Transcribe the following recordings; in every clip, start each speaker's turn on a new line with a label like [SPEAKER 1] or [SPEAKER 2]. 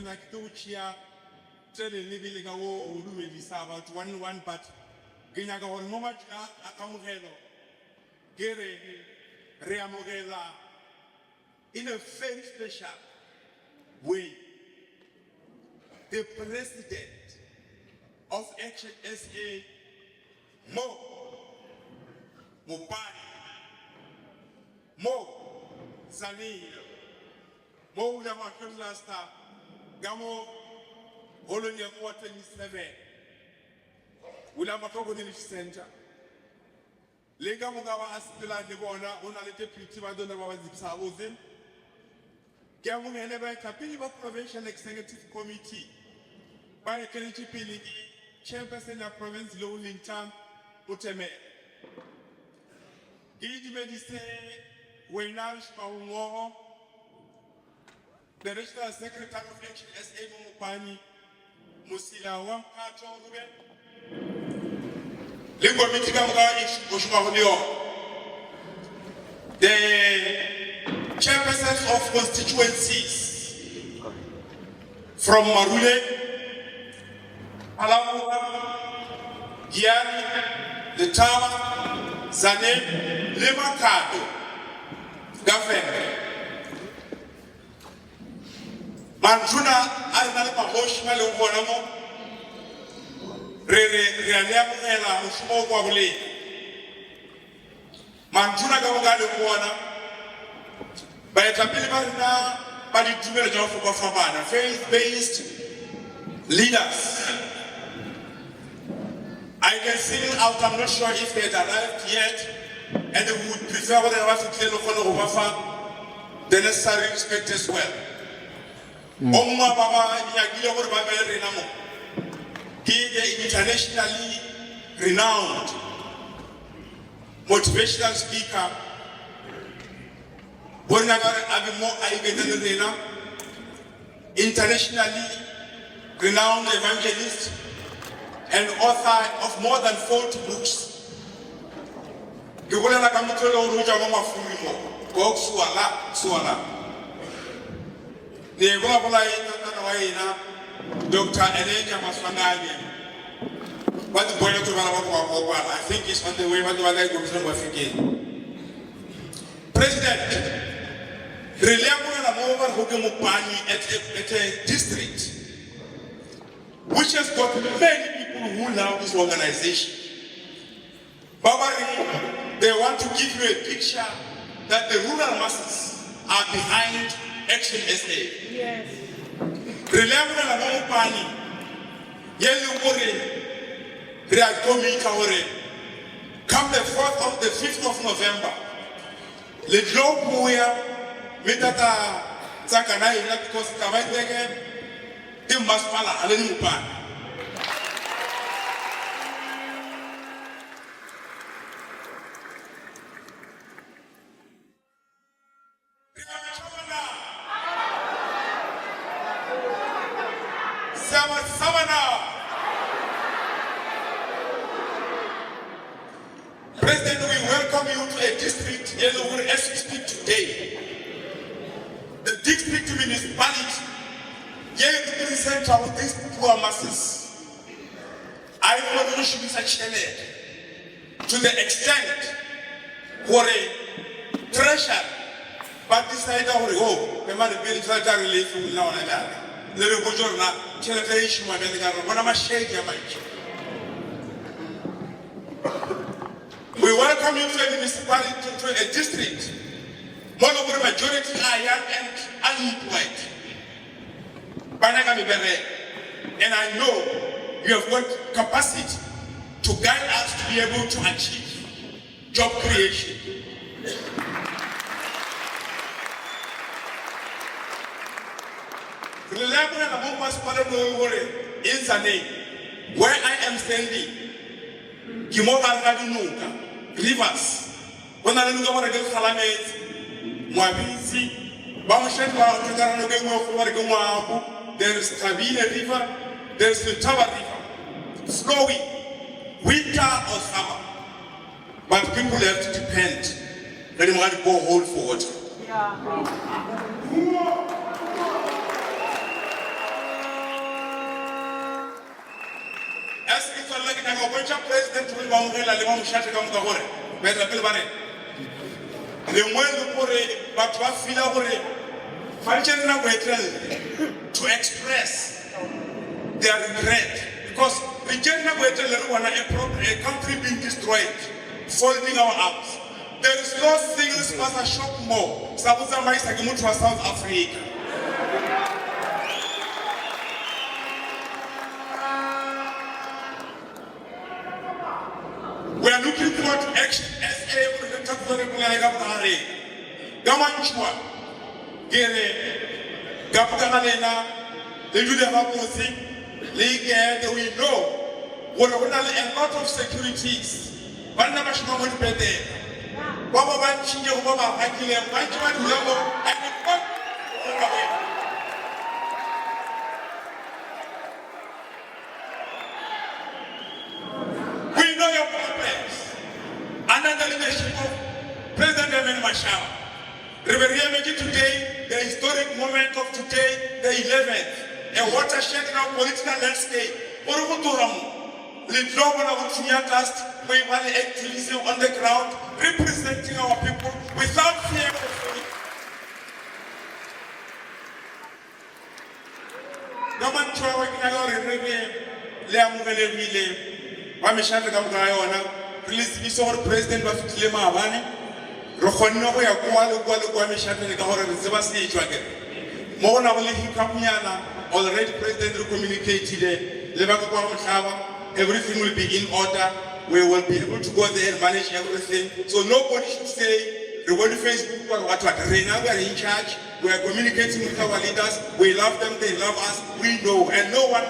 [SPEAKER 1] when I do here, tell the living ago, do it is about 1 but Ginaga or Momat Akamugelo, Gere, Reamogela, in a very special way. The president of ActionSA, Mo Mupani, Mo Zanil, Mo Lamakulasta, Gamo, Holonia 27, Ulamatogo Village Center. Lega Mugawa Aspila de Bona, Una Deputy Madonna Zipsawozin, Gamu Heneba Kapiliba Provincial Executive Committee, by Kenichi Piligi, Chairperson of Province Low Lintam, Uteme. Gigi Medicine, Wainarish Pawo, the Regional Secretary of ActionSA Mupani, Musila Wakato Ruben, Lingo Mitigamuga is Bushmaholio, the chairpersons of constituencies from Marule, Alamu, Giani, the Tower, Zane, Limakado, Governor. Manjuna alina mahoshi male ugonamo realiamu ela ushmo kwa bule Manjuna gamugale ugonam bayatapili barina badi tumele jofu kwa fabana faith-based leaders. I can see out, I'm not sure if they had arrived yet, and they would prefer what they have to tell the necessary respect as well. Omma Baba Yagila Babel Renamo. He is internationally renowned motivational speaker. Bonagar Abimo Aigedanena, internationally renowned evangelist and author of more than 40 books. Gugula Nakamutolo Ruja Mama Fumimo, Gok Suala. The Gola Dr. Elijah Maswanagi. What the boy to I think it's on the way. What do I like President, at a district which has got many people who love this organization. Babari, they want to give you a picture that the rural masses are behind ActionSA. Yes. Reliable na mopani. Yelu gore. Reagomi kawore. Come the 5th of November. Le job where metata zakana ina because kawaitege tim maspala aleni mupani. President, we welcome you to a district as we speak today. The district municipality gave the center of these poor masses. I want to should be such to the extent for a treasure, but this side of the home, the man is very relief from now and then. Little Bujorna, Chelation, my medical, one of my shade your mic. We welcome you to a municipality, to a district. One of the majority are young and unemployed. And I know you have got capacity to guide us to be able to achieve job creation. In Zane, where I am standing, Rivers, when I look over the Salamet, Mwabisi, there is Kabine River, there is the Tava River, flowing, winter or summer. But people have to depend. Let them want to go hold for water. Yeah. tswalla ke nyaka go bontsha president go ba mogela le ba mošate ka moka gore baetapele ba re lengwe le gore batho ba fila gore tshwanetse nna go etelele to express their regret because re ke nna go etelele re bona a country being destroyed folding our arms. There is no single sponsor shop more sa go tsamaisa ke motho wa South Africa. We are looking forward to ActionSA for the temporary plan of the Gamanchua, Gere, Gapagalena, the Judahosi, League, we know what a lot of securities. One number should not be there. Baba Banchi, Baba Hakil, and Banchman Level, and the fuck. We know your problems. Under the leadership of President Herman Mashaba, making today, the historic moment of today, the 11th, a watershed in our political landscape. We want activism on the ground, representing our people without fear of failure. Please be so president of Limpopo. Rokhonno go ya kwa le meshateng ka gore re tseba se etswa ke. Mo bona go le hikapiana already president re communicated le ba kwa Mashaba, everything will be in order. We will be able to go there and manage everything. So nobody should say the word Facebook or what right now we are in charge. We are communicating with our leaders. We love them, they love us. We know, and no one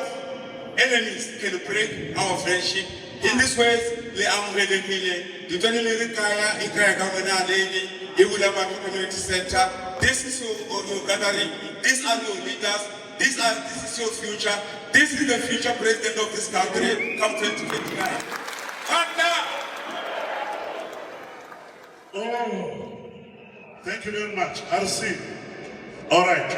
[SPEAKER 1] enemies can break our friendship. In this way, le amrele mile, the January Kaya, Ikaya Governor Lady, Yewulama Community Center. This is your gathering, these are your leaders, this is your future, this is the future president of this country, come 2029.
[SPEAKER 2] Oh, thank you very much. RC. All right.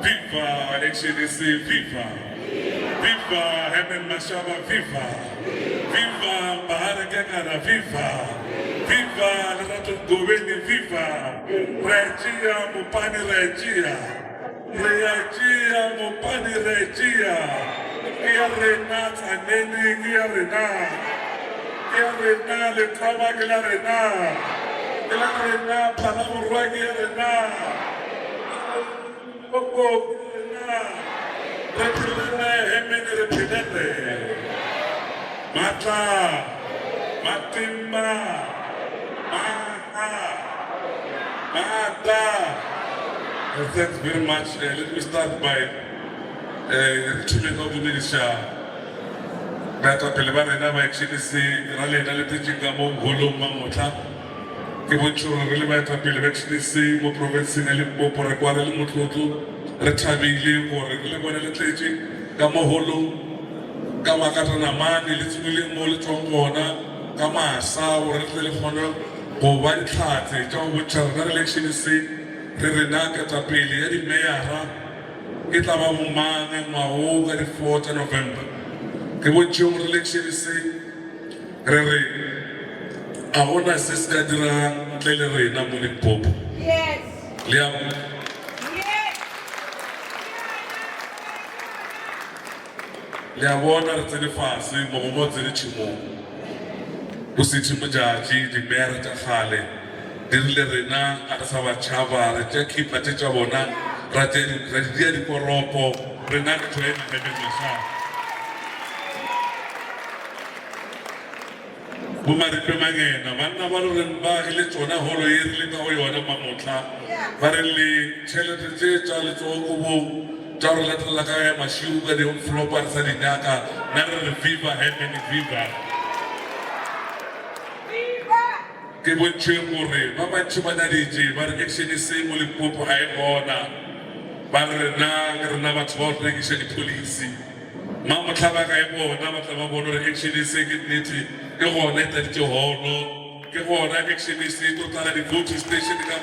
[SPEAKER 3] Viva ActionSA, viva! Viva Herman Mashaba, viva! Viva Baharakakara, viva! Viva Lerato Goveni, viva! Regia Mupani Regia! Regia Mupani Regia! Kia Renata Neni, Kia Rena! Kia Rena, Le Trava, Kia Rena! Kia Rena, Panamurua, Kia Rena! Mata, Matimba, Mata. Thanks very much. Let me start by the treatment of the minister. Mata Pelebana na ActionSA rale na le tjingamo holong mamotla. Ke botšoro re le baetapele ba ActionSA mo provinceng ya Limpopo re kwa re le motlotlo re thabile gore re le bona le tletse ka moholong ka makatanamane le tswile mo le tswang gona ka masa gore re tle le kgone go ba ditlhatse tša go botšha re ActionSA re rena ketapele ya dimeyara e tla ba bomang ngwago ka di-4 tša November ke botše gore ActionSA re re a gona se se ka dirang ntle le rena mo Limpopo. le a bona re tsene fase mo tsene tshimong o se tshimojaji di mere tsa gale di rile rena a re sa ba tšhaba re tša khipa tša bona ra dia dikoropo rena re tšhoena Herman Mashaba bo maripe mangena banna ba re ba gile tsona holo e rile ka go yona mamotla ba re le tšhelete tše tša letsogo bo tša re latela ka ya mashiu ka di flopa sa dinyaka na re viva Herman viva ke bontšhe gore ba bantši ba nyaditše ba re ActionSA mo Limpopo ga e gona ba re rena batho ba go rekiša dipolisi mamotlha ba ka e bona ba tla ba bona gore ActionSA ke nnete ke gona e tladitše hono ke gona ActionSA e tlo tlala di-voting station ka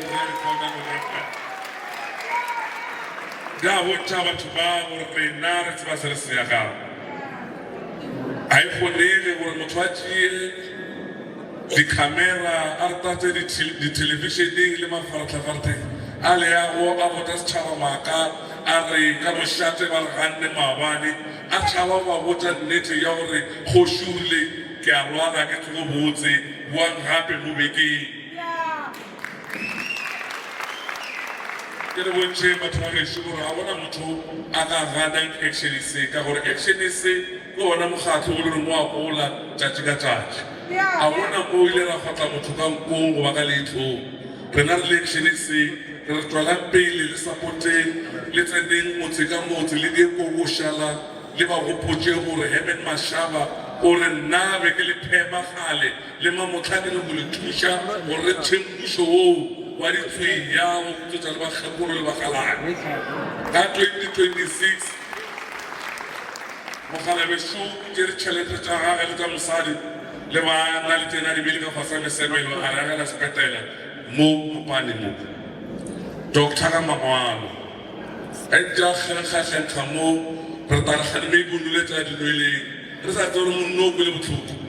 [SPEAKER 3] ka bontšha batho ba gore rena re tseba se re se yagago ga e kgonege gore motho a tšee di-camera a re tatse di-televisioning le mafaratlhafarateng a le yago a bota setšhaba maaka a re ka mošate ba re ganne maabane a tšhaba ba bota nnete ya gore go šurile ke a lwala ke tsogo botse boang gape mo bekeng ke re bontšhe batho ba gešo gore ga bona motho a ka ganang ActionSA ka gore ActionSA ke ona mokgatlho o le re mo a gola tšatši ka tšatši a bona mo ile ra gotla motho ka nkong go ba ka leitlhong rena re le ActionSA re tswalang pele le support-eng le tseneng motse ka motse le diekogošala le ba gopotše gore Herman Mashaba gore nna be ke le phema gale le mamotlha ke le go le thuša gore re tšhempušo woo wa ditshwenya go tšwetša le bakgekolo le bagalane ka 2026 mogalabeso ke re tšhelete tša gage le tša mosadi le bana le tena di bile ka fasa mesebelo a re agela sepetela mo kopane mo Dr. ka mangwalo a ntša kgenkga mo re taragane me ibonole tša dinweleng re sa tse gore monno o kwele botlhoko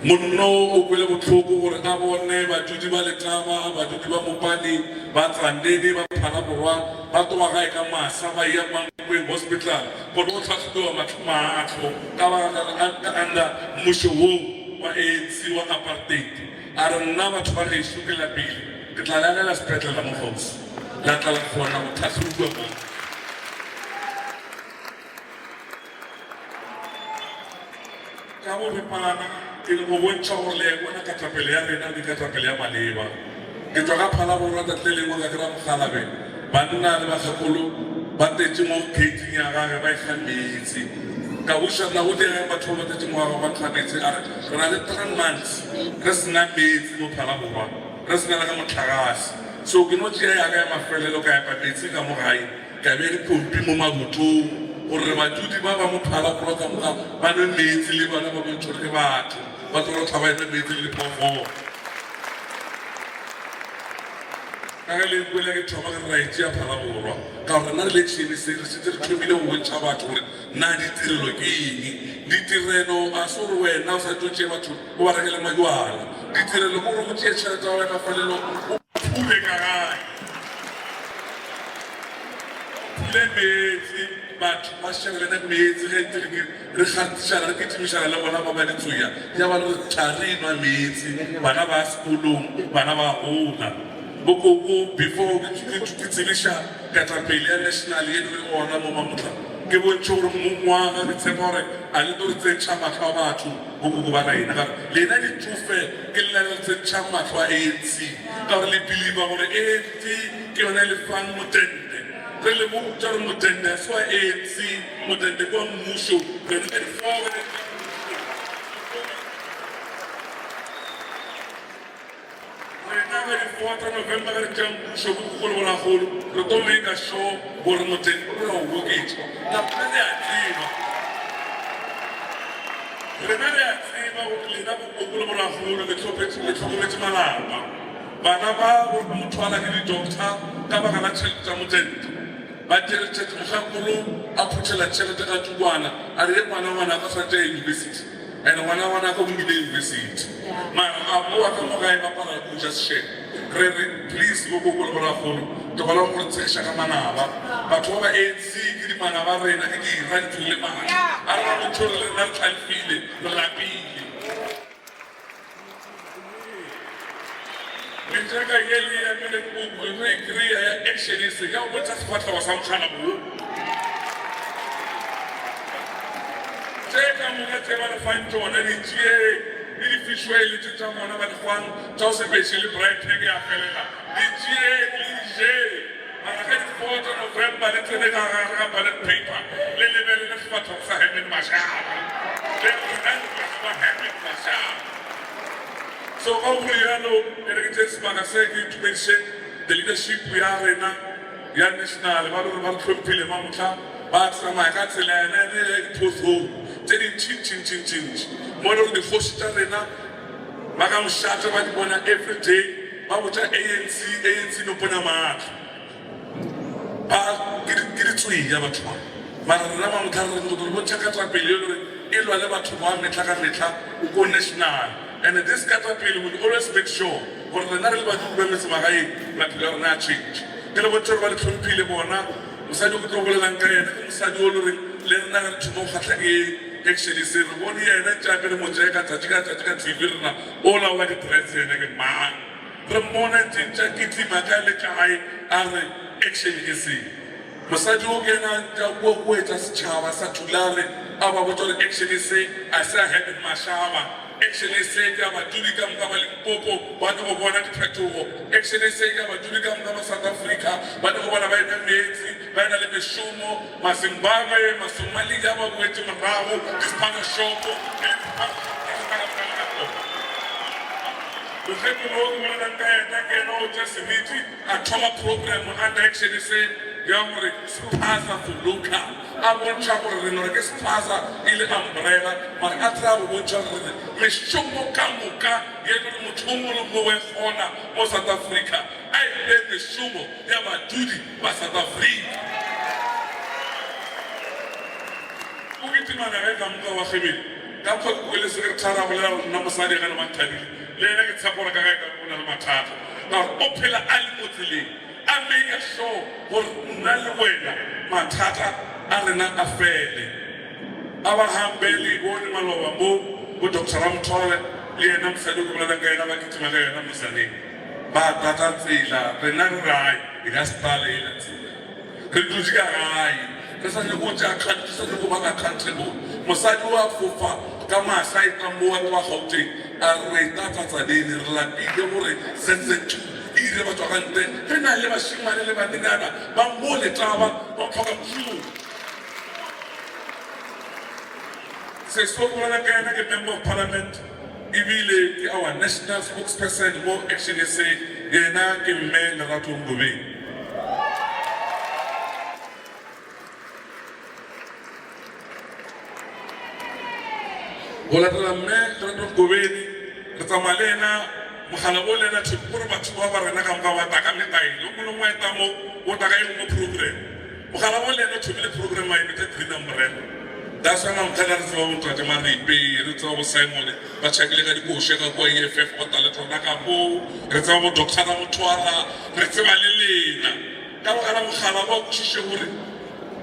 [SPEAKER 3] monno o kwele botlhoko gore a bone badudi ba letaba badudi ba mopane ba tsandene ba phana borwa ba toga gae ka masa ba ia mankweng hospital gore o tlhatlhobewa matlho ka baka anda mmušo woo wa ANC wa apartheid a re nna batho ba gešo ke lapile ke tla lagela sepetlela mo gausi la tla la kgona go tlhatlhobiwa mang ka boripana ke le go bontšha gore le bona katapele ya rena ke katapele ya maleba ke tswa ka phala borwa tatle lengwe ka kry-a mogalabe banna le bakgekolo ba tetse mo gating ya gage ba ikgang metsi ka bušana go dira batho ba tetse mo gage ba nkga metsi a re re na le 3 months re sena metsi mo phala borwa re sena le ka motlhagase so ke no tšea yaga ya mafelelo ka epa metsi ka mo gae ka bea dipompi mo mabotong gore badudi ba ba mo phala borwa ka moga ba nwe metsi le bona ba bontšho ke batho ba tlo tlhaba ene metsi le diphoofolo ka ge le kwele ke thoma ke raitse ya phala borwa ka gore na re le ActionSA re setse re thomile go bontšha batho gore na ditirelo ke eng ditirelo a se gore wena o sa tlo tšee batho o ba rekele majwala ditirelo ke gore go tšee tšhelete ya wena falelo o phule ka gae phule metsi batho ba šebelene metsi ge ntse re kgatišana re ketimišana le bona ba ba ditsoya ya ba re thari nwa metsi bana ba sekolong bana ba gola bokoko before ke tsebiša katapele ya national e le ona mo mamotla ke bontšhe gore mongwaga ke tshepa gore a le tlo re tsentšha matlho a batho bokoko ba raena ka lena ditsofe ke lela le tsentšha matlho a ANC ka gore le believa gore ANC ke yona le fang motende re le botša gore motende a se wa ANC motende kwa mmušo re nka difoge November re tšang mmušo bokgolo bolagolo re tlo make sure gore moteng o re o boketša kapela le a tseba rena re a tseba gore lena bokgolo bolagolo le tlhokometse malapa bana ba motho ala ke di-doctor ka baka la tšhelete tša motente ba tšhelete mogakolo a phuthela tšhelete ka tukwana a re ngwana ka sa tšea university and ngwana ka bongile university mara a boa ka mo gae ba pala go just share re please go go go ra go to ba la go tseša ka manaba batho ba ANC ke bakitimana ba rena ke di-ranting le mana a rena motho re lena re tlhalefile re lapile menjaka yele ya Limpopo re kry-a ya ActionSA ya go bontsha sefatlhego sa mokgala boo tse ka moka tse ba le fang tsona di tšee le di-visual tse tsa bona ba di fang tsa go sepetse le brighteg ya felela di tšee le dijee mara ka di-4 November le tsene ka gare ga ballot paper le lebelele sefatlhego sa Herman Mashaba le rena le ba Herman Mashaba so ka go rialo e re ke tse sebaka se ke itumedise the leadership ya rena ya national ba re ba re tlhophile mamotla ba tsamaya ka tsela ena e di-pothole tse di ntšintšintšintšintši mo le gore dikgoši tša rena ba ka mošate ba di bona everyday ba botša ANC no pona maatla ke ditswea batho ba mara rena mamotla re re bontšha katapele e le gore e lwa le batho ba metla ka metla o ko national and this katapele will always make sure gore rena re le badudi ba metsemagaeng maphelo ya rena a change ke le bontse gore ba le tlhomphile bona mosadi o ke tlo bolelang ka ena ke mosadi o le gore le rena re thoma go kgatlha ke ActionSA re bone yena tšape re motšae ka tšatši ka TV rena ola wa di-threats ena ke mang re mmona tšintša ketima ka le kae a re ActionSA mosadi o kena ko etsa setšhaba sa thulare a ba botsa gore ActionSA a se a Herman Mashaba ActionSA ke a badudi ka moka ba Limpopo ba tlo go bona diphetogo ActionSA ke a badudi ka moka ba South Africa ba tlo go bona ba ena metsi ba ena le mešomo mazimbabwe masomaliga ba boetse morago dispanashopo Limpopo o bona ka ena ke ena o tša semiti a thoma program under ActionSA ya gore spaza for local a bontšha gore re nore ke spaza e le umbrella mara a tla go bontšha gore mešomo ka moka ye le motho o mongwe le mongwe gona mo South Africa a e le mešomo ya badudi ba South Africa o ketimana ge ka moka wa gebele ka mpa ke kwele sekretara bolela gore nna mosadi ge le mathabile le ena ke tshapora ka ge ka bona le mathata gore o phela a le mo tseleng a make sure gore nna le wena mathata a rena a fele a ba gambele bone maloba mo Dr. Ramthole le yena mosadi ko bolelang ka ena ba ketima ka yona mosading ba tata tsela rena re rai e ka stale e la tsela re dutse ka gai re sa le go tša country sa le go ba ka country mo mosadi wa fofa ka masa e ka mo wa Gauteng a re tata tsa dene re lapile gore sense ire batho ga nte re na le bashimane le banenana ba mo le taba ba tlhoka mošomo se so bona ka ena ke member of parliament ebile ke our national spokesperson mo ActionSA yena ke mme Lerato Ngobeng go latela mme Lerato Ngobeng re tsamaya le ena mogala bo lena theko gore batho ba ba rena ka moka ba taka metaile o mongwe wa eta mo o taka e mo program mogala bo lena thomile program a emete green umbrella that's why I'm telling you about the maripe re tsa go Simon ba tšhakile ka dikoshe ka kwa EFF go tla le tsona ka mo re tsa go Dr. Ramthole re tseba le lena ka go kana mogala ba go tšhishe gore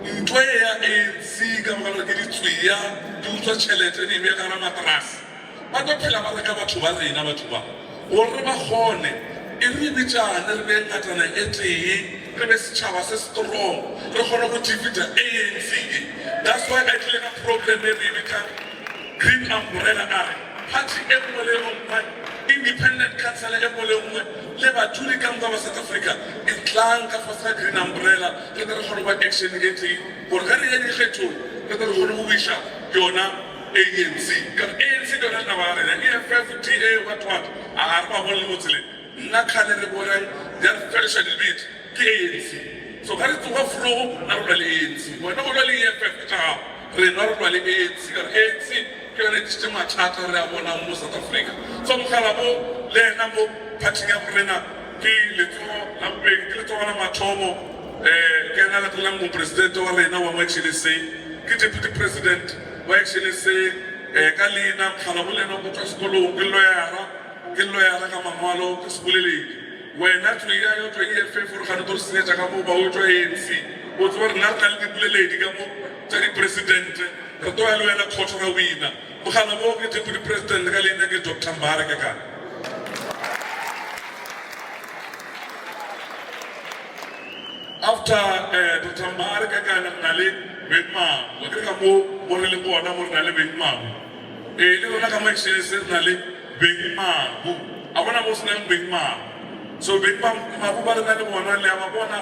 [SPEAKER 3] ntwe ya ANC ka mogala ke ditswea di utswa tšhelete di be ka na matrasi ba tlo phela ba reka batho ba rena batho ba gore ba gone e re bitšane re be ngatana e tee re be setšhaba se strong re kgone go defeata ANC that's why I tlile ka program e re bitša green umbrella are party e nngwe le nngwe independent council e nngwe le nngwe le badudi ka moka ba South Africa e tlang ka fasa green umbrella re tle re kgone go action e tee gore ge re ye dikgethong re tle re kgone go wiša yona ANC because ANC dona taba ya rena EFF TA what a re ba bone mo tseleng nna khane re bona they are very short bit ke ANC so ga re tsoga flow na re le ANC bona o le EFF ta re no re le ANC ka ANC ke re tshite mathata re a bona mo South Africa so mogala bo le na mo party ya rena ke letso la bobedi ke letso la mathomo ke na la tla mo president wa rena wa ActionSA ke deputy president wa ActionSA ka lena mogala bo lena go tswa sekolong ke loyara ka mangwalo ke sekoleledi wena tswea yo tswa EFF re ga re tlo senetsa ka mo ba o tswa ANC o tswa re nna re na le dipoleledi ka mo tsa di-presidente re to ya le wena kgotho ka wina mogala mo ke deputy president ka leina ke Dr. Mbare ka kana after Dr. Mbare ka kana na le Benmamu wa ka mo re le bona mo re na le Benmamu le rona ka ActionSA na le Benmamu a bona mo sena Benmamu so Benmamu ba re na le bona le a bona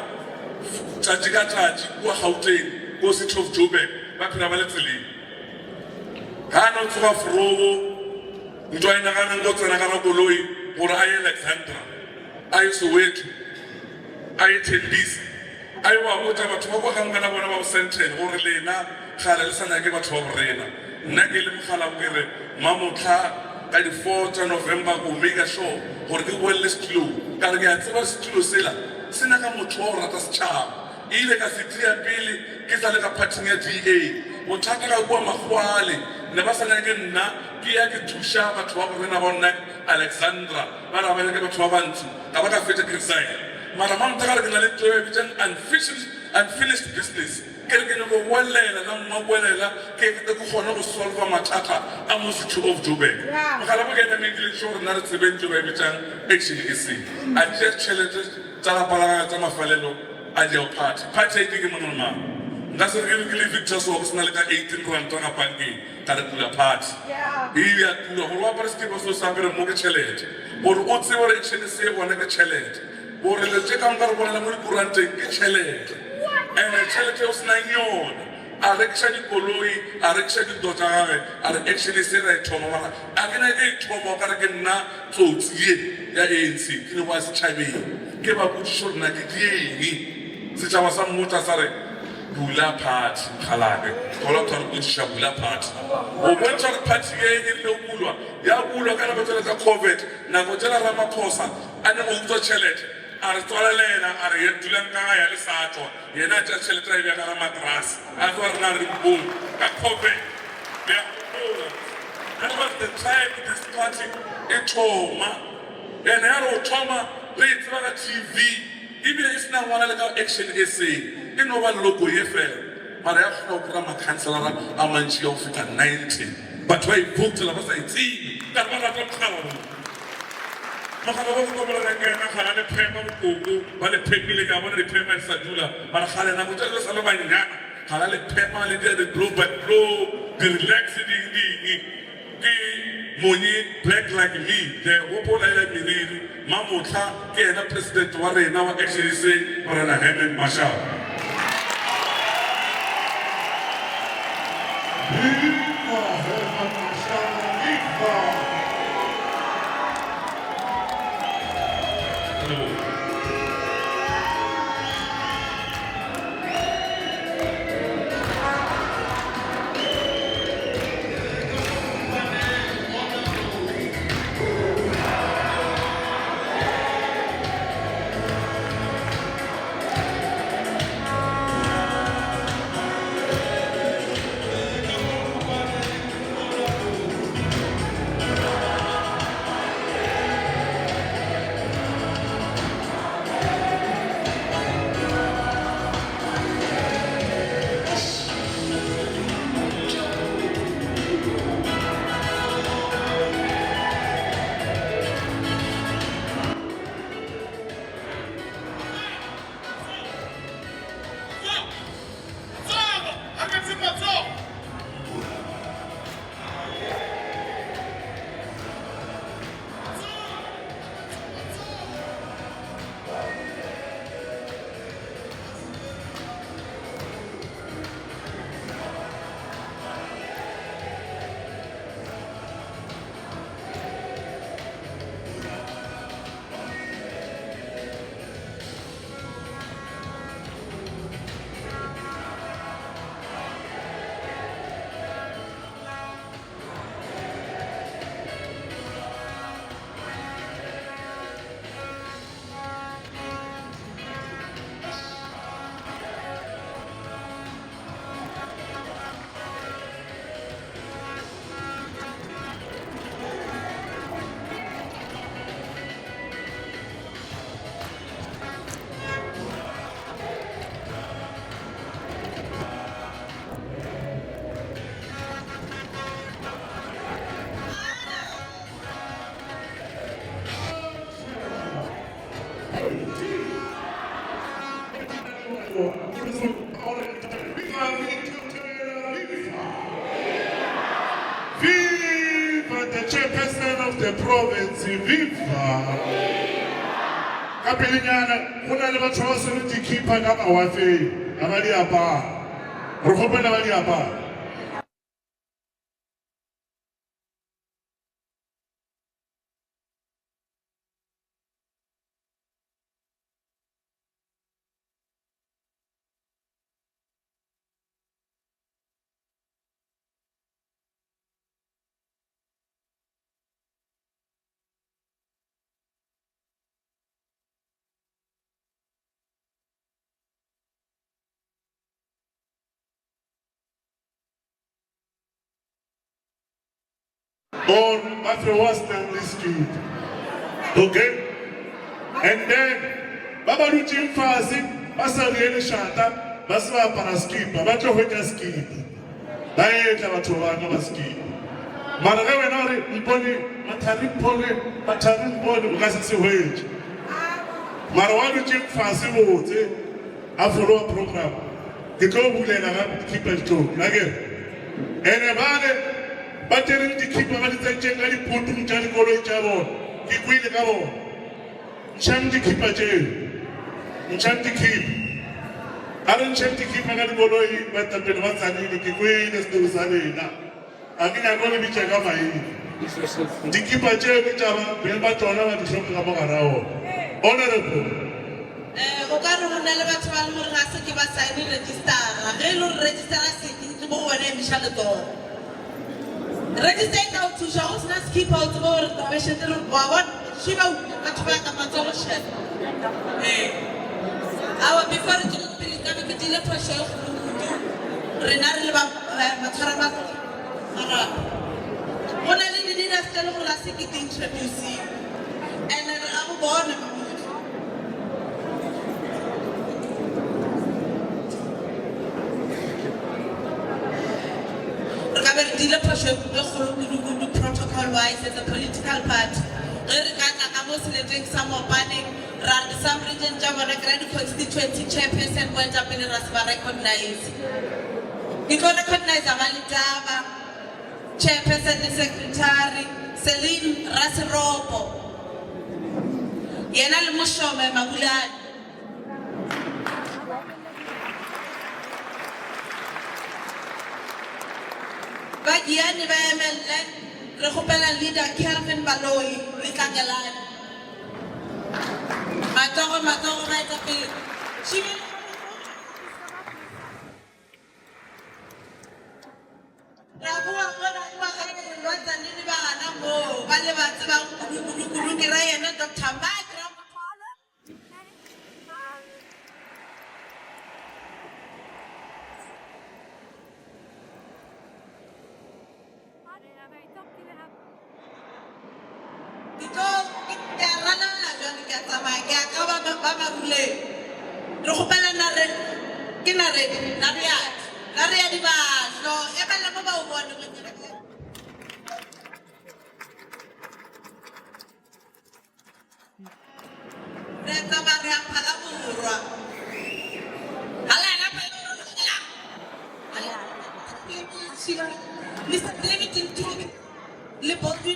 [SPEAKER 3] tšatši ka tšatši kua Gauteng ko City of Joburg ba phela ba le tseleng ga no tsoga forogo ntwa ena ga nang go tsena ka koloi gore a ye Alexandra a ye Soweto a ye Tembisa a ye wa botsa batho ba kwa gangana bona ba senteng gore lena gale le sana ke batho ba borena nna ke le mogala bo kere mamotlha ka di 4 tsa November go make sure gore ke boele setilo ka re ke a tseba setilo sela sena ka motho wa go rata setšhaba ile ka se tia pele ke sa le ka parting ya DA bothata ka kua magwale ne ba sa nyake nna ke ya ke thuša batho ba borena ba nna Alexandra ba ra ba nyake batho ba bantsho ka ba ka feta criticize mara mamta ka re ke na le tloe bitšang unfinished business ke re ke ne go boelela na mma boelela ke ke kgona go solva mathata a mo City of Joburg mogala bo ke enemekile sho gore nna re tsebeng tlo ba bitšang ActionSA a tšea tšhelete tsa lapalaga tsa mafalelo a dia party e ke mono mang nka se re ke le Victor so go sena le ka 18 rand ka bankeng ka re pula party ya tula go ba se ke ba so sa re mo ke tšhelete gore o tsebe gore ActionSA bona ke tšhelete gore le tse ka nka re bona mo dikuranteng ke tšhelete ene tšhelete o sena yona a rekisa dikoloi a rekisa dilo tsa gage a re ActionSA ra e thoma mara a ke na ke e thoma ka re ke nna tsotsi ye ya ANC ke le wa setšhabeng ke ba botsho nna ke dieng setšhaba sa mmotsa sa re bula party khalane gola tla re botsha bula party o bontsa re party e le bulwa ya bulwa kana ba tsela tsa COVID na go tsela Ramaphosa a ne go utswa tšhelete a re tswalela a re dulang ka ya le satwa yena tša tšhelete a bja ka matras a tswa re na re bong ka COVID ya and was the time this party e thoma ene ya re o thoma re tswa ka TV ebile e sena ngwana le ka ActionSA e no ba logo ye fela mara ya kgona go kry-a makhanselara a mantši ya go feta 90 batho ba ivotela ba sa itsebe ka re ba rata mogala mogala ba bokobolela kena gala le phema bokoko ba le phemile ka bona diphema di sa dula mara gale nako tša le sa le banyana gala le phema le dia di-blow by blow di-relax ding ke monye black like me the gopola ya meriri mamotla ke ena president wa rena wa ActionSA morena Herman Mashaba
[SPEAKER 2] of the province, viva! Kapelinyana, kuna le batho ba se di keeper ka mawafe, abali apa. Re gopela ba di apa. Or after was Stanley. Okay? And then Baba Ruchi Fasi, Basa Riele Shata, Basa Paraskip, Babato Hoja Skip. Dieta Batovana Skip. Maravenori, Ipoli, Matarin Poli, Matarin Poli, Gassi Wage. Marawan Jim Fasi vote, I follow a program. The go will keep it too. Again. And about battery di keep on the Jangari Putin Janiko Jabo, Kikuil Gabo, Cham di keep a jail, Cham di keep. I don't check to keep another Goloi, but the Penwazani, the Kikuil is the Salina. I think I'm going to be checked out my the keep a jail, the Java, Bilba Tona, and the Shop Abarao. Honorable.
[SPEAKER 4] Ogano muneleba twalmo ngase ke ba sign register re lo register se ke bo wena mishaleto register out to show us not keep out or the patient what she ba ka matolo shed our before it ka ke dile pressure re na re ba matshara ba ara bona le di na stelo go la se ke introduce and re abo bona protocol wise as a political party. Some region constituency chairperson went up in Rasma recognized. You can recognize Amalitava, chairperson and secretary, Celine Rasiropo, Yenal Mushome Magulad. Bagiani ba MLN re gopela leader Kelvin Baloi le Kangelane matoro ba eta pele shime rabua bona ga nini ba gana mo ba le ba tseba kulu ke ra yena Dr. Makra Mr. David in Limpopo.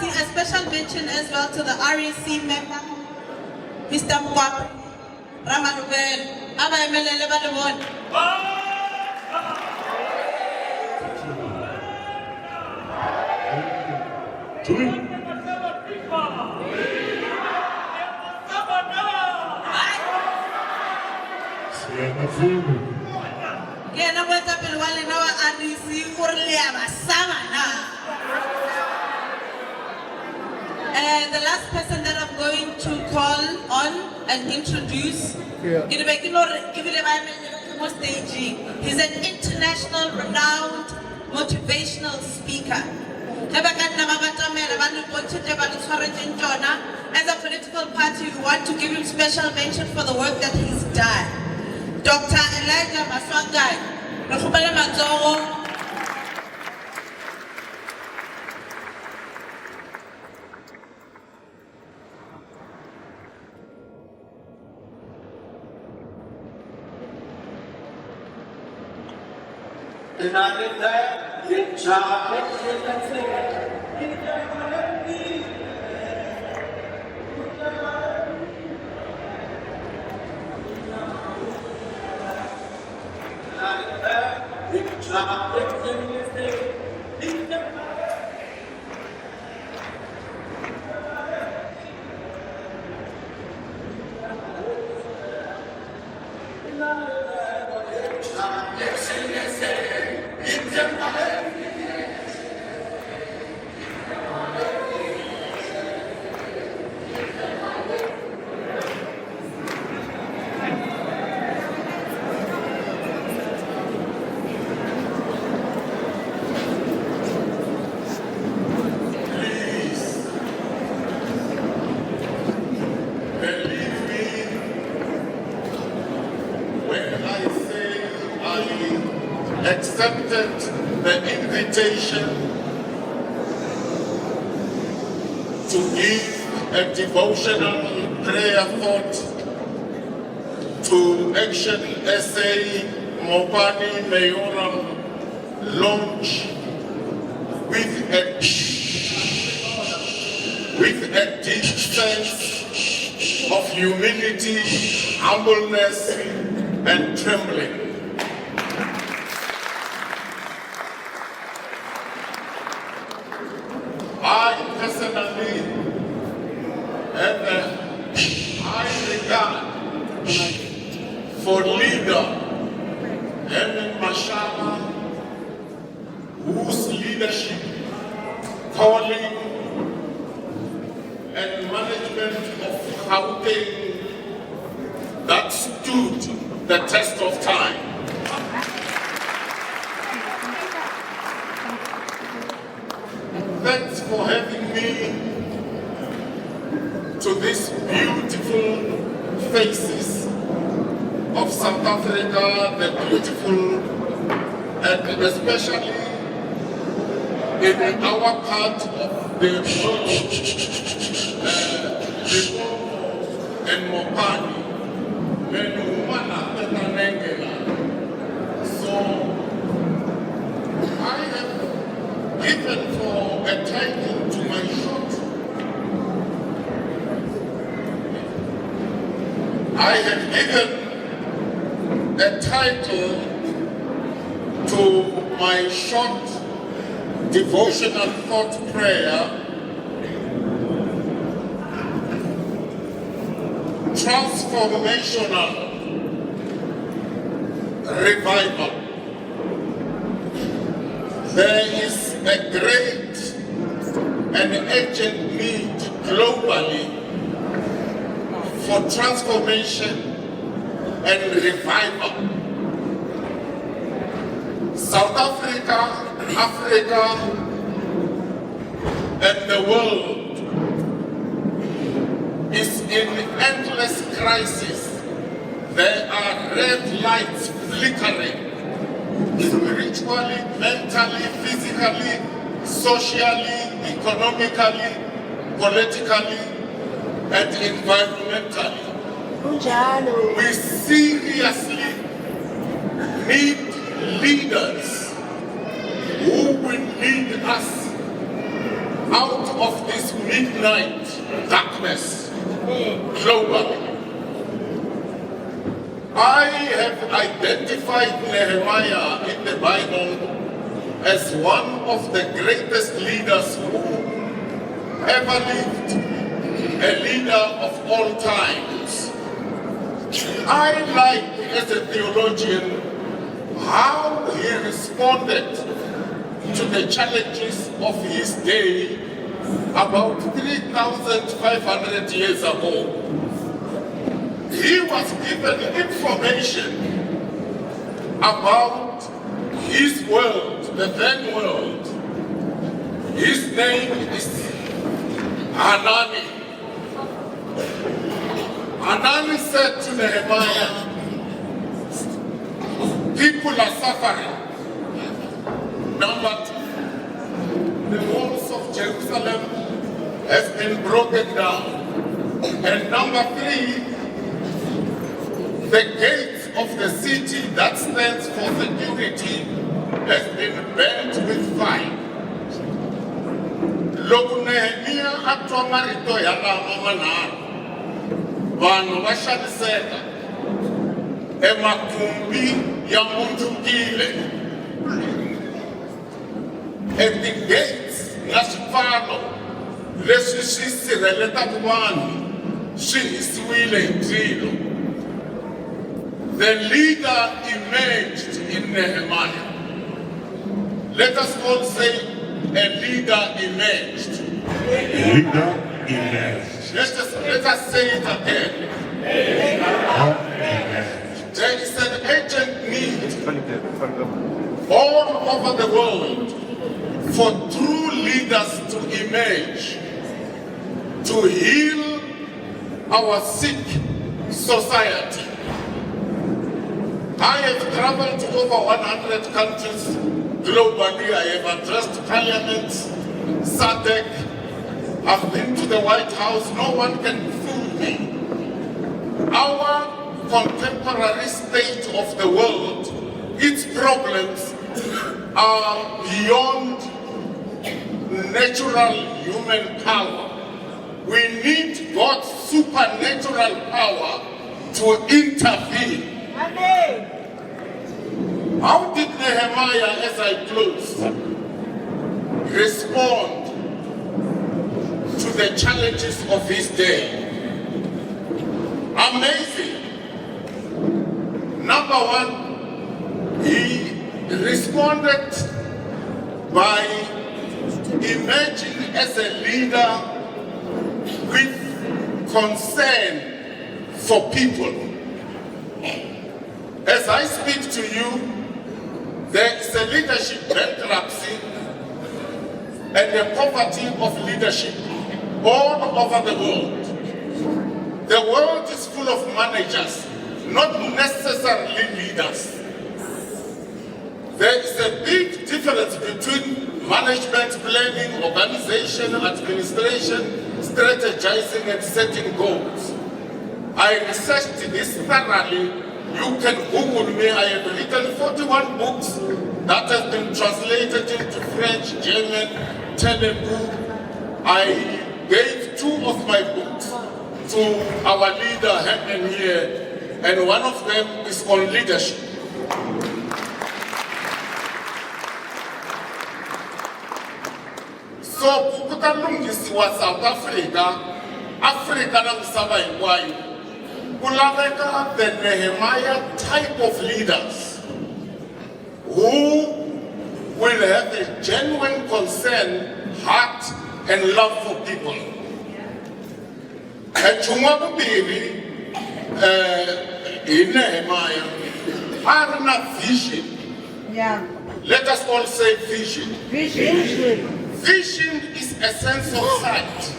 [SPEAKER 4] A special mention as well to the REC member, Mr. Mwap, Ramanubel, Aba Emelele Badamon. Yeah, what's up in one hour and you see for Liama Samana. The last person that I'm going to call on and introduce, he's an international renowned motivational speaker. As a political party, we want to give him special mention for the work that he's done. Dr. Elijah Maswangai.
[SPEAKER 1] Accepted the invitation to give a devotional prayer thought to ActionSA Mopani mayoral launch with a deep sense of humility, humbleness, and trembling. I personally have a high regard for leader Herman Mashaba, whose leadership, calling, and management of Gauteng that stood the test of time. Thanks for having me to these beautiful faces of South Africa, the beautiful, and especially in our part of the world, Limpopo and Mopani. So I have given for a title to my shot. I have given a title to my short devotional thought prayer, Transformational Revival. There is a great and urgent need globally for transformation and revival. South Africa, Africa, and the world is in endless crisis. There are red lights flickering, spiritually, mentally, physically, socially, economically, politically, and environmentally. We seriously need leaders who will lead us out of this midnight darkness globally. I have identified Nehemiah in the Bible as one of the greatest leaders who ever lived, a leader of all times. I like, as a theologian, how he responded to the challenges of his day about 3,500 years ago. He was given information about his world, the then world. His name is Hanani. Hanani said to Nehemiah, people are suffering. Number two, the walls of Jerusalem have been broken down. And number three, the gates of the city that stands for security has been burnt with fire. Loko Nehemia atwa marito ya lama manharhu, vanhu va xaniseka, emakhumbi ya mundzukiwe, eti-gates na swipfalo leswi swi sirheletaku vanhu swi hisiwile hi ndzilo. The leader emerged in Nehemiah. Let us all say, a leader emerged.
[SPEAKER 2] Leader emerged.
[SPEAKER 1] Let us say it again. There is an urgent need all over the world for true leaders to emerge, to heal our sick society. I have traveled to over 100 countries globally. I have addressed parliaments, SADC. I've been to the White House. No one can fool me. Our contemporary state of the world, its problems are beyond natural human power. We need God's supernatural power to intervene.
[SPEAKER 5] Amen.
[SPEAKER 1] How did Nehemiah, as I close, respond to the challenges of his day? Amazing. Number one, he responded by emerging as a leader with concern for people. As I speak to you, there is a leadership bankruptcy and the poverty of leadership all over the world. The world is full of managers, not necessarily leaders. There is a big difference between management, planning, organization, administration, strategizing, and setting goals. I researched this thoroughly. You can Google me. I have written 41 books that have been translated into French, German, Telugu. I gave 2 of my books to our leader, Herman here, and one of them is on leadership. So, kukutalungisiwa South Africa, Africa na misava hinkwayo. Kulaveka the Nehemiah type of leaders who will have a genuine concern, heart, and love for people. Echungwa bubiri in Nehemiah, harina vision.
[SPEAKER 5] Yeah.
[SPEAKER 1] Let us all say vision.
[SPEAKER 5] Vision.
[SPEAKER 1] Vision is a sense of sight.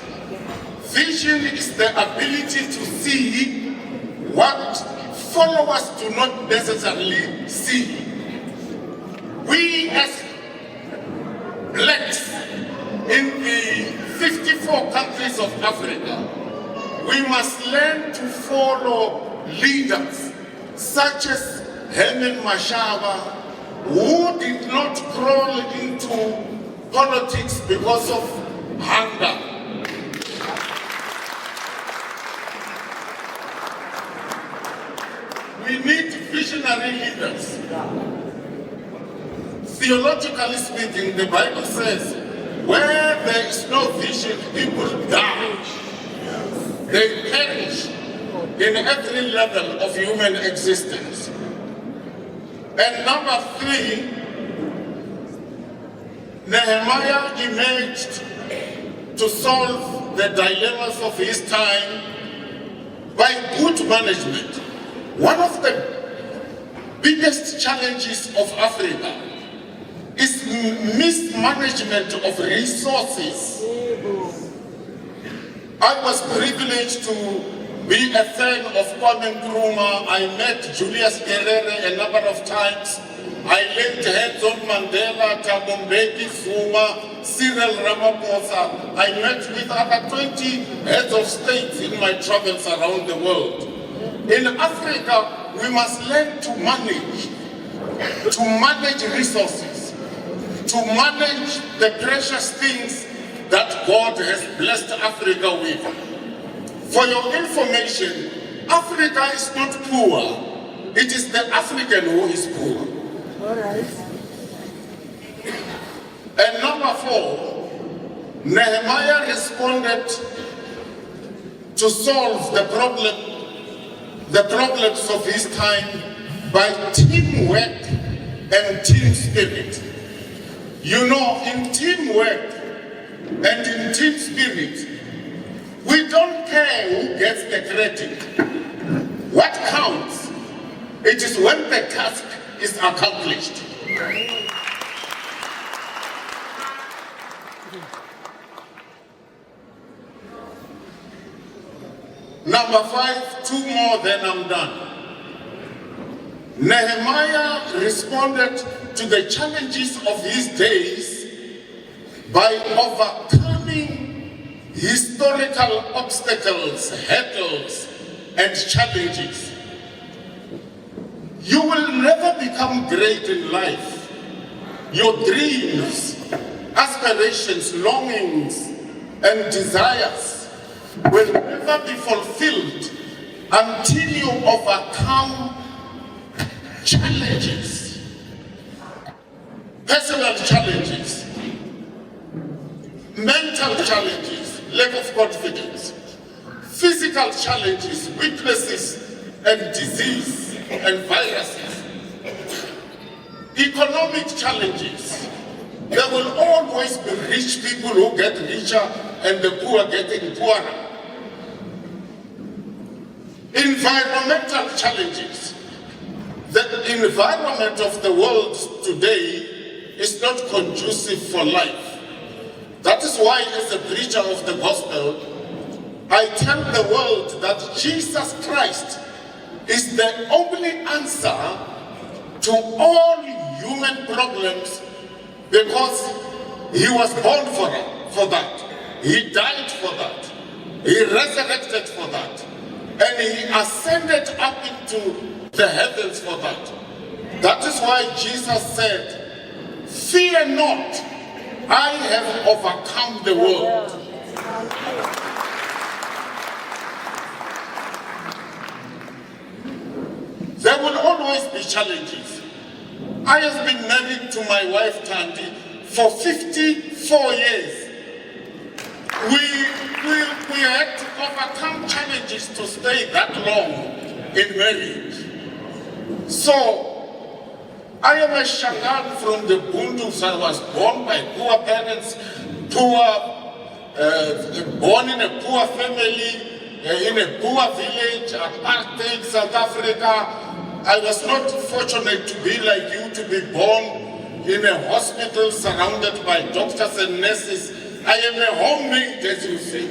[SPEAKER 1] Vision is the ability to see what followers do not necessarily see. We as blacks in the 54 countries of Africa, we must learn to follow leaders such as Herman Mashaba, who did not crawl into politics because of hunger. We need visionary leaders. Theologically speaking, the Bible says, where there is no vision, people die. They perish in every level of human existence. And number 3, Nehemiah emerged to solve the dilemmas of his time by good management. One of the biggest challenges of Africa is mismanagement of resources. I was privileged to be a fan of Kwame Nkrumah. I met Julius Nyerere a number of times. I laid hands on Mandela, Thabo Mbeki, Zuma, Cyril Ramaphosa. I met with other 20 heads of states in my travels around the world. In Africa, we must learn to manage resources. to manage the precious things that God has blessed Africa with. For your information, Africa is not poor. It is the African who is poor.
[SPEAKER 5] All right.
[SPEAKER 1] And number 4, Nehemiah responded to solve the problems of his time by teamwork and team spirit. You know, in teamwork and in team spirit, we don't care who gets the credit. What counts, it is when the task is accomplished. Number 5, 2 more, then I'm done. Nehemiah responded to the challenges of his days by overcoming historical obstacles, hurdles, and challenges. You will never become great in life. Your dreams, aspirations, longings, and desires will never be fulfilled until you overcome challenges, personal challenges, mental challenges, lack of confidence, physical challenges, weaknesses and disease and viruses, economic challenges. There will always be rich people who get richer and the poor getting poorer. Environmental challenges. The environment of the world today is not conducive for life. That is why, as a preacher of the gospel, I tell the world that Jesus Christ is the only answer to all human problems, because he was born for that. He died for that. He resurrected for that. And he ascended up into the heavens for that. That is why Jesus said, "Fear not, I have overcome the world." There will always be challenges. I have been married to my wife Tandy for 54 years. We had to overcome challenges to stay that long in marriage. So, I am a Shangan from the Bundus. I was born by poor parents, born in a poor family, in a poor village, apartheid, South Africa. I was not fortunate to be like you, to be born in a hospital surrounded by doctors and nurses. I am a homemade, as you see.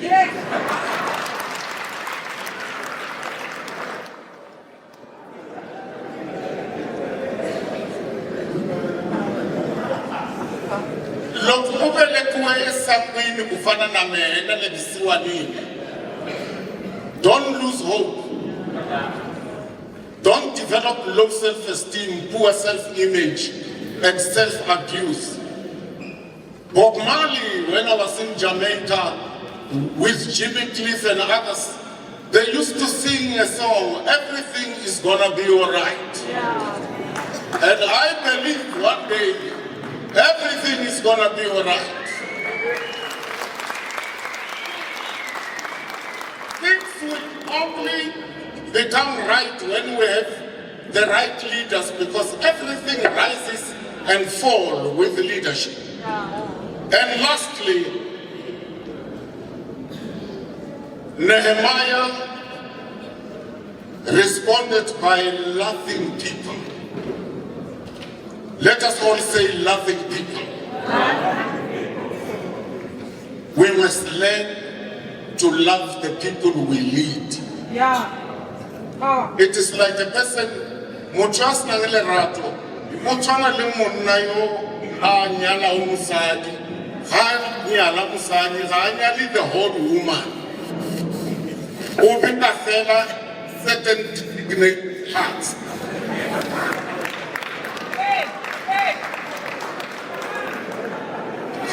[SPEAKER 1] Don't lose hope. Don't develop low self-esteem, poor self-image, and self-abuse. Bob Marley, when I was in Jamaica with Jimmy Cliff and others, they used to sing a song, "Everything is gonna be all right." Yeah. And I believe one day, everything is gonna be all right. Things will only become right when we have the right leaders, because everything rises and falls with leadership. And lastly, Nehemiah responded by loving people. Let us all say loving people. We must learn to love the people we lead.
[SPEAKER 5] Yeah. Oh.
[SPEAKER 1] It is like a person, muchas na ngele rato, muchana le monna yo a nyala umusadi, ha nyala musadi, ha nyali the whole woman. Open the certain hearts.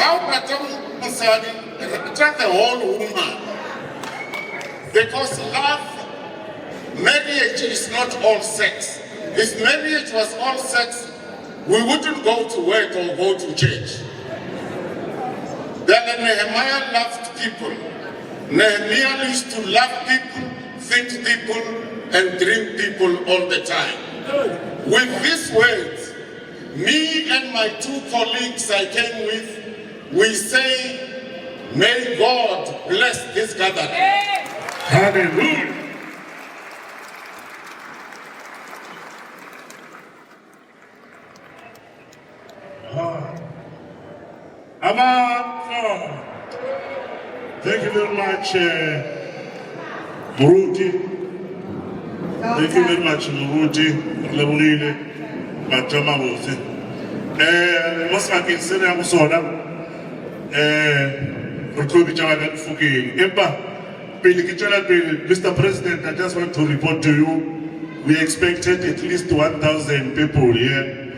[SPEAKER 6] How Batam Masadi attract the whole woman? Because love, marriage is not all sex. If marriage was all sex, we wouldn't go to work or go to church. Then Nehemiah loved people. Nehemiah used to love people, feed people, and drink people all the time. With these words, me and my two colleagues I came with, we say, may God bless this gathering.
[SPEAKER 2] Hallelujah. Thank you very much, Muruti. Thank you very much, Muruti. Lebulile, Matama Muruti. Mosaka Kinsene Amusoda. Rukubi Chaga Fuki. Mr. President, I just want to report to you. We expected at least 1,000 people here,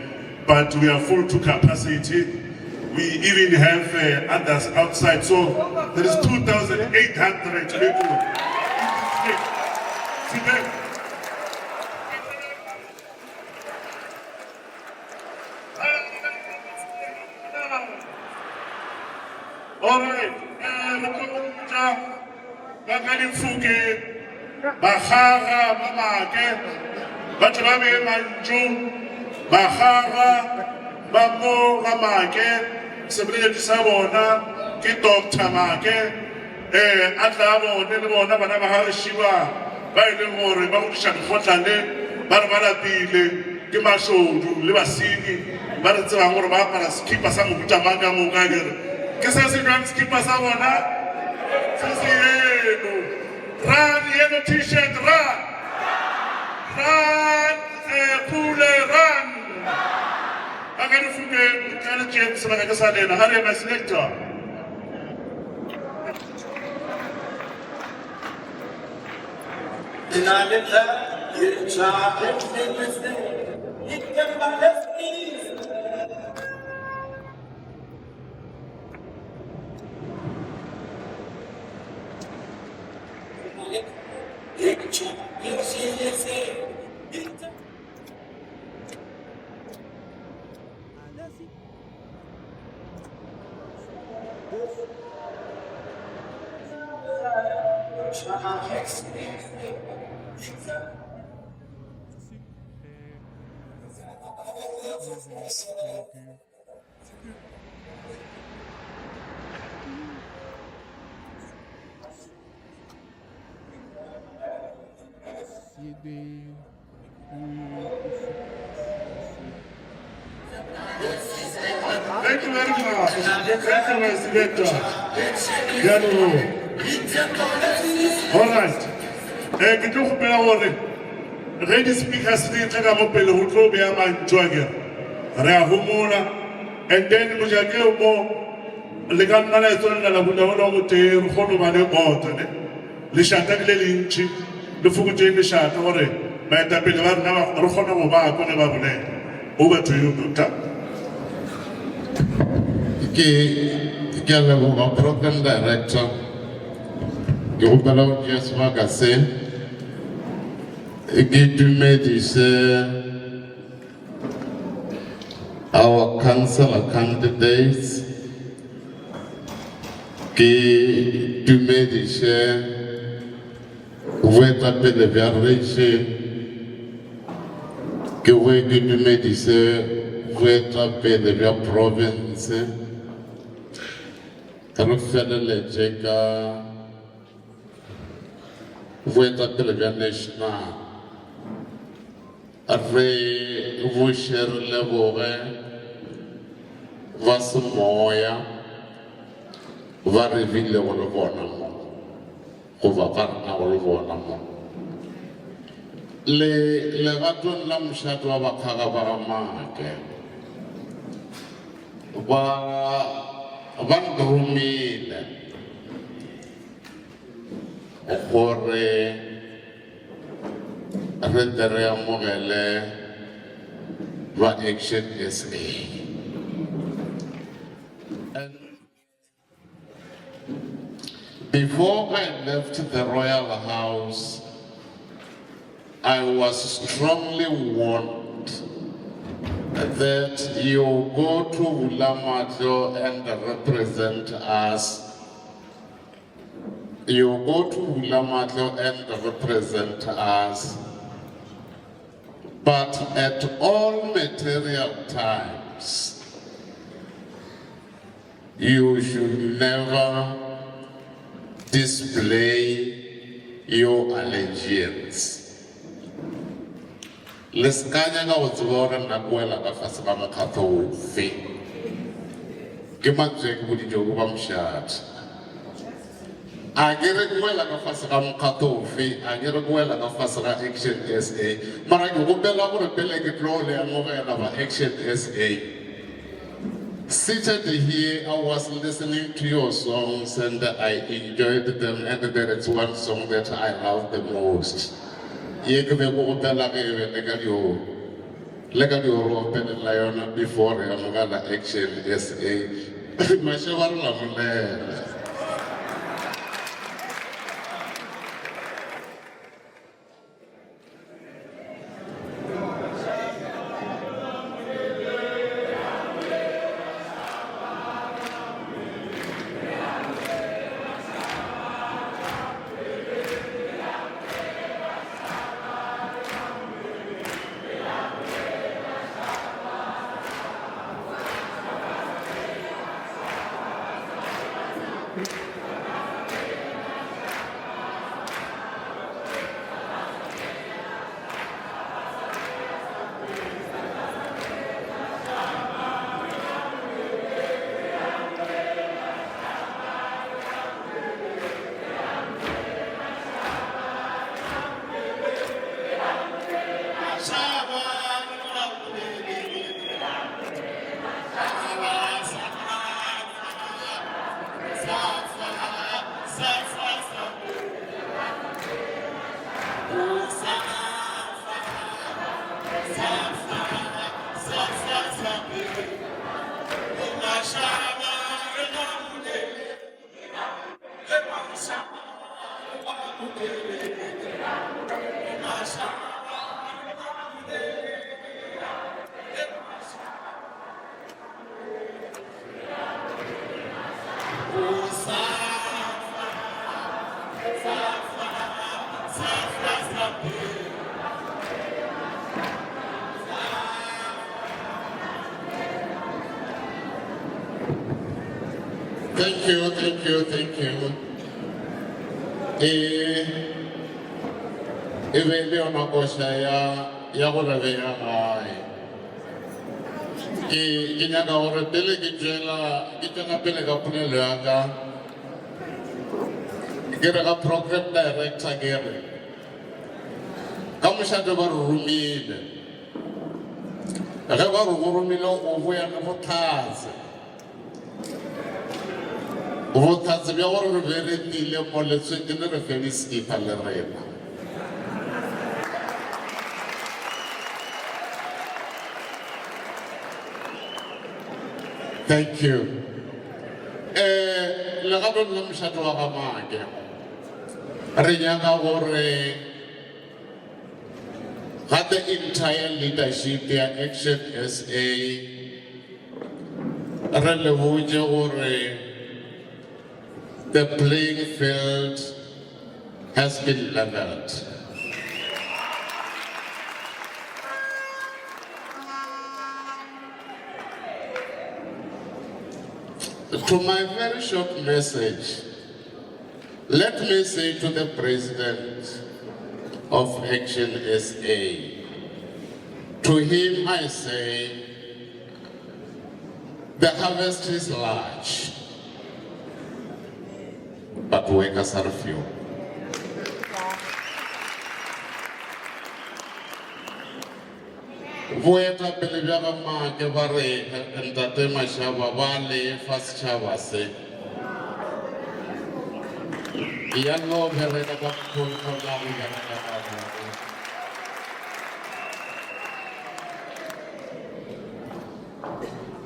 [SPEAKER 2] but we are full to capacity. We even have others outside, so there is 2,800 people today. All right, Bakari Fuke, Bahara, Mamake, Baturabe Manju, Bahara, Bamo, Mamake, Sabrina Sabona, Kitok Tamake, Atlamo, Nelmona, Banama Shiva, Bailemo, Baushan Hotane, Barbara Pile, Kimasho, Livasini, Barazamor Mapas, Kipasamuta Manga Mugager, Kisasi Kipasavona, Sasieno, run, yellow t-shirt, run, Pule, run. I'm going to forget James and I just had in a hurry my selector. Thank you very much. Thank you, my selector. All right. Ready speakers, and then Mujagemo, Leganana, Lishatan Linchi, the Fukuji Shatore, by the Pilana, Rofana, over to you, Doctor.
[SPEAKER 6] Program Director, Gobalo Jas Magazine, our councillor candidates, qui du médecin, vous appelez le variation, que vous du médecin, vous appelez le province, alors faire le Jeka, vous appelez le national. Après, vous cherchez le voret, va se moya, va révéler le bonhomme, on va parler le bonhomme. Les ratons l'âme château va caravaramake, va grumile, pour Redere Mogele va ActionSA. And Before I left the royal house, I was strongly warned that you go to Ulamato and represent us. You go to Ulamato and represent us. But at all material times, you should never display your allegiance. Leskanya ga utsibora na kuela ka fase ba mokgatlo ofe. Ke mantswe ke boditse go ba moshatsi. A ke re kuela ka fase ga mokgatlo ofe, a ke re kuela ka fase ga ActionSA. Mara ke gopela gore pele ke tlo le amogela ba ActionSA. Seated here, I was listening to your songs and I enjoyed them, and there is one song that I love the most. Before ActionSA. Thank you. Even ona kosha ya go reveya ai. Ke nyaka gore pele ke tsena pele ka ponelo ya ka. Ke re ka program director ke re. Ka moshato ba re rumile. Ge ba re rumile o boya le bothatse. Bothatse bja gore re berekile mo letsweng ke ne re fe diskipa le rena. Thank you. Le gape le moshato wa ga make. Re nyaka gore ga the entire leadership ya ActionSA re le botse gore the playing field has been leveled. To my very short message, let me say to the President of ActionSA, to him I say, the harvest is large, but workers are few. Voeta pele bja ga make ba re ntate Mashaba ba le fa setšhaba se ya no bereka ka controla go ya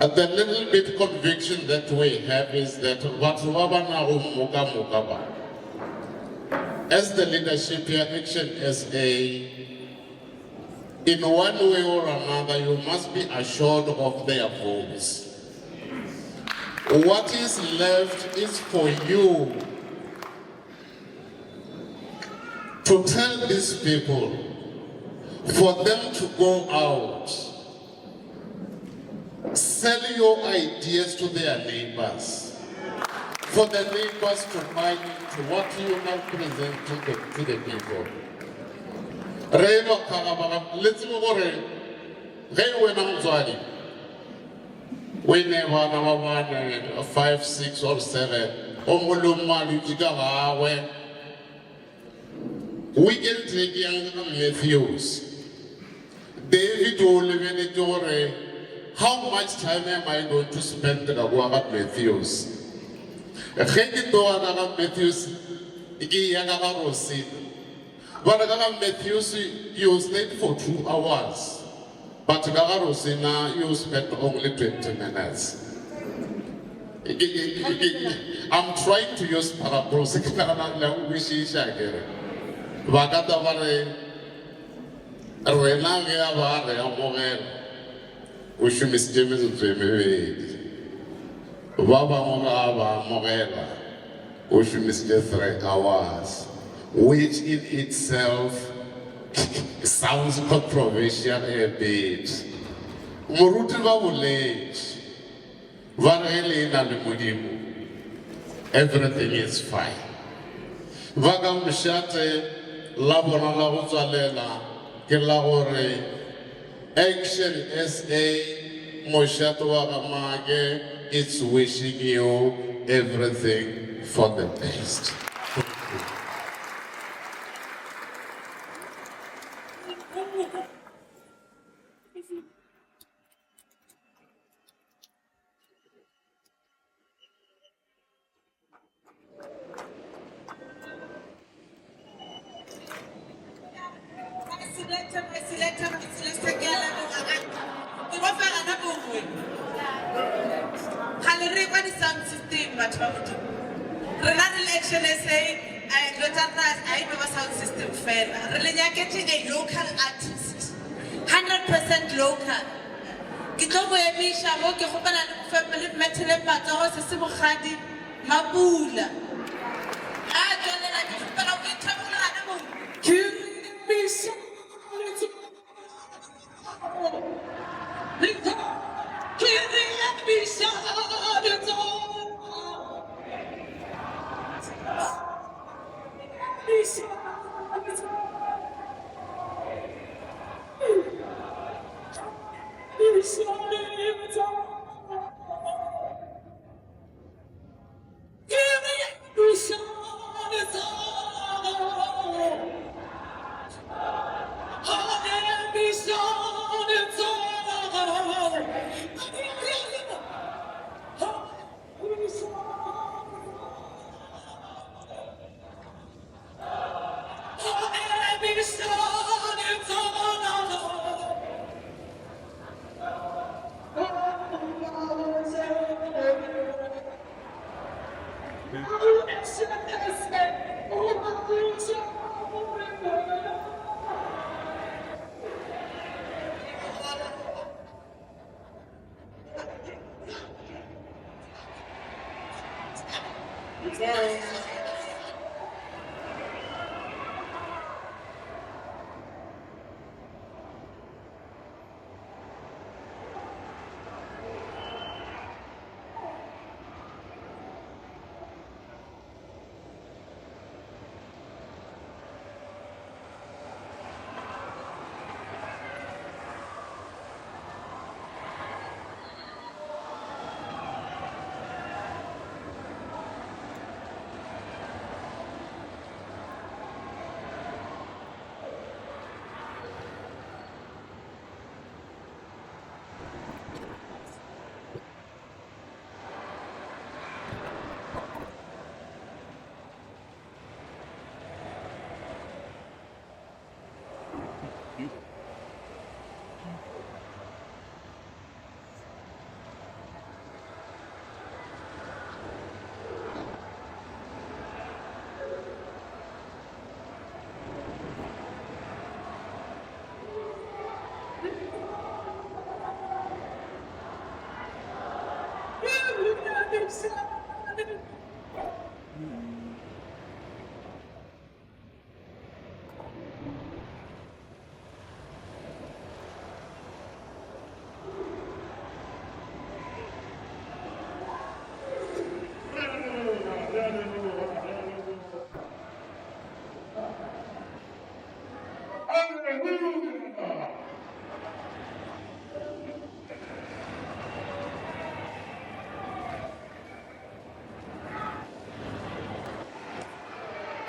[SPEAKER 6] and the little bit conviction that we have is that batho ba ba na go moka ba as the leadership here, ActionSA, in one way or another, you must be assured of their votes. What is left is for you to tell these people, for them to go out, sell your ideas to their neighbors, for the neighbors to buy into what you now present to the people. Let's go over. We never number 5, 6, or 7. We can take young Matthews. David will how much time am I going to spend to go about Matthews? Matthews, but Matthews, you stayed for 2 hours. But Gagarosina, you spent only 20 minutes. I'm trying to use parables. Which in itself sounds controversial a bit. Everything is fine. ActionSA it's wishing you everything for the best.
[SPEAKER 4] ActionSA, I know sound system fair. Really, getting a local artist, 100% local. Kitobo emisha moke khopana le family metele patoro se se bogadi mabula. Ah, jole la khopana o ithabula na mo. Kimisha. Lika. Kimisha.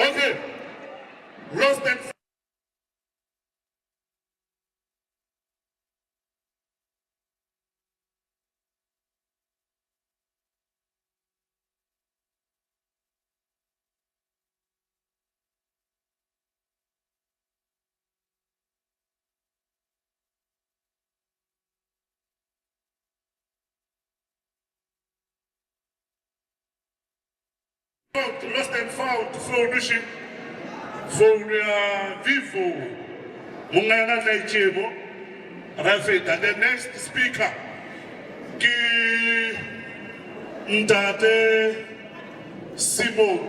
[SPEAKER 2] Okay. Lost and found solution for Vivo. Mungana Naichebo, Rafet, and the next speaker, Ki Ndate Simon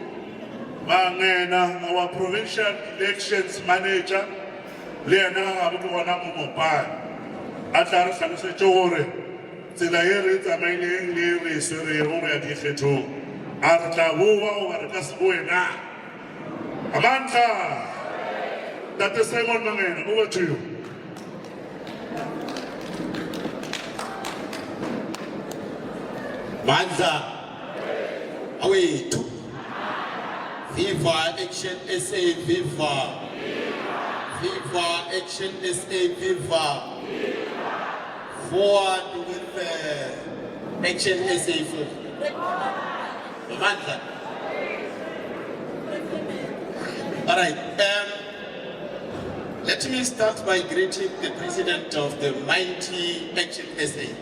[SPEAKER 2] Mangena, our provincial elections manager, Leana Abuana Mopan, Atar Sanchore, Zilaere, Tamani, Liri, Suri, Ora Difeto. Artabuwa warkasbuena. Amanda, that is Simon Mangena. Over to you.
[SPEAKER 7] Manza, away to Viva ActionSA, Viva ActionSA, Viva forward with ActionSA. All right. Let me start by greeting the president of the mighty ActionSA.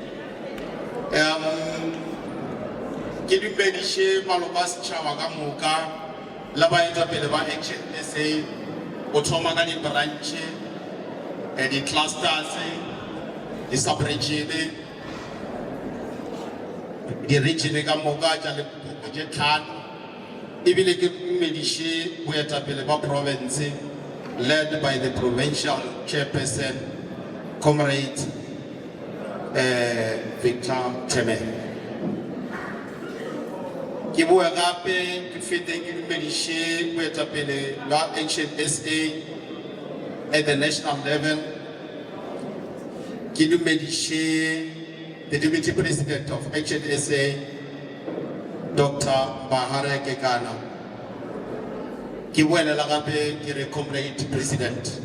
[SPEAKER 7] Kidubedishe malobas chawagamuka labaita peleba ActionSA otomagani branch the clusters the sub-region the region gamoga Limpopo jetan ibile ke medishe bueta peleba province led by the provincial chairperson comrade Victor Teme. Kibuya gape kifite medishe bueta pele la ActionSA at the national level. Kidu medishe the Deputy President of ActionSA, Dr. Bahare Kekana. Kiwele Lagape, Kire Comrade President.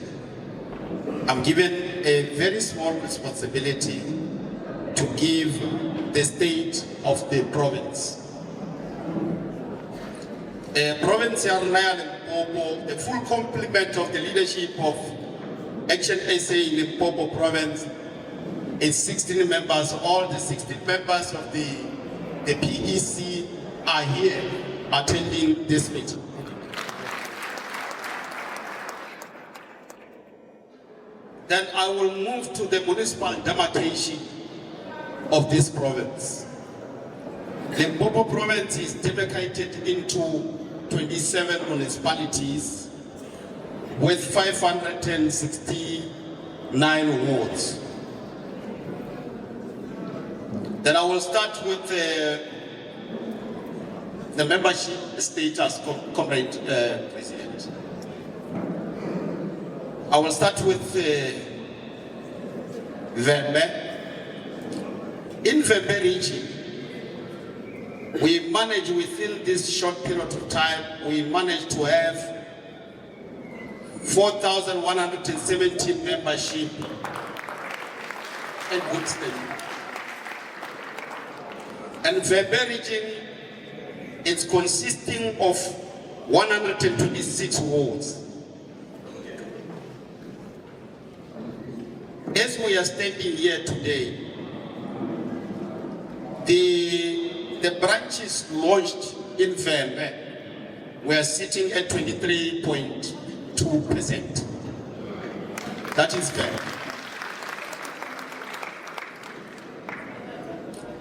[SPEAKER 7] I'm given a very small responsibility to give the state of the province. Province Limpopo, the full complement of the leadership of ActionSA in Limpopo province is 16 members. All the 16 members of the PEC are here attending this meeting. Then I will move to the municipal demarcation of this province. Limpopo province is demarcated into 27 municipalities with 569 wards. Then I will start with the membership status, Comrade President. I will start with Vembe. In Vembe region, we managed within this short period of time, we managed to have 4,170 membership in good standing. And Vembe region is consisting of 126 wards. As we are standing here today, the branches launched in Vembe were sitting at 23.2%. That is Vembe.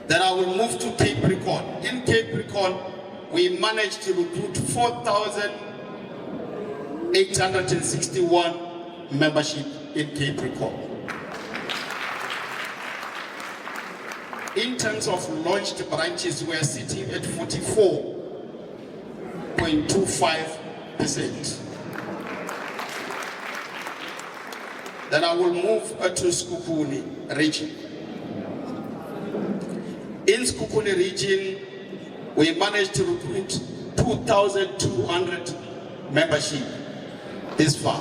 [SPEAKER 7] Then I will move to Cape Recon. In Cape Recon, we managed to recruit 4,861 membership in Cape Recon. In terms of launched branches, we are sitting at 44.25%. Then I will move to Skukuni region. In Skukuni region, we managed to recruit 2,200 membership this far.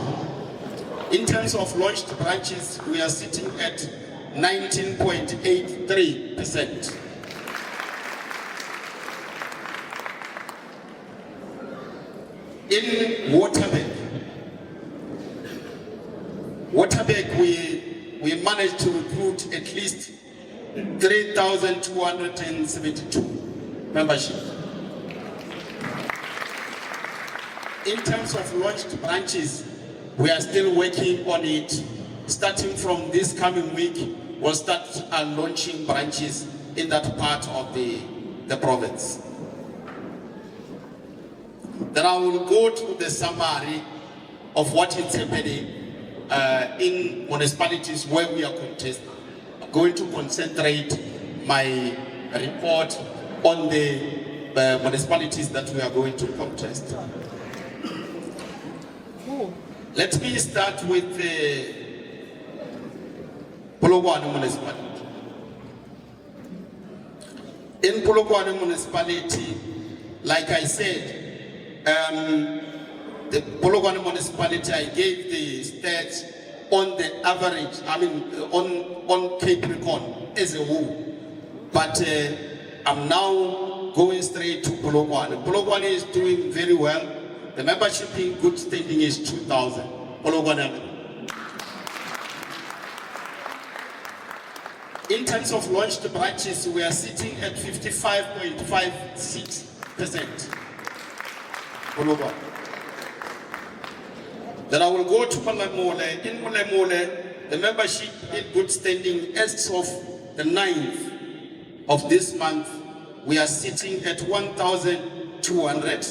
[SPEAKER 7] In terms of launched branches, we are sitting at 19.83%. In Waterberg, we managed to recruit at least 3,272 membership. In terms of launched branches, we are still working on it. Starting from this coming week, we'll start launching branches in that part of the province. Then I will go to the summary of what is happening in municipalities where we are contesting. I'm going to concentrate my report on the municipalities that we are going to contest. Let me start with the Polokwane municipality. In Polokwane municipality, like I said, the Polokwane municipality, I gave the stats on the average, on Capricorn as a whole. But I'm now going straight to Polokwane. Polokwane is doing very well. The membership in good standing is 2,000. In terms of launched branches, we are sitting at 55.56%. Then I will go to Malemole. In Malemole, the membership in good standing as of the 9th of this month, we are sitting at 1,200.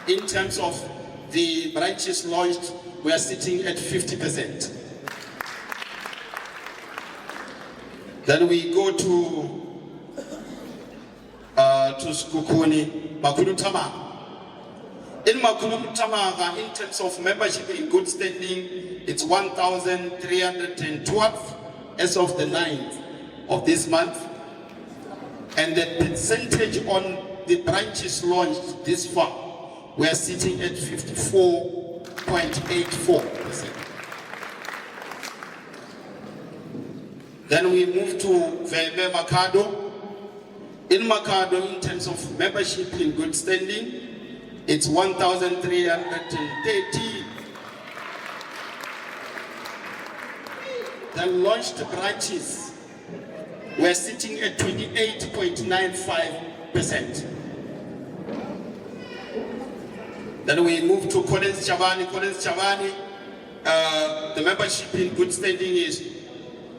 [SPEAKER 7] In terms of the branches launched, we are sitting at 50%. Then we go to Skukuni, Makulu Tamaga. In Makulu Tamaga, in terms of membership in good standing, it's 1,312 as of the 9th of this month. And the percentage on the branches launched this far, we are sitting at 54.84%. Then we move to Veme Makado. In Makado, in terms of membership in good standing, it's 1,330. The launched branches, we're sitting at 28.95%. Then we move to Collins Chavani. Collins Chavani, the membership in good standing is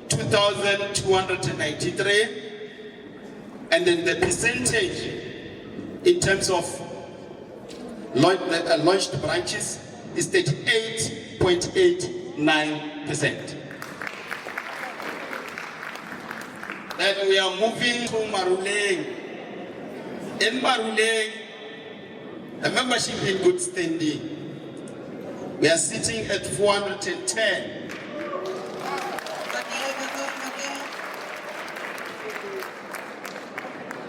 [SPEAKER 7] 2,293. And then the percentage in terms of launched branches is 38.89%. Then we are moving to Maruleng. In Maruleng, the membership in good standing, we are sitting at 410.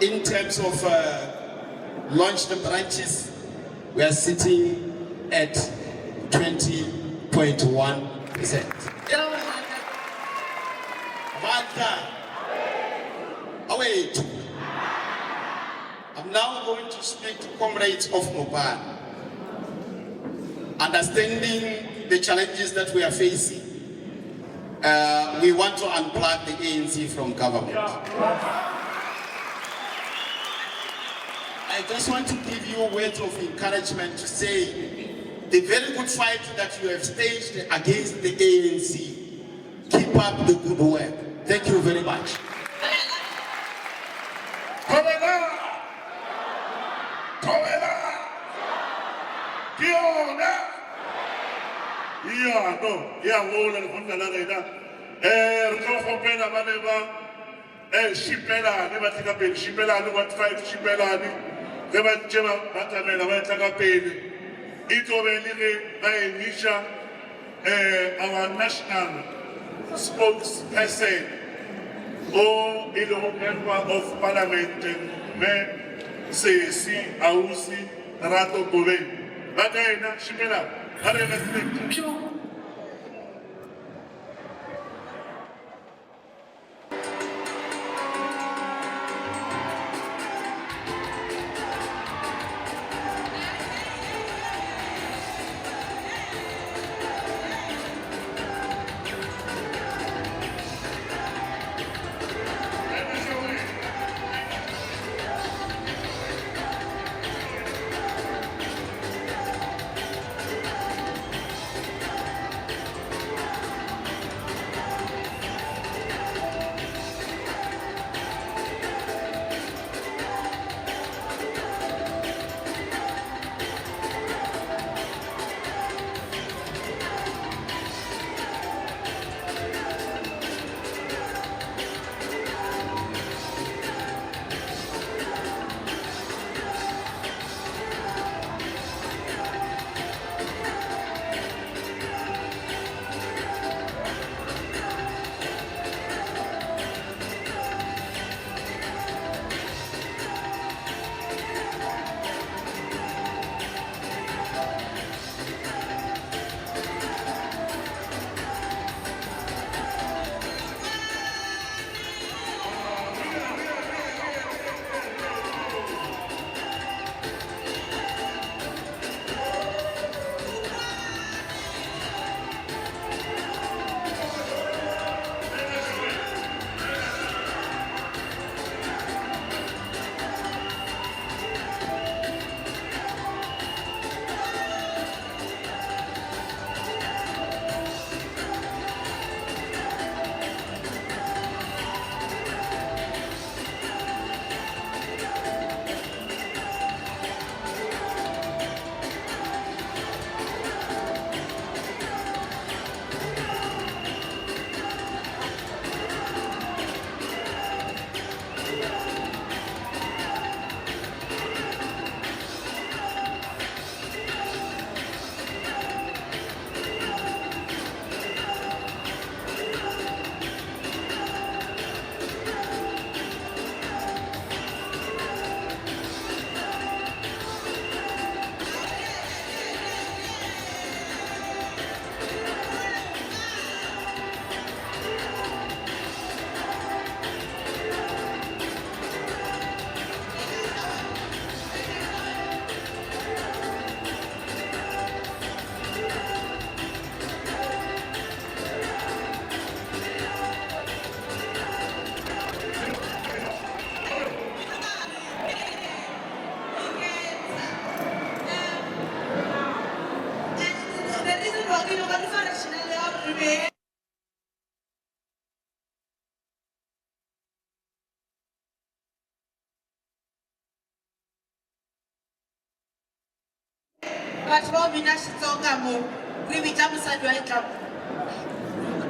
[SPEAKER 7] In terms of launched branches, we are sitting at 20.1%. Wait. I'm now going to speak to comrades of Mopane. Understanding the challenges that we are facing, we want to unplug the ANC from government. I just want to give you words of encouragement to say the very good fight that you have staged against the ANC, keep up the good work. Thank you very much.
[SPEAKER 2] Our national spokesperson or the member of parliament, sesi ausi rato Ngobeni ba ka ena shimela ha re respect.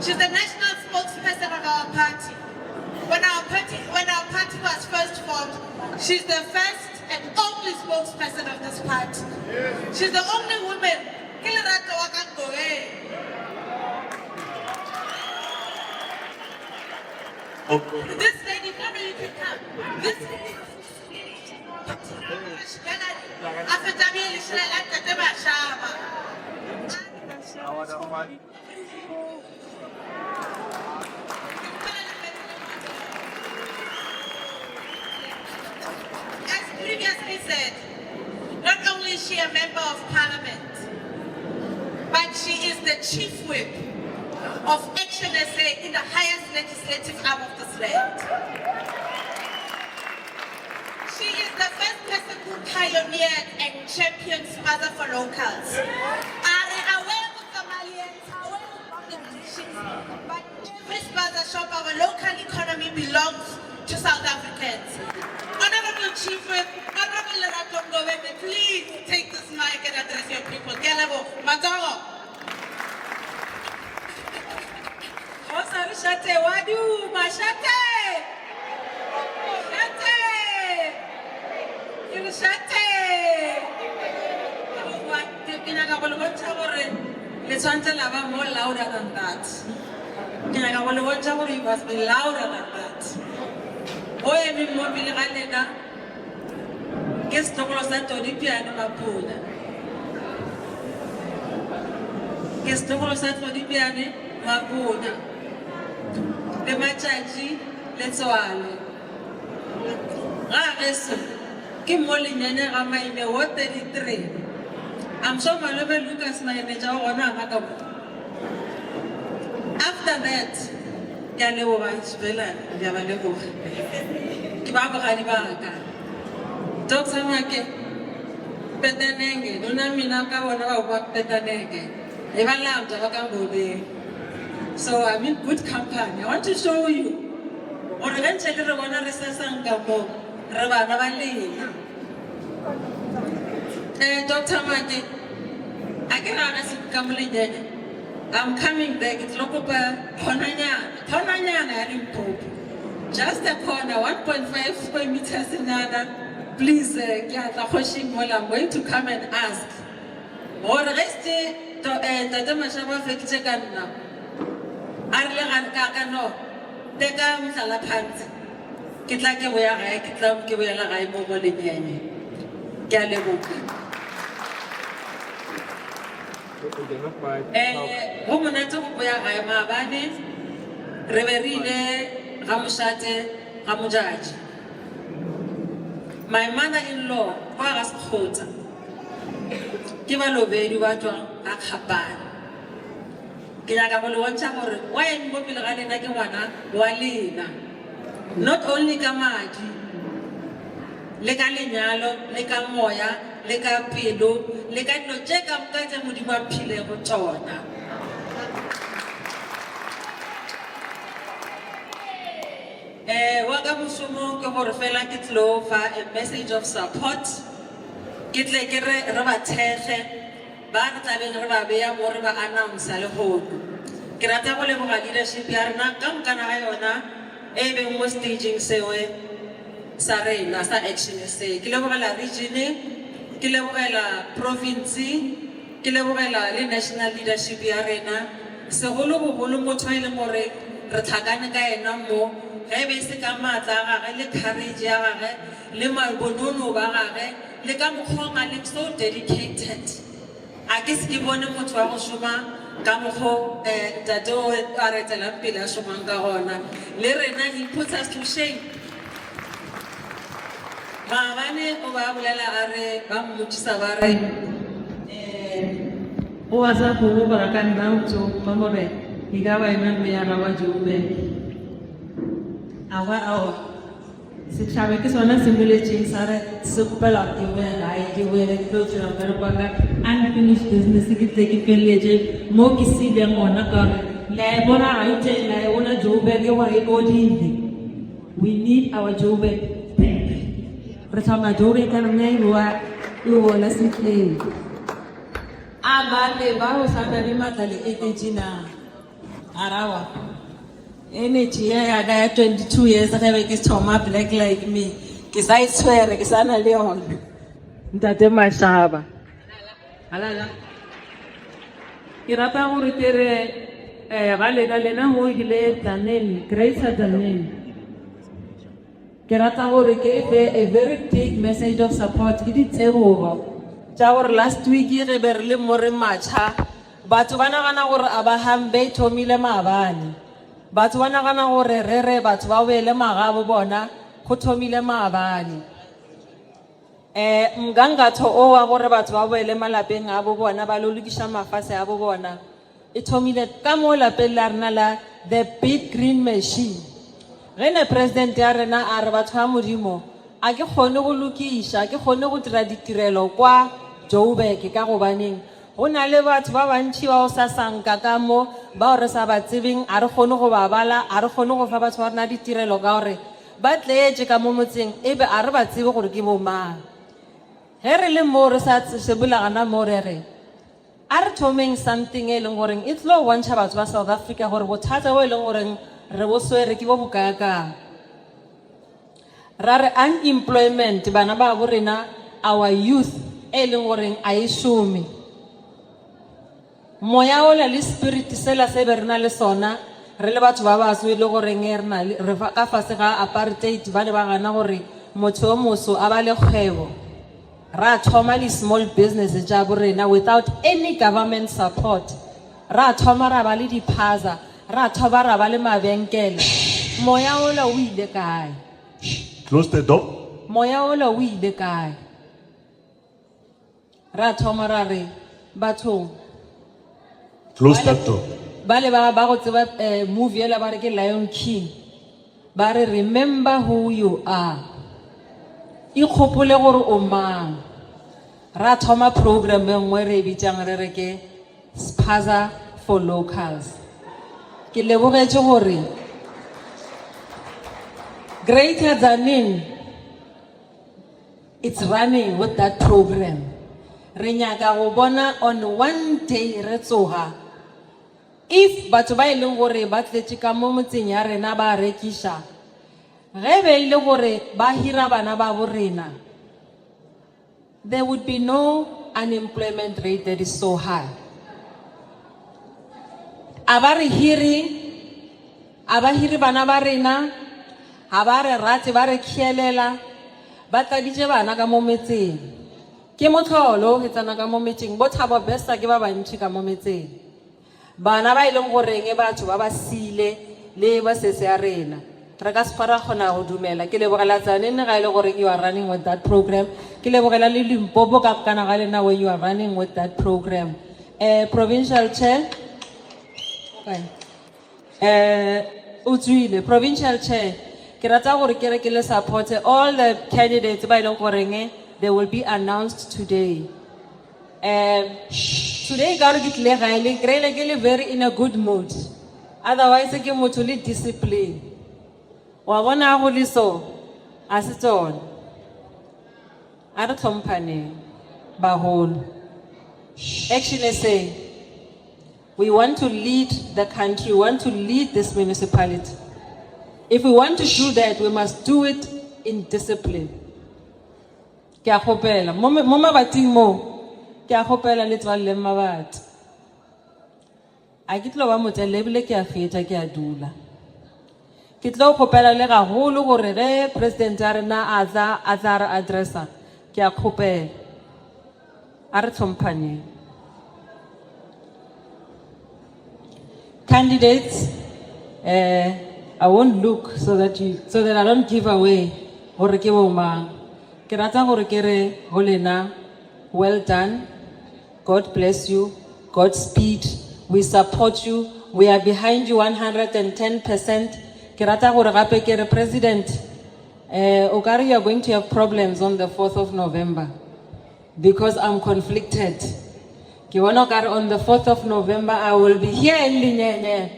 [SPEAKER 4] She's the national spokesperson of our party. When our party was first formed, she's the first and only spokesperson of this party. She's the only woman. This lady, no, you can come. This lady. As previously said, not only is she a member of parliament, but she is the chief whip of ActionSA in the highest legislative arm of this land. She is the first person who pioneered and championed Spaza for locals. Are aware of Somalians, aware of the conditions, but every Spaza shop, our local economy belongs to South Africans. Honorable Chief Whip, Honorable Lerato Ngobeni, please take this mic and address your people. Kelebo, Matongo. Osari Shate, Wadu, Mashate!
[SPEAKER 5] It's until I'm more louder than that. You must be louder than that. Oh, I'm more ke setlogolo sa Tlodipiane Mapula. Ke setlogolo sa Tlodipiane Mapula. Le matšatši le tswale. Ga geso ke mo lenyane ga Maine wo 33. I'm sure Malobe Lucas Maine ja gona ga ka mo. After that, ke a leboga Sibela, ke a ba leboga. Ke ba bogadi ba ka. Dr. Make, Petanenge, Luna Minaka, whatever about Petanenge. Eva Lam, so I'm in good company. I want to show you. Or eventually, I want to recession Gabo, Ravanavali. Dr. Make, I can honestly come in. I'm coming back. It's local Tonanya, Limpopo. Just a corner, 1.5 square meters in Nana. Please, I'm going to come and ask. Or rest Tata Mashaba Fekchekana. Arlegan Kakano. Teka Misalapant. Kitlake where I kitlam Kiwela I Mogoliani. Galebook. Woman at where I am Abani. Reverine Ramushate Ramujaj. My mother-in-law, was Hota. Give a low baby, what one at Haban. Kinagabolocha, why in Mobile Nagawana, Walina. Not only Kamaji, Leka Lignalo, Leka Moya, Leka Pido, Leka no Jacob Gata Mudiba Pile Chona. Wagamusumo Kaborfela Kitlo for a message of support. Kitlekere Rabateche, Bartabin Rababea, Morba announce Alho. Kratabole leadership Yarna, Kamkanayona, even most teaching Sewe, Sarena, Sa ActionSA, Kilobala Regione, Kilobala Province, Kilobala National Leadership Arena, Seholo Holomo Toile More, Rataganaga Namo. Rebe se ka matla ga le courage ya ga le malbonono ba ga le ka mokgonga le so dedicated a ke se ke bone motho wa go shoma ka mogho tato a retela pele a shomang ka gona le rena he puts us to shame Maabane o ba bolela a re ba mmotisa ba re o wa sa go ba ka nna o tso mamore iga ba ina me ya ga wa jube Our Sixabe is one of simulations are super close to unfinished business. Take it, Moki see them on a car. Labora, I tell I want a job where you are we need our job. Ratama Jobe can name you will listen claim. Abale Bao Sanarimatali Etegina Arawa. Energy, I got 22 years. I have a stomach black like me. Because I swear, because I'm a leon. That's my Mashaba. Alala. Irapa Uritere, Valena, who delayed the name, Grace at the name. Kerata gave a very big message of support. It did say over. Our last week, you barely more much, but one of our Abaham Bay Tomile Mavani. But one of our rere, but Wawele Marabo Bona, Kotomile Mavani. Mganga to Owa, what about Wawele Malaping Abobona, Balulishama Fase Abobona. It told me that Kamola Pelarnala, the big green machine. Rene President Arena Arabatamurimo, I get Honogulukisha, I get Honogutraditirelo, Qua, Jobe, Kikarobaning. Una leva twawanchi wa osasang kakamo ba ore sa batsebing a re gone go babala a re gone go fa batho ba rena ditirelo ka gore ba tletse ka mo motseng ebe a re ba tsebe gore ke bo mang he re le mo re sa sebolagana mo re re a re thomeng something e leng gore it's lo wantšha batho ba South Africa gore bothata bo e leng gore re bo swere ke bo bokaka ra re unemployment bana ba bo rena our youth e leng gore a e some moya ola le spirit sela se berna le sona re le batho ba ba swele gore ngerna re ka fase ga apartheid ba le ba gana gore motho o moso a ba le kgwebo ra thoma le small businesses tša borena without any government support, ra thoma ra ba le diphaza, ra thoma ra ba le mabenkele. Moya ola o ile kae?
[SPEAKER 2] Close the door.
[SPEAKER 5] Moya ola o ile kae? Ra thoma ra re batho
[SPEAKER 2] Close that door.
[SPEAKER 5] bale ba go tseba movie ela ba re ke Lion King, ba re remember who you are, ikgopole gore o mang. Ra thoma program e nngwe re bitsang re re ke Spaza for Locals. Ke lebogetše gore Greater Tzaneen, it's running with that program. Re nyaka go bona on one day re tsoga, if batho ba ile gore ba tletše ka mo motseng ya rena ba rekiša, ge be ile gore ba hira bana ba borena, there would be no unemployment rate that is so high. Abari hiri bana ba rena, abare rate ba re kielela, ba tladitše bana ka mo metseng. Ke motlholo ke tsana ka mo metseng, bo Thabo Besta ke ba bantši ka mo metseng. Bana ba ile goreng e batho ba ba sile le ba sese ya rena. Re ka se fara kgona go dumela. Ke lebogela Tzaneen ga ile gore you are running with that program. Ke lebogela le Limpopo ka kana ga lena when you are running with that program. Provincial chair. Utswile provincial chair. Ke rata gore ke re ke le support all the candidates ba ile goreng they will be announced today. Today ga re ke tle ga ile krele ke le very in a good mood. Otherwise ke motho le discipline. Wa bona go le so a se tsona. A re tlhompane ba holo. ActionSA, we want to lead the country, we want to lead this municipality. If we want to do that, we must do it in discipline. Ke a kgopela mo mabating mo, ke a kgopela le tswalle mabati. A ke tlo ba motselle ebile ke a feta ke a dula. Ke tlo kgopela le gagolo gore ge president ya rena a tla re addressa, ke a kgopela a re tlhomphaneng. Candidates, I won't look so that I don't give away gore ke bo mang. Ke rata gore ke re go lena, well done, God bless you, Godspeed, we support you, we are behind you 110%. Ke rata gore gape ke re president, o ka re you are going to have problems on the 4th of November because I'm conflicted. Ke bona ka re on the 4th of November I will be here in Linyenye.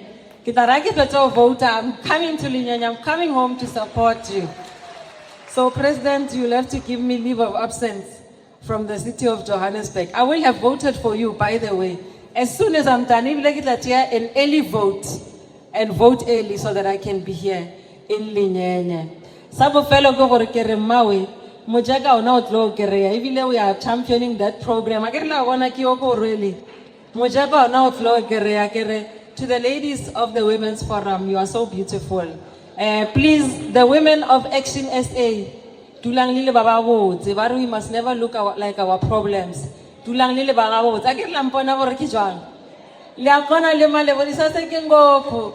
[SPEAKER 5] Ke tla ra ke fetsa vote, I'm coming to Linyenye, I'm coming home to support you. So President, you'll have to give me leave of absence from the city of Johannesburg. I will have voted for you, by the way. As soon as I'm done, an early vote and vote early so that I can be here in Linyenye. Sabo fellow go gore kere mawe, mojaga ona otlo kere, ebile we are championing that program. Akere wana ki oko really. Mojaga ona otlo kere. To the ladies of the Women's Forum, you are so beautiful. Please, the women of ActionSA, tulang lile baba botse, but we must never look like our problems. Tulang lile baba botse, akere lampona gore ki jwang. Le akona le male bo sa se ke ngopo.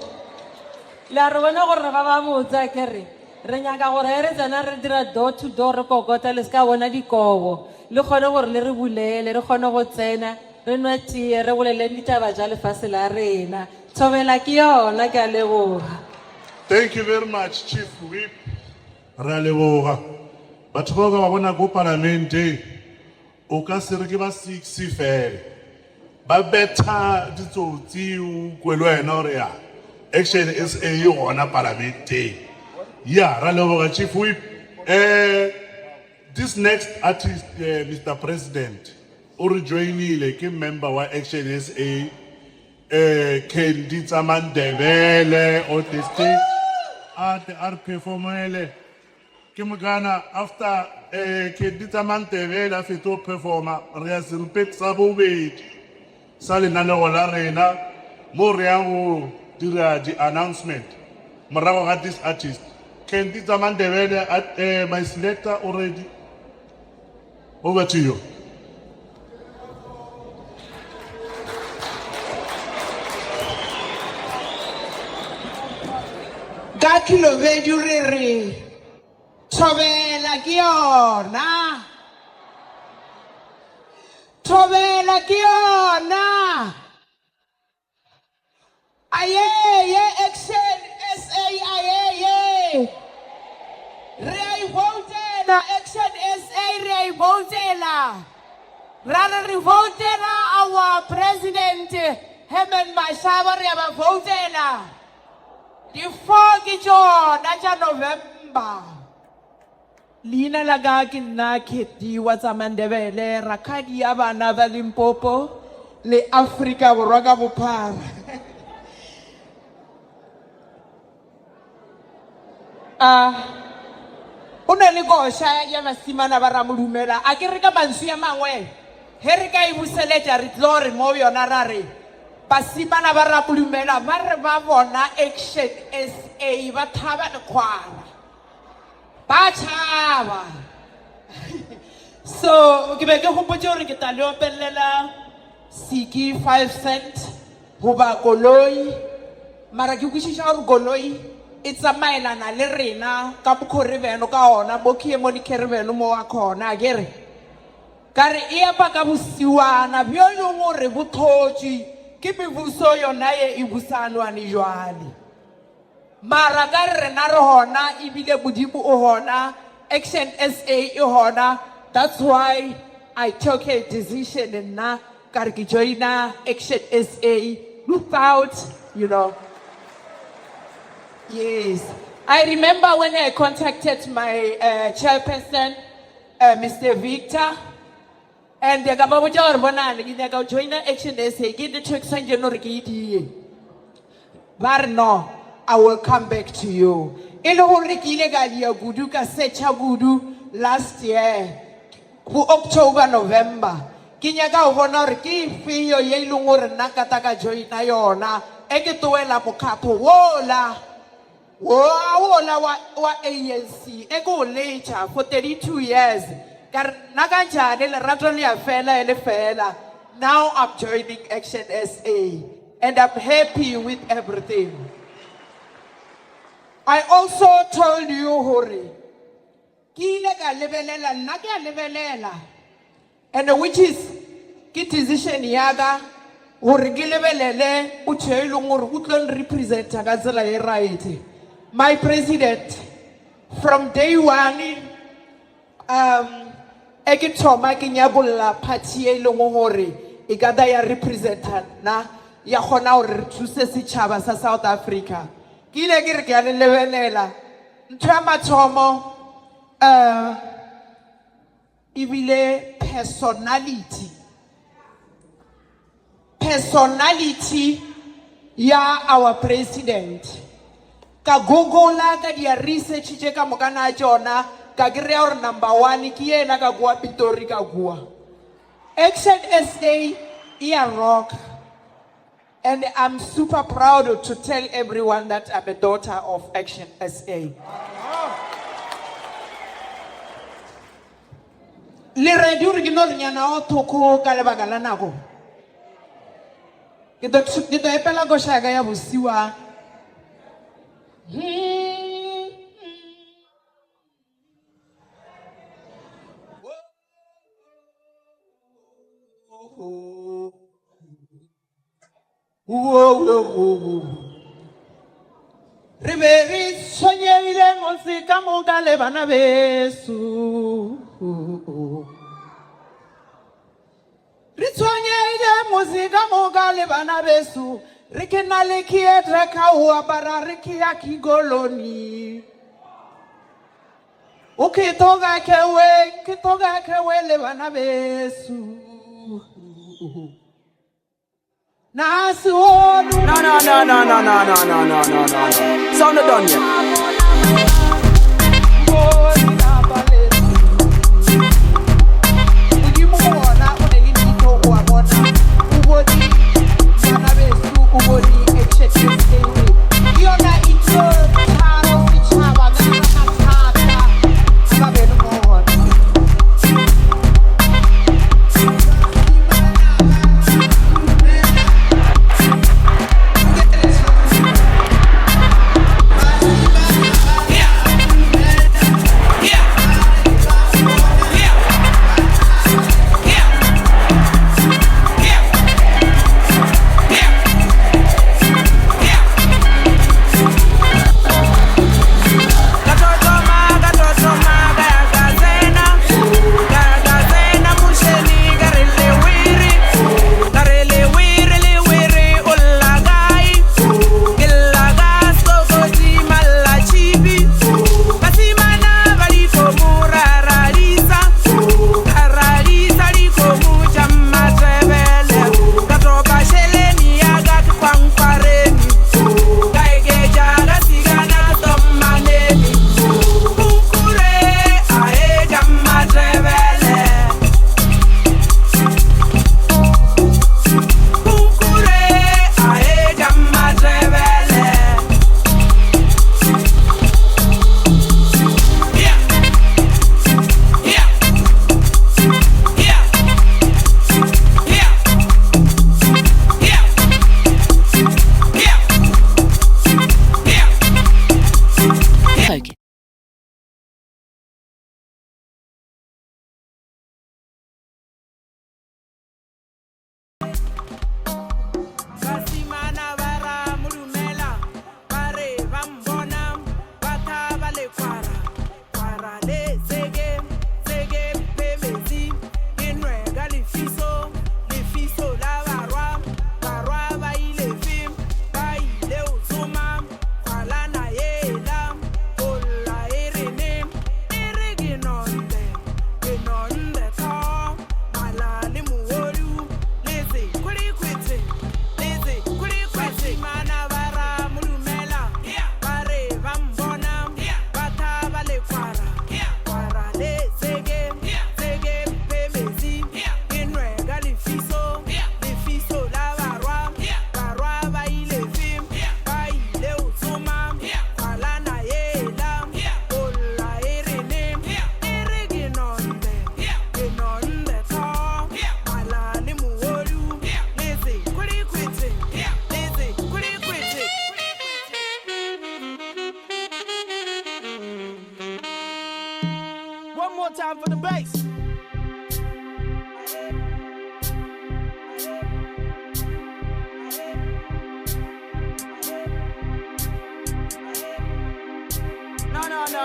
[SPEAKER 5] La re bona gore baba botse akere. Re nyaka gore re tsena re dira door to door re kokota le ska bona dikobo. Le khone gore le re bulele, re khone go tsena, re nwa tie, re bolele ditaba ja le fase la rena. Thobela ke yona ke a leboga.
[SPEAKER 2] Thank you very much, Chief Whip. Ra leboga. Batho ba ba bona go parlamente o ka se re ke ba 6 fela. Ba beta ditsotsi o kwelo ena ore ya ActionSA e gona parlamente. Yeah, ra leboga Chief Whip. This next artist, Mr. President, o re joinile ke member wa ActionSA, Kendi Tsamandebele on the stage at the art performele. Ke mogana after Kendi Tsamandebele a fetso performer, re a se repeat sa bobedi sa lenaneo la rena mo re yang go dira di announcement morago ga this artist. Kendi Tsamandebele at my selector already. Over to you.
[SPEAKER 8] Ka Kilobedu re re thobela ke yona, thobela ke yona. Aye Action SA, aye re votela Action SA, re votela rara re votela our president Herman Mashaba, re ba votela di 4 ke jona ja November. Lina la ga ke nna Khetiwa tsa Mandebele, rakgadi ya bana ba Limpopo le Afrika Borwa ka bophara. O ne le gosha ya basimana ba ramolumela a ke re ka mantswe ya mangwe he re ka e buseletša re tlo re mo yona ra re basimana ba ramolumela ba re ba bona Action SA ba thaba lekgwana ba tšhaba. So ke be ke gopotse gore ke tla le opelela siki 5 cent goba koloi, mara ke kwešiša gore koloi e tsamaelana le rena ka bokgorebeno ka ona bo ke mo dikherebeno mo wa khona akere ka re e apa ka bosiwana bjo e leng gore bo thotse ke mebuso yona ye e busanwane jwale, mara ka re rena re hona ebile modimo o hona, Action SA e hona. That's why I took a decision nna ka re ke joina Action SA without, you know. Yes, I remember when I contacted my chairperson, Mr. Victor, and the Gababuja Bonani, the join Action SA, get the checks and general. But no, I will come back to you. Gudu last year, October, November. Kinyaga honor ki fiyo ye lungur nakataka join ayona, ekituela pokato wola. Wola wa ANC, ego later for 32 years. Now I'm joining Action SA and I'm happy with everything. I also told you, Hori, and which is decision yaga, Hori Gilebele, Uchelungur, represent Agazala right. My president, from day one, Ekitoma Kinyabula Patie Longori, Igada ya representant na ya hona or Tusesi Chaba South Africa. Kile Girgale Levenela, Ntrama Tomo, Ibile personality, ya our president. Ka Google la ka dia research je ka mokana jona ka grea or number 1 ki yena ka bua Pitori ka bua Action SA ia rock, and I'm super proud to tell everyone that I'm a daughter of Action SA. Le redu re gino nyana o thoko ka lebaka la nako ke to epela go shaga ya bosiwa. Riberi sonyeile musika mugale bana besu. Risonyeile musika mugale bana besu. Rikenale kiedra kaua para rikia kigoloni. Ukitoga kewe le bana besu. No. Sound done yet.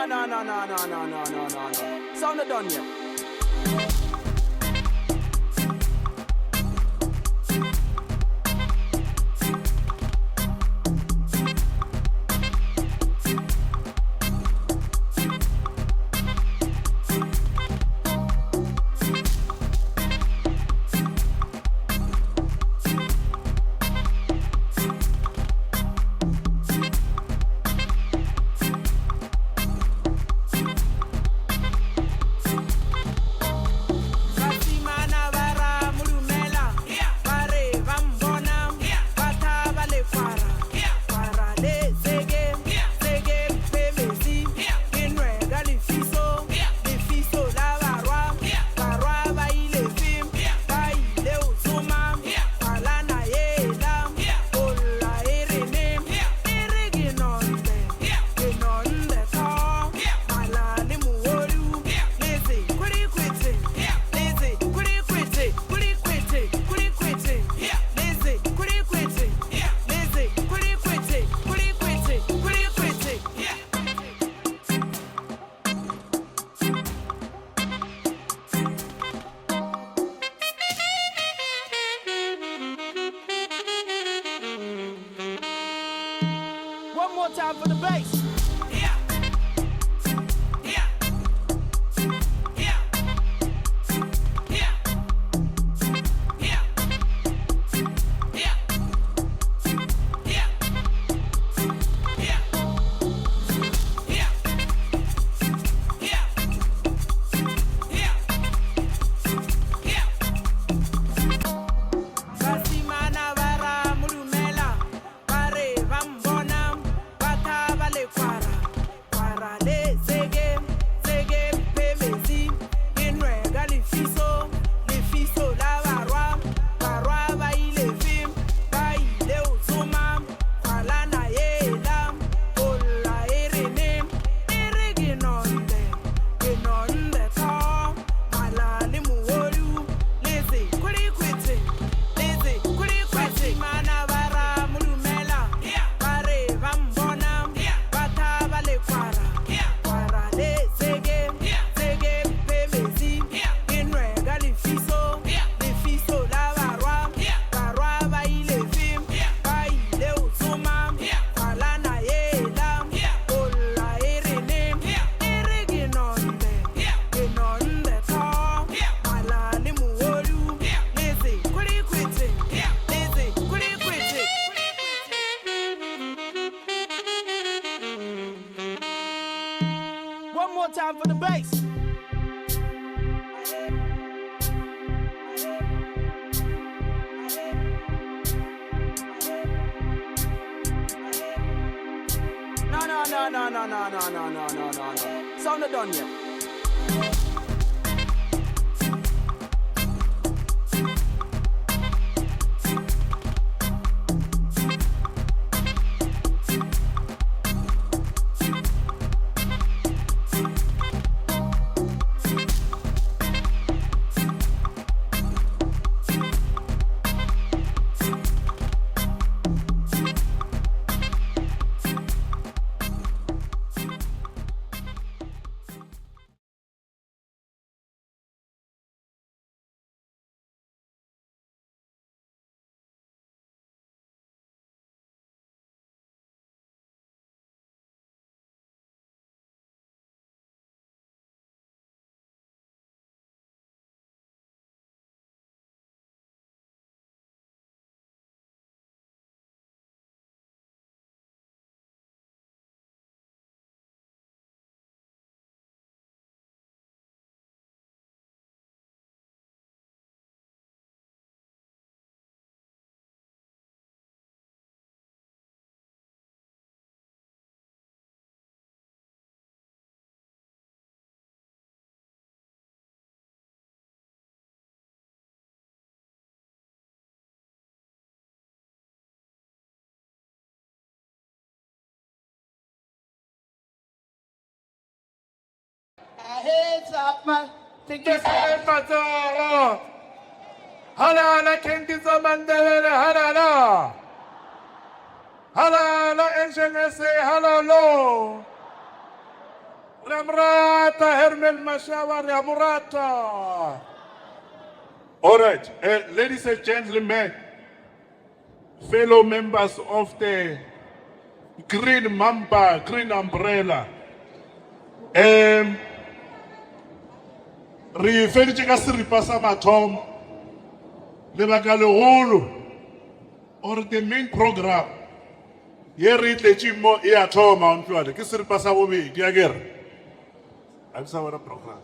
[SPEAKER 9] no. Sound not done yet. One more time for the bass. One more time for the bass. No. Sound not done yet.
[SPEAKER 8] Heads up, man. Think it's
[SPEAKER 2] Halala Kenkiza Mandela, halala. Halala ActionSA, halalo. Ramrata Herman Mashaba Ramrata. All right, ladies and gentlemen, fellow members of the Green Mamba, Green Umbrella. Re feditse ka seripa sa mathomo lebaka legolo or the main program ye re tletse mo e a thoma ontwale ke seripa sa bobedi ya kere I'm sorry program.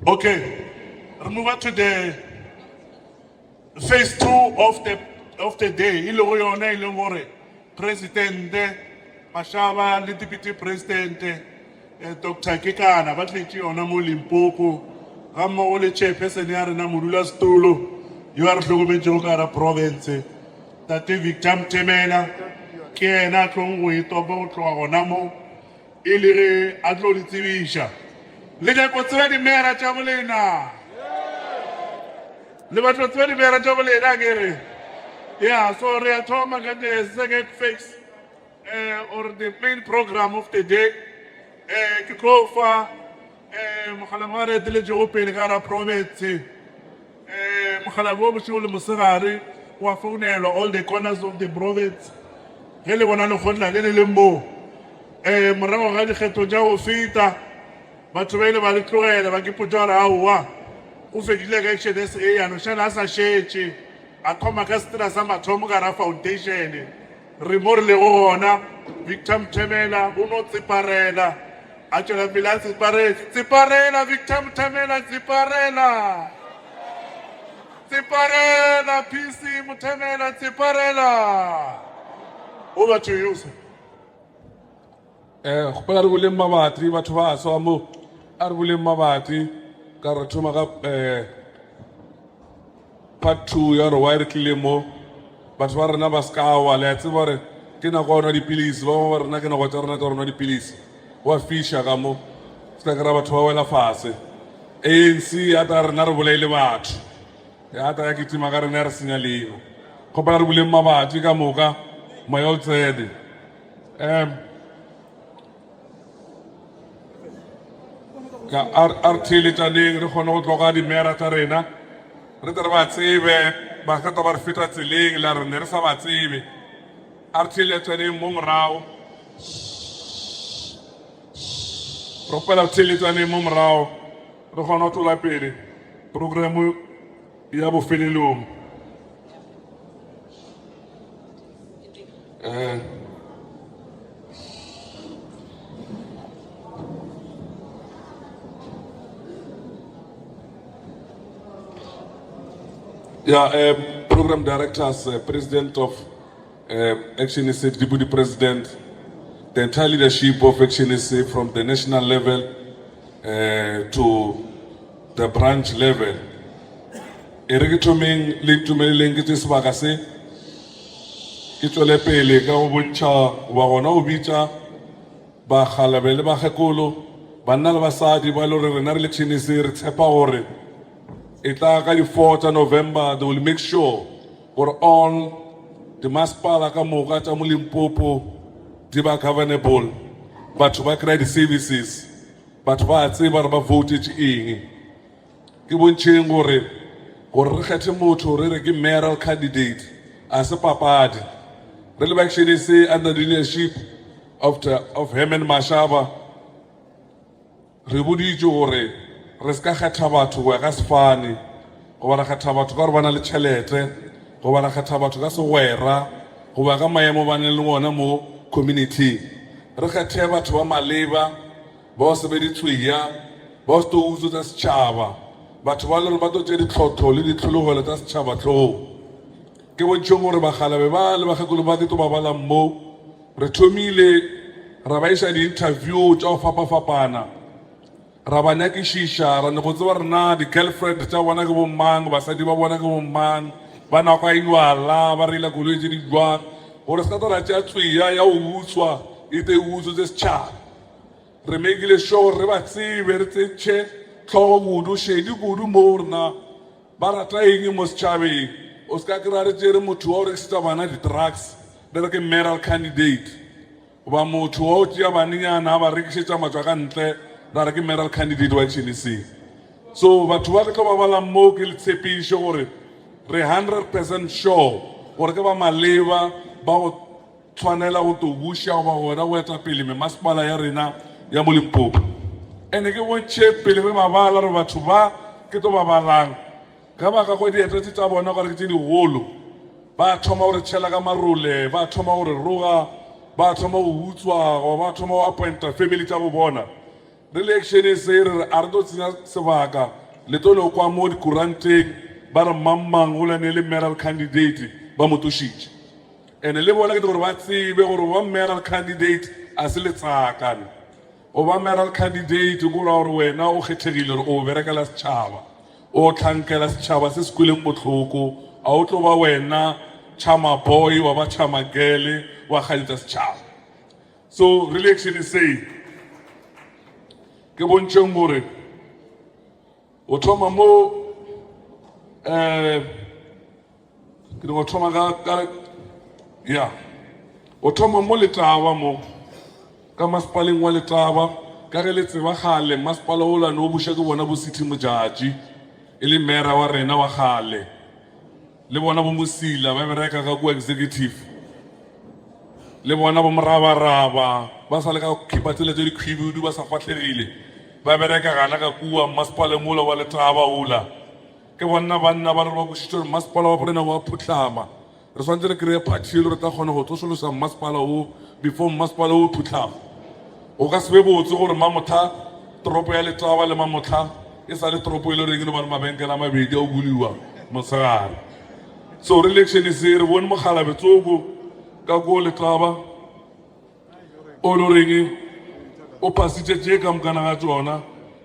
[SPEAKER 2] Okay, we move to the phase 2 of the day. Il go yona ile gore President Mashaba le Deputy President Dr. Kekana ba tletse yona mo Limpopo ga mo le chairperson ya rena modula stolo yo a re tlhokometsego ka ra province Tate Victor Mtemela ke ena tlong go itopa go tloga gona mo e le ge a tlo di tsebiša le nyako tseba dimera tša bolena le batlo tseba dimera tša bolena kere yeah, so re a thoma ka the second phase or the main program of the day ke tlo fa mogala wa re eteletse go pele ka ra province mogala bo bosigo le mosegare wa founelwa all the corners of the province ge le bona le kgotla le le mo morago ga dikgetho tša go feta batho ba ile ba le tlogela ba ke potsa gore aowa o fedile ka ActionSA yano šana a sa šetše a thoma ka setera sa mathomo ka ra foundation re mo re le go gona Victor Mtemela o no tseparela a tšwela pele a tseparela Victor Mtemela tseparela PC Mtemela tseparela over to you sir.
[SPEAKER 3] Gopola re boleng mabatri batho ba swa mo a re boleng mabatri ka re thoma ka part 2 ya re wa re tlile mo batho ba rena ba ska wa le tseba re ke na go ona dipilisi ba rena ke na go tsa rena tsa rona dipilisi wa fisha ka mo ska ka ra batho ba wela fase ANC ya ta rena re bolaile batho ya ta ya kitima ka rena re senya leo gopola re boleng mabatri ka moka mayoral tsede ka artile tsaneng re kgone go tloga dimera tsa rena re tere ba tsebe ba ka ta ba re feta tseleng la re ne re sa ba tsebe artile tsaneng mo morao propela artile tsaneng mo morao re kgone go tlola pele program ya bofelelong program directors, president of ActionSA, deputy president, the entire leadership of ActionSA from the national level to the branch level. Erigitoming linktumeleng ke sebaka se ke tswele pele ka go botša wa gona o bitša ba kgalabele ba gekolo banna le basadi ba le gore rena re ActionSA re tshepa gore Ita ka di 4th November, they will make sure for all the masipala ka moka tša mo Limpopo di ba governable, batho ba kry the services, batho ba tseba ba vote eng. Ke bontšheng gore re kgethe motho re re ke mayoral candidate a se papadi. Re le ba ActionSA under the leadership of Herman Mashaba re boditše gore re ska kgetha batho go ya ka sefane go ba ra kgetha batho ka gore ba na le tšhelete go ba ra kgetha batho ka segwera go ba ka maemo ba neng le gona mo community re kgethe batho ba maleba ba o sebeditsweya ba o setouso tsa setšhaba batho ba le gore ba tlo tše ditlhotlo le ditlhologelo tsa setšhaba tlhong ke bontšheng gore bagalabe ba le bagekolo ba keto ba balang mo re thomile ra ba iša di-interview tša go fapafapana ra ba nyakišiša ra ne go tseba rena di-girlfriend tša bona ke bommang basadi ba bona ke bommang ba nakwa inwala ba reila koloi tše di jwang gore se ka tara tša tsweya ya go utswa e te utso tse setšhaba re mekile sure re ba tsebe re tsetše tlhogo kudu šedi kudu mo rena ba rata eng mo setšhabeng o se ka kry-a re tšere motho wa o rekišetša bana di-drugs le re ke mayoral candidate ba motho o tšea banenyana ba rekišetša matswa ka ntle ra re ke mayoral candidate wa ActionSA. So batho ba re tlo ba balang moo ke le tshepiše gore re 100% sure gore ke ba maleba ba go tshwanela go to buša goba gona go eta pele memasepala ya rena ya mo Limpopo. Ene ke bontšhe pele be mabala re batho ba ke tlo ba balang ka baka go dietetse tša bona gore ke tše digolo ba thoma gore tšhela ka marole ba thoma gore roga ba thoma go utswa go ba thoma go appointa family tša go bona re le ActionSA re a re tlo tsenya sebaka le tlo le kwa mo dikuranteng ba re mang o lane le mayoral candidate ba motošitše ene le bona ke gore ba tsebe gore ba mayoral candidate a se letsakane o ba mayoral candidate go la gore wena o kgethegile gore o berekela setšhaba o tlhankela setšhaba se se kweleng botlhoko a o tlo ba wena chama boy wa ba chama girl wa kgalitsa setšhaba. So re le ActionSA ke bontšheng gore o thoma mo ke go thoma ka ya o thoma mo Letaba mo ka masepaleng wa Letaba ka ge le tseba gale masepala o lane o buša ke bona bo city mojatši e le mera wa rena wa gale le bona bo Mosila ba bereka ka go executive le bona bo Morabaraba ba sa le ka khipatsele tse di khwibudu ba sa fatlhegile ba bereka gana ka kua masepala mola wa Letaba ola ke bona banna ba re ba bušitše masepala wa rena wa phutlama re swantse re kry-e party re ta kgona go tsosolosa masepala o before masepala o phutlama o ka se be botse gore mamotha toropo ya Letaba le mamotha e sa le toropo e le reng le bana mabenkele a mabedi a o buliwa mosegare. So re le ActionSA re bone mogalabetsoko ka ko Letaba o le reng o phasitše tše ka mokana ga tšona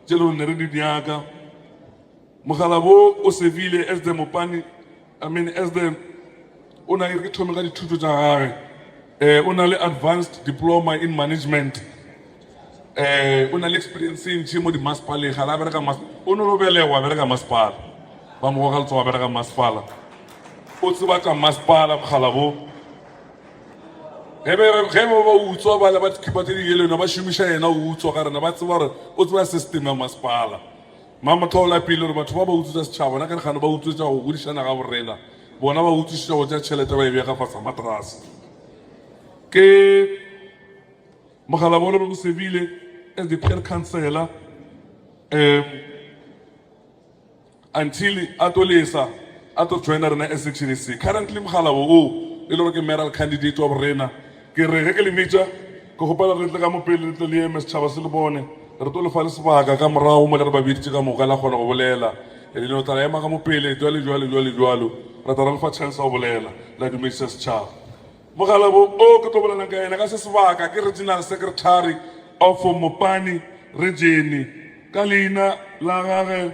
[SPEAKER 3] tše le rone re di nyaka mogalabo o sevile as the mopani as the o na ke thome ka dithuto tša gage o na le advanced diploma in management o na le experience ntšhi mo dimasepaleng ga la bereka o ne lo belegwa bereka masepala ba mo ga letsoa bereka masepala o tseba ka masepala mogalabo ge ba utswa ba le ba dikhipa tse di yelena ba šomiša yena o utswa ka rena ba tseba gore o tseba system ya masepala mamothola pele gore batho ba ba utswetsa setšhaba na ka rekgano ba utswetsa go godišana ga borena bona ba utswišitša go tša tšhelete ba e bega fatsa matrase ke mogalabo le bo sebile as the peer councillor until a to lesa a to joina rena as ActionSA. Currently mogalabo o e le gore ke mayoral candidate wa borena ke re ge ke le metša ke gopela re tle ka mopele le tle le eme setšhaba se le bone re tlo lefa le sebaka ka morago mo le re ba biditše ka moka la kgona go bolela le no tla ema ka mopele jwalo ra tla re fa chance go bolela la dumedisa setšhaba mogalabo o ke tlo bolelang ka ena ka se sebaka ke regional secretary of Mopani region ka leina la gage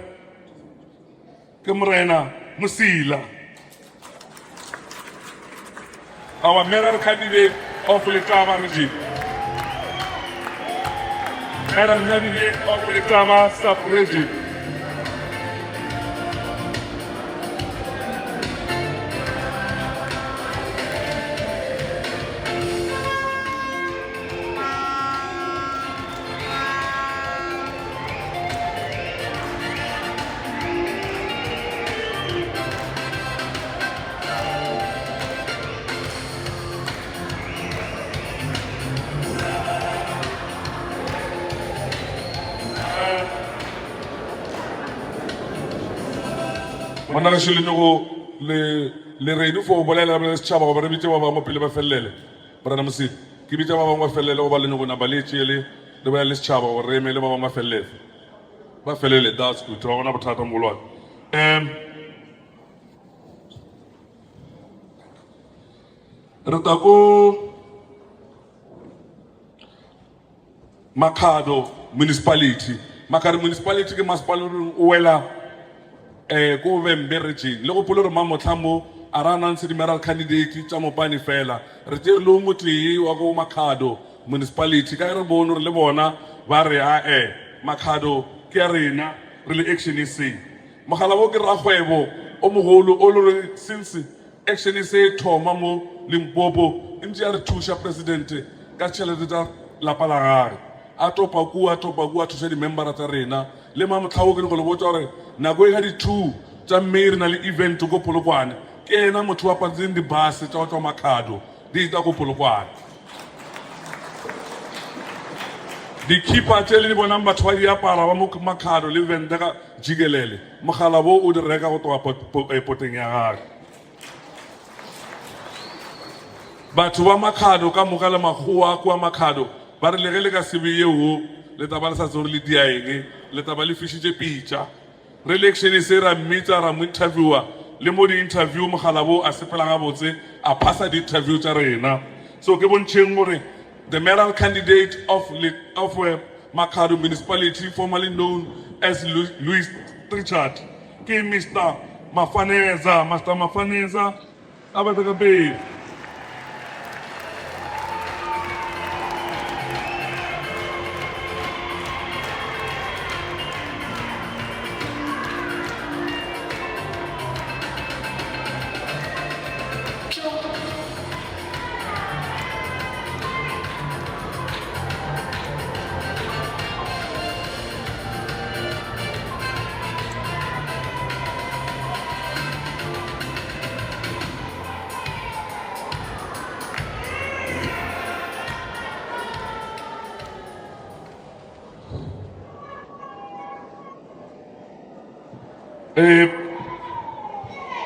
[SPEAKER 3] ke Morena Mosila, our mayoral candidate of Letaba region. Mayoral candidate of Letaba sub-region. Mona ga shele go le ready for bolela ba setšhaba go ba re bitse ba bangwe pele ba felele brana Mosile ke bitse ba bangwe ba felele go ba le go na ba letse le ba le setšhaba go re emele ba bangwe ba felele that's good ba bona bothata mo lwana re ta go Makhado municipality ke masepala o wela ko Vembe region le go polo re mamotlhamo a rana ntse di mayoral candidate tša Mopani fela re tše le motlee wa go Makhado municipality ka re bone le bona ba re Makhado ke ya rena re le ActionSA mogalabo ke ragwebo o mogolo o le since ActionSA thoma mo Limpopo ntse ya re thuša president ka tšhelete tša lapa la gage a topa kua thuša di-membera tša rena le mamotlhao ke go le botsa gore nako e ga di-2 tša May re na le event ko Polokwane ke ena motho wa pantseng di-bus tša go tšwa Makhado di tla ko Polokwane di-keeper tše le di bonang batho ba di apara ba mo Makhado le vente ka jikelele mogala bo o di reka go toga poteng ya gage batho ba Makhado ka moka le makgowa kua Makhado ba re le ka sebe yeo le taba le sa tsore le diaeng le taba le fišitše pitša re election se ra mmitsa ra mo interviewa le mo di-interview mogala bo a sepela gabotse a phasa di-interview tša rena so ke bontšheng gore the mayoral candidate of Makhado municipality formerly known as Louis Richard ke Mr. Mafaneza a batla ka pele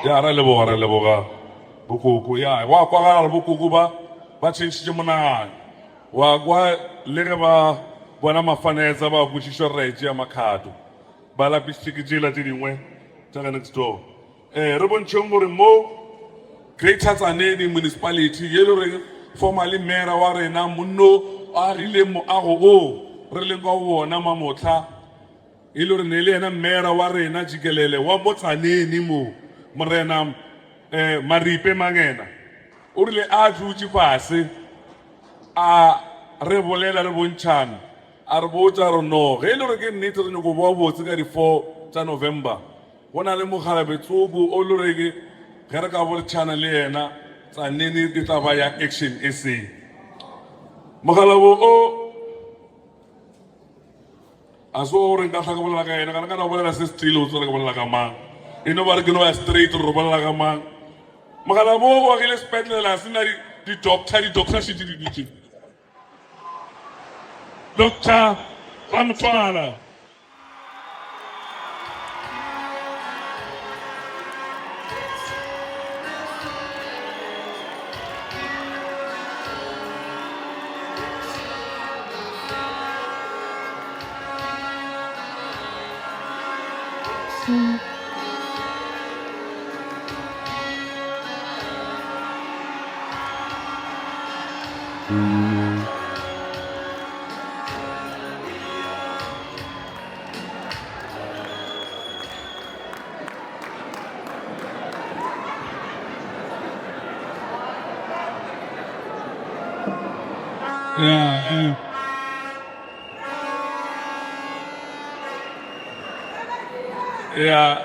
[SPEAKER 3] ya ra leboga bokoko ya wa kwa ga bokoko ba tšhentšitše monagano wa kwa le ge ba bona Mafaneza ba botšiša rete ya Makhado ba lapišitše ke tsela tše dingwe tša ga next door re bontšheng gore mo Greater Tzaneen municipality ye le re formerly mayor wa rena monno a rile moago o re leng ka bona mamotla e le re ne le ena mayor wa rena jikelele wa mo Tzaneen mo morena Maripe Mangena o rile a dutše fase a re bolela re bontšhana a re botsa re no ge e le re ke nnete re nyako boa botse ka di-4 tša November go na le mogalabetsoko o le re ke ge re ka boletšhana le yena Tzaneen ke taba ya ActionSA mogalabo o a so gore nka tla ka bolela ka yena ka na bolela se stile o tsere ka bolela ka mang e no ba re ke no ya straight re bolela ka mang mogalabo o agile sepetlela se na di-doctor shite di dutše Dr. Ramtwala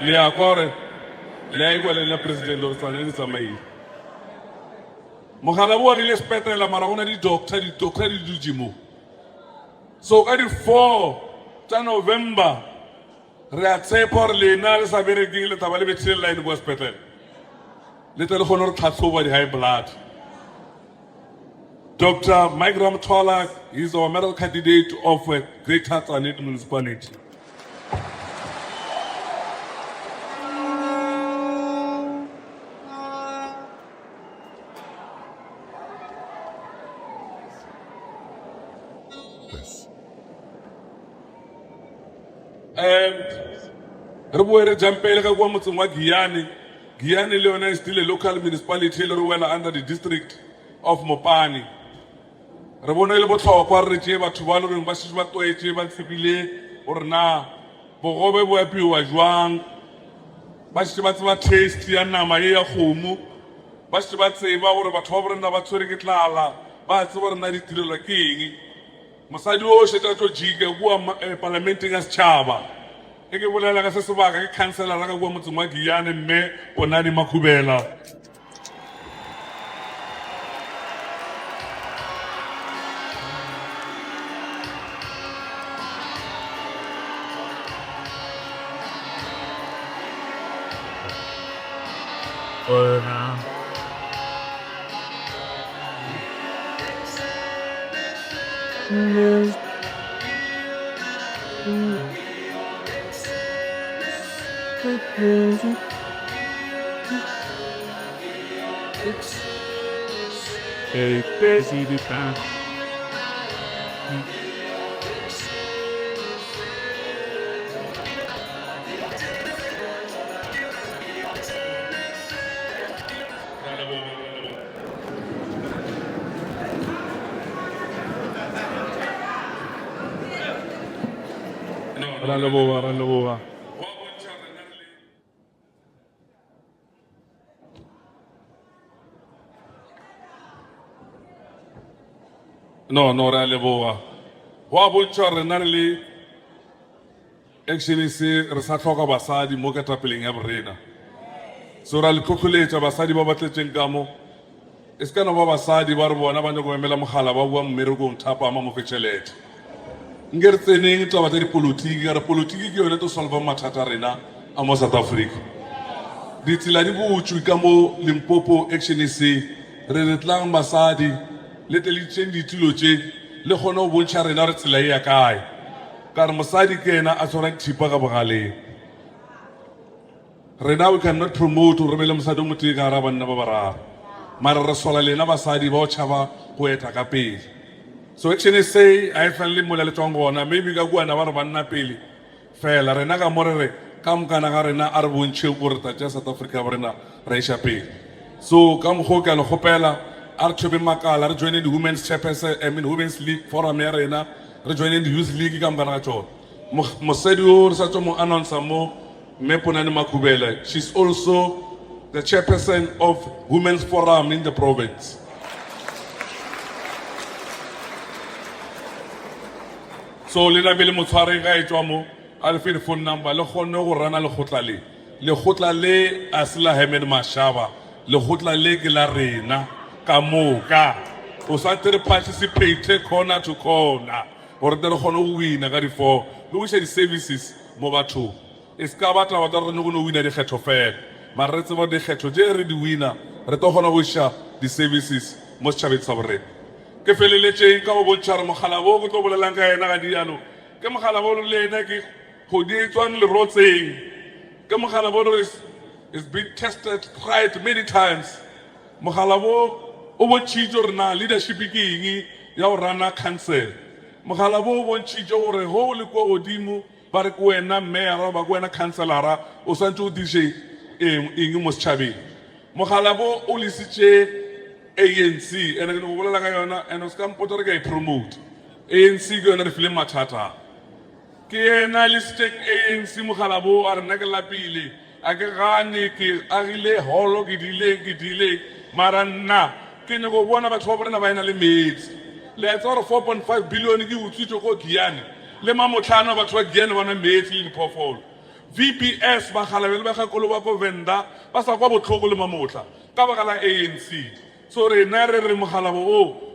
[SPEAKER 3] le a kore le a iguale la president lo Tzaneen tsamaile mogalabo wa rile sepetlela mara gona di-doctor di dutše mo so ka di-4 tša November re a tshepa gore lena le sa berekeng le taba le bethile line kwa sepetlela le tle le kgone gore tlhatlhoba di-high blood Dr. Mike Ramtwala is our mayoral candidate of Greater Tzaneen municipality. Re boe re jampele ka kwa motseng wa Giyane le yona is still a local municipality le re wela under the district of Mopani re bona le botlhokwa re tšee batho ba le reng ba šešo ba toetse ba tshepile gore na bogobe bo apiwa jwang ba šešo ba tseba taste ya nama ye ya kgomo ba šešo ba tseba gore batho ba borena ba tshwere ke tlala ba tseba gore na ditirelwa ke eng mosadi o šetša tlo jika kua parlamenteng ya setšhaba e ke bolela ka se sebaka ke councilora ka kua motseng wa Giyane mme Bonani Makhubela No, ra leboga. Wa bontšha re na le ActionSA re sa tlhoka basadi mo ketapeleng ya borena. So ra le tlhotlholetša basadi ba batletseng ka mo. E se ka no ba basadi ba re bona ba nyako go emela mogala ba bua mmerekong thapama mo fe tšhelete. Nke re tseneng taba tsa dipolotiki ka re polotiki ke yone to solva mathata a rena a mo South Africa. Ditsela di botswe ka mo Limpopo ActionSA re re tlang basadi le telitšeng ditulo tše le kgone go bontšha rena re tsela e ya kae ka re mosadi ke ena a tshwarang thipa ka bogaleng. Rena we cannot promote gore be le mosadi o motee ka gara banna ba bararo mara re sola lena basadi ba o tšhaba go eta ka pele. So ActionSA a e fane le mola le tswang gona maybe ka kuana ba re banna pele fela rena ka mo re re ka mokana ga rena a re bontšhe gore tatša South Africa ba rena re iša pele. So ka mokgwa ke a le kgopela a re thobe makala re joine the women's chairperson women's league forum ya rena re joine the youth league ka mokana ga tšona. Mosadi o re sa tswa mo announcer mo mme Ponane Makhubela, she's also the chairperson of women's forum in the province. So le na be le motshware ga e tswa mo a le fe phone number le kgonne go rana lekgotla le a se la Herman Mashaba lekgotla le ke la rena ka moka o sa tere participate corner to corner gore tle re kgone go wina ka di-4 le go iša di-services mo bathong e se ka batla batla re no wina dikgetho fela mara re tseba dikgetho tše re di wina re tlo kgona go iša di-services mo setšhabeng sa borena. Ke feleletšeng ka go bontšha re mogala bo ke tlo bolelang ka ena ga diano ke mogala bo le ena ke kgodi e tswang lerotseng ke mogala bo is been tested tried many times. Mogala bo o bontšhitše gore na leadership ke eng ya go rana council. Mogala bo o bontšhitše gore go le kwa godimo ba re ke wena mayoral ba ke wena councilara o swantse o diše eng mo setšhabeng. Mogala bo o lesitše ANC ene ke no bolela ka yona ene o se ka mpotsa gore ke a promote ANC ke yona re file mathata ke ena le stake ANC mogala bo a re nna ke lapile a ke gane ke agile holo ke dile mara nna ke nyako bona batho ba borena ba ena le metsi le a tsa gore 4.5 billion ke utswitse ko Giyane le mamotlhano batho ba Giyane ba na metsi le diphoofolo. VPS ba galabele ba gakolo ba ko Venda ba sa kwa botlhoko le mamotla ka baka la ANC. So rena re re mogala bo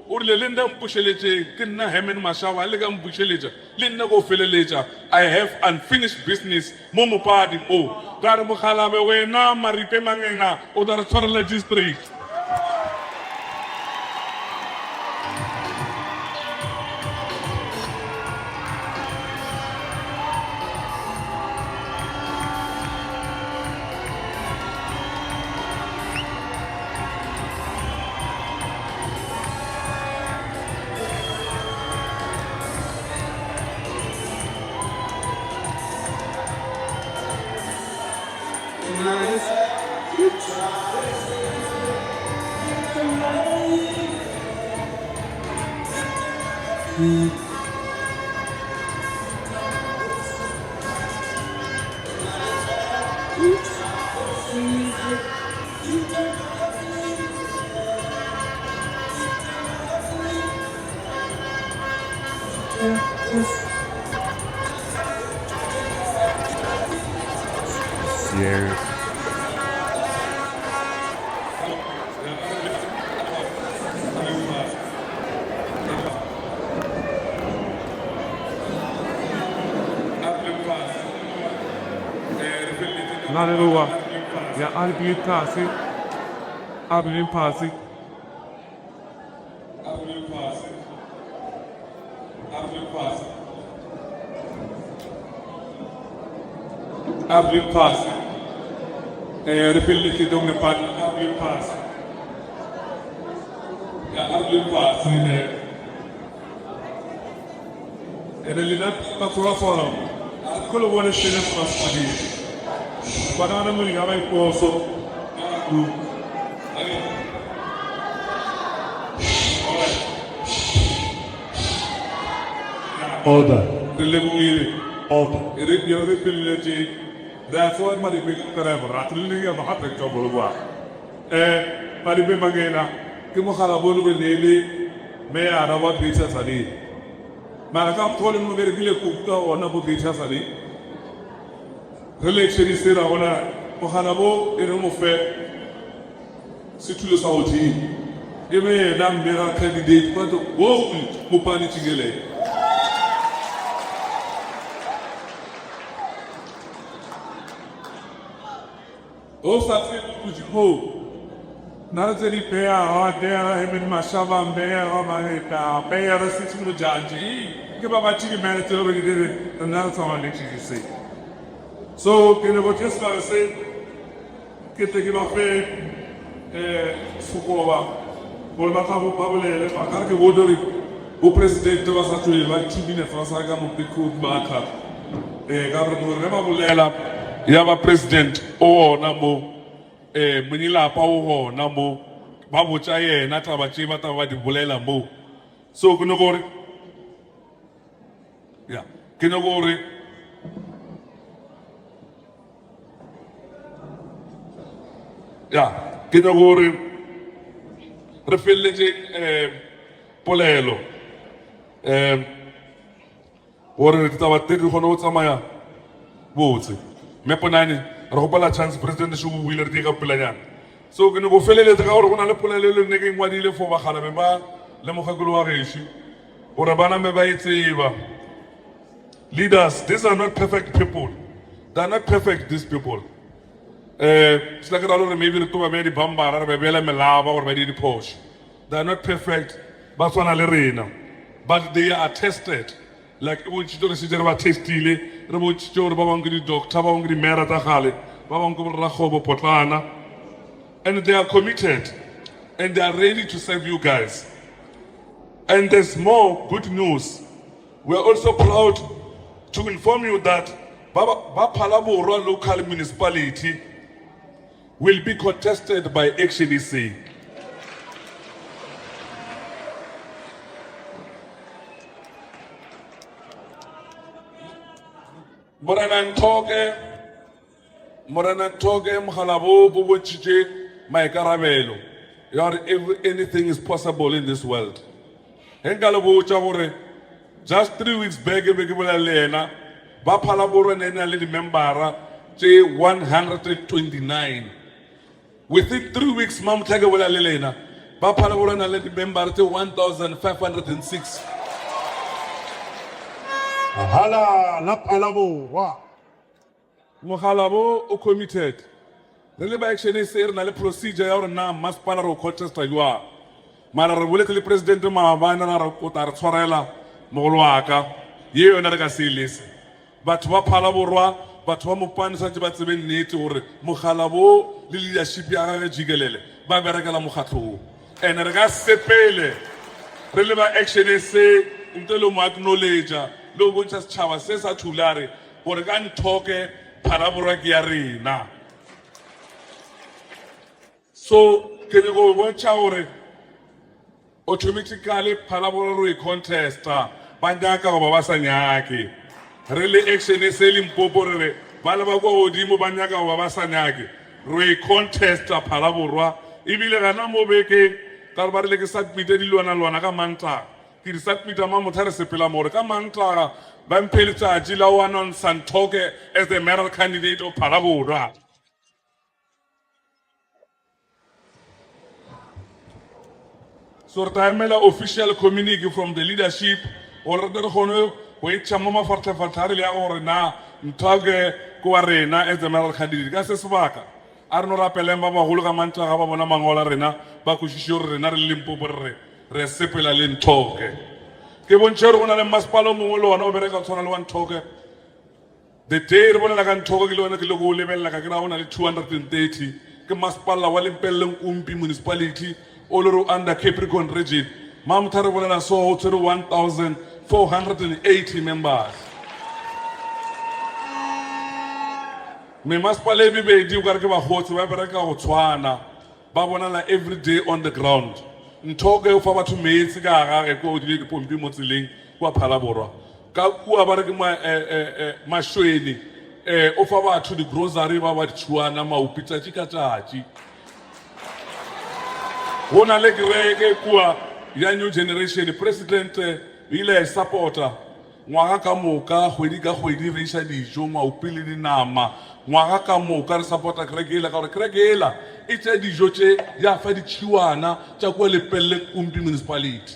[SPEAKER 3] o rile le nna mpušeletše ke nna Herman Mashaba le ka mpušeletša le nna go feleletša I have unfinished business mo mopadi o ka re mogalabe wena maripe mangena o da re tshwarela district.
[SPEAKER 10] Hallelujah. Ya albiyet kasi
[SPEAKER 3] Abelin Pasi. Abelin Pasi. Abelin Pasi. Abelin Pasi. Republic dong Nepal. Abelin Pasi. Ya Abelin Pasi. Elina Pasura Forum. Kolo wale shene Pasi. Banana muli gamai poso.
[SPEAKER 2] Order.
[SPEAKER 3] Order. That's what my big forever. Ratling of a hot trouble. Maribe Magena, Kimohalabulu will nearly may I know what beaches are. Malakam told him very good cooked or Nabu beaches are. Relation is still on a Mohanabo in Rumofe Situlus Auti. You may a damn better candidate, but whoa, Mupani Chigele. Osa kujiho narazeli pea adera Herman Mashaba mbea maheta pea rasitu mujaji ke baba chiki manager already did it and that's all I need to say. So can you just say que te give a Fukuoba pour ma femme babele pakar ke wodori o presidente va satuli va chibine fransaga mo piku baka gabriel rema bulela Yaba president o namo munila pa o namo babu chaye na tabachi mata wa di bulela mo so kunogore ya kinogore ya kinogore refeleje polelo ore tabateri khono tsamaya botse Meponani, Robola chance president the Shubu Wheeler take up Pilayan. So can you go fill it out on a polele making what you for Bahalameba, Lemokaguluareshi, or Abana Meba. Leaders, these are not perfect people. They are not perfect, these people. It's like maybe the two are very Bamba, Rebella Melava, or very Posh. They are not perfect, but one Alerena. But they are tested. Like which do receive about testile, which do Babangri doctor, Babangri Merata Hale, Babango Rahobo Potlana, and they are committed and they are ready to serve you guys. And there's more good news. We're also proud to inform you that Bapalabora local municipality will be contested by ActionSA. Moranan toge mhalabo bubuchije my caramelo. Anything is possible in this world. Hengalabu chavore. Just 3 weeks back, Lena, Bapalabora Nena Membara, J129. Within 3 weeks, Mam Tagawala Lena, Bapalabora Nena Membara 1506.
[SPEAKER 2] Hala, Lapalabo, wa.
[SPEAKER 3] Mohalabo o committed. Really by ActionSA na le procedure ya na mas pana ro contest aywa. Mara re bole le president ma bana na ro kota re tshwarela mogolwaka. Ye yona re ka silese. Batho ba phala borwa, batho ba mopane sa ba tsebe nnete hore mogalabo le leadership ya ga jigelele ba berekela mogatlo. Ene re ka sepele. Re le ba ActionSA ntelo mo acknowledge lo go just chava se sa thulare hore ka nthoke phalabora ke ya rena. So can you go watch out automatically phalabora contest bandaka go ba sa nyake really ActionSA Limpopo re bala ba go odimo banyaka go ba sa nyake re contest phalabora ibile gana mo beke ka ba re le ke submit dilwana ka manta ke di submit ma mothare sepela more ka manta ba mphelitsa jila one on Santoke as the mayoral candidate of phalabora. So retirement official communique from the leadership or the hono wait chamama fartari or na ntage kuarena as the mayoral candidate. That's a swaka. a re no rapeleng ba bagolo ka mantla ga ba bona mangola rena ba kwešiše gore rena re Limpopo re sepela le Nthoke ke bontšhe gore go na le masepala o mongwe le ona o bereka tshwana le wa Nthoke the day re bolela ka Nthoke ke le wena ke le go lebelela ka ke ra go na le 230 ke masepala wa Limpopo municipality o le under Capricorn region mamtha re bolela so o tshwere 1480 members me masepala e bebedi o kare ke bagotsi ba bereka go tshwana ba bonala every day on the ground Nthoke o fa batho metsi ka gage ko di dipompi mo tseleng kwa Phalaborwa ka kua ba re ke Mashweni o fa batho di grocery ba di tshwana maupi tšatši ka tšatši go na le kereke kua ya new generation president ile supporta ngwaga ka moka kgwedi ka kgwedi re iša dijo maupi le dinama ngwaga ka moka re supporta kereke ela ka gore kereke ela e tša dijo tše ya fa ditšhiwana tša kua Lepelle municipality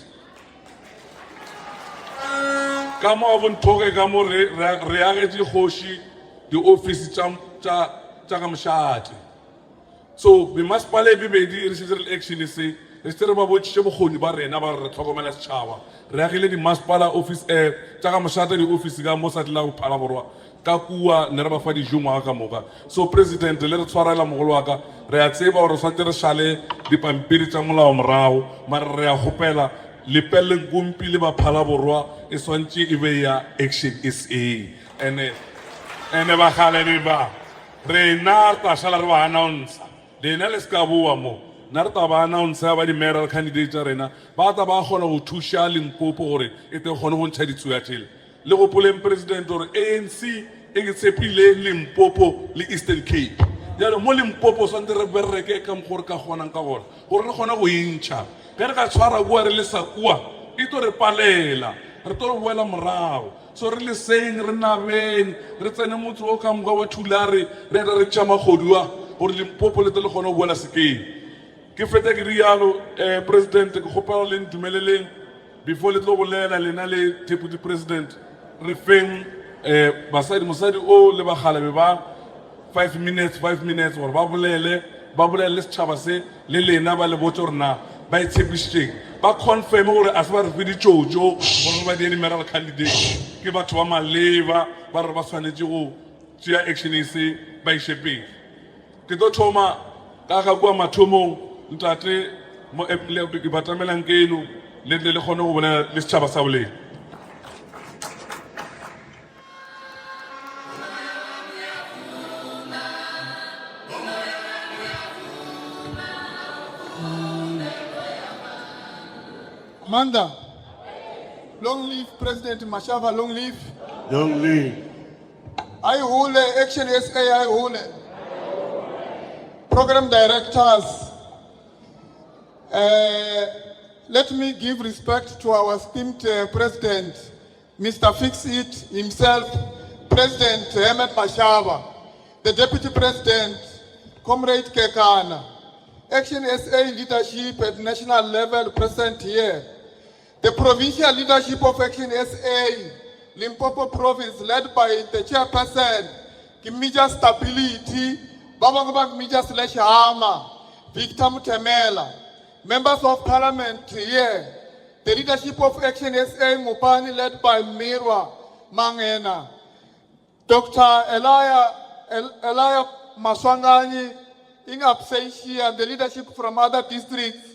[SPEAKER 3] ka mo bo Nthoke ka mo re agetše kgoši di-office tša ka mošate so masepala e bebedi re šetse re ActionSA re šetse re ba botšiše bokgoni ba rena ba re tlhokomela setšhaba re agile di-masepala office tša ka mošate di-office ka mo satlela go Phalaborwa ka kua ne re ba fa dijo ngwaga ka moka so president le re tshwarela mogolo wa ka re a tseba gore swantse re šale dipampiri tša molao morago mare re a gopela Lepelle le ba Phalaborwa e swantse e be ya ActionSA ene ba kgaledi ba rena ta šala re ba announce lena le ska boa mo na re ta ba announce ba di mayoral candidates rena ba ta ba kgona go thuša Limpopo gore e te kgone go ntšha ditsuya tšele le go poleng president gore ANC e ke tshepile Limpopo le Eastern Cape jalo mo Limpopo swantse re bereke ka mokgore ka kgonang ka gore gore re kgona go intšha ge re ka tshwara kua re le sa kua e to re palela re to re boela morago so re le seng re nabeng re tsene motho o ka moka wa thulare re tša magodiwa gore Limpopo le tlo le kgona go boela sekeng ke fete ke rialo president ke kgopela le ntumeleleng before le tlo bolela lena le deputy president re feng mosadi o le bagalabe ba 5 minutes gore ba bolele le setšhaba se le lena ba le botse gore na ba itshepišitšeng ba confirm gore a se ba re fe ditšotšo gore ba diene mayoral candidate ke batho ba maleba ba re ba tshwanetse go tšea ActionSA ba iše pele ke tlo thoma ka ga kua mathomong ntate ke batamelang keno le kgone go bolela le setšhaba sa boleng
[SPEAKER 10] Amanda, long live President Mashaba, long live.
[SPEAKER 2] Long live.
[SPEAKER 10] I hold ActionSA, I hold program directors. Let me give respect to our esteemed president, Mr. Fix-It himself, President Herman Mashaba, the deputy president, Comrade Kekana, ActionSA leadership at national level present here. The provincial leadership of ActionSA, Limpopo province, led by the chairperson, Kimija Stability, Babangabang Mija Hama, Victor Mutemela, members of parliament here, the leadership of ActionSA Mupani, led by Mirwa Mangena, Dr. Elia Maswangani, in absentia, the leadership from other districts,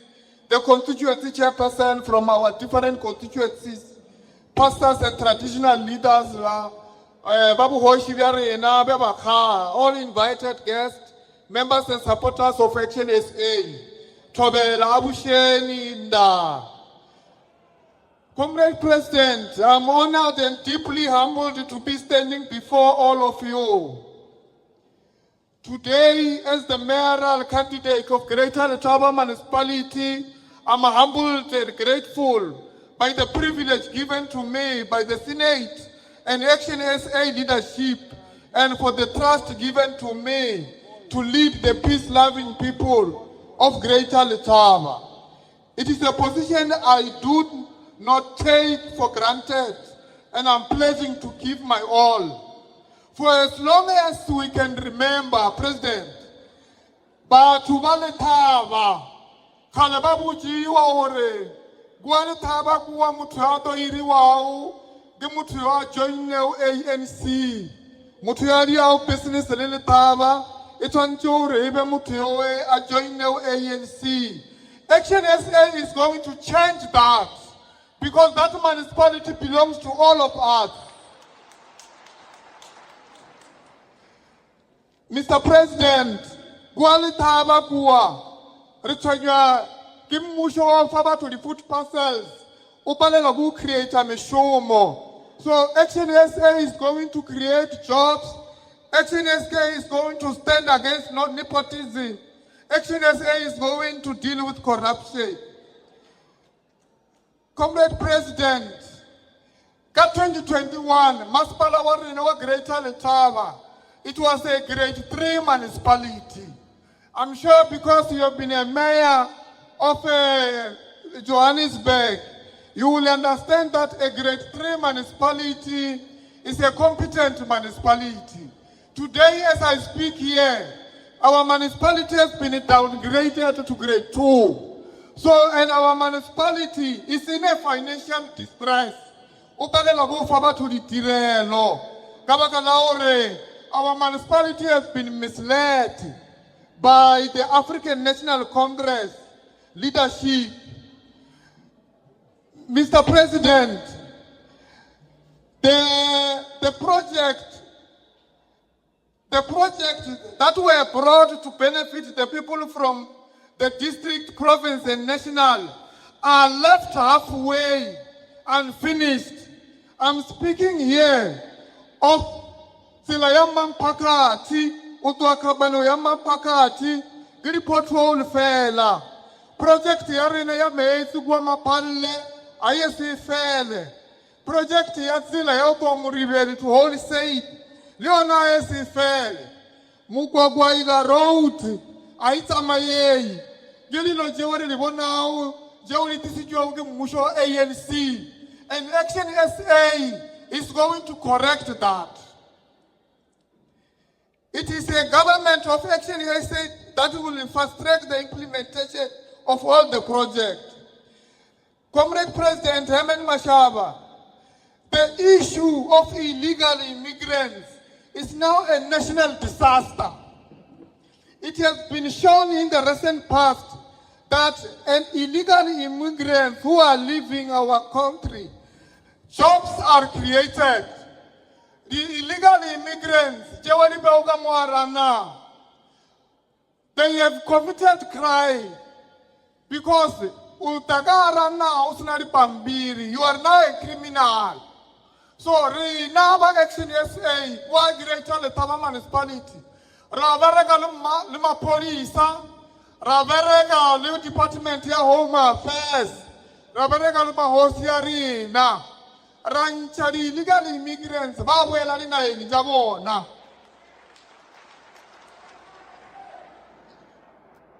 [SPEAKER 10] the constituency chairperson from our different constituencies, pastors and traditional leaders, all invited guests, members and supporters of ActionSA. Comrade President, I'm honored and deeply humbled to be standing before all of you. Today, as the mayoral candidate of Greater Letaba Municipality, I'm humbled and grateful by the privilege given to me by the Senate and ActionSA leadership, and for the trust given to me to lead the peace-loving people of Greater Letaba. It is a position I do not take for granted, and I'm pledging to give my all. For as long as we can remember, President, batho ba Lethaba kgale ba botsiwa hore kwa Lethaba kwa motho a tlo iriwao ke motho yo a joineo ANC motho ya diao business le Lethaba e tshwantse hore e be motho yo a joineo ANC. ActionSA is going to change that because that municipality belongs to all of us. Mr. President, kwa Lethaba kwa re tshwanya ke mmuso wa fa batho di food parcels o palela go create meshomo. So ActionSA is going to create jobs. ActionSA is going to stand against nepotism. ActionSA is going to deal with corruption. Comrade President, ka 2021, Masipala wa rena wa Greater Lethaba, it was a grade 3 municipality. I'm sure because you have been a mayor of Johannesburg, you will understand that a grade 3 municipality is a competent municipality. Today, as I speak here, our municipality has been downgraded to grade 2. So, and our municipality is in a financial distress. Our municipality has been misled by the African National Congress leadership. Mr. President, the project that were brought to benefit the people from the district, province, and national are left halfway, unfinished. I'm speaking here of Silayama Pakati, Utuakabano Yama Pakati, Giripotrol Fela, Project Yarina Yame, Suguama Pale, ISC Fele, Project Yatsila Yotom River to Holy Saint, Leona ISC Fele, Mukwagwaila Road, Aita Maye, Jelino Jewari Libonao, Jewari Tisiju Musho ANC, and ActionSA is going to correct that. It is a government of ActionSA that will fast track the implementation of all the projects. Comrade President Herman Mashaba, the issue of illegal immigrants is now a national disaster. It has been shown in the recent past that an illegal immigrants who are leaving our country, jobs are created. The illegal immigrants, they have committed crime because you are now a criminal. So, now ActionSA, why Greater Lethaba municipality? Ravarega lima polisa, Ravarega lima department ya home affairs, Ravarega lima hosiarina, Ranchari illegal immigrants, Babuela lina Jabona.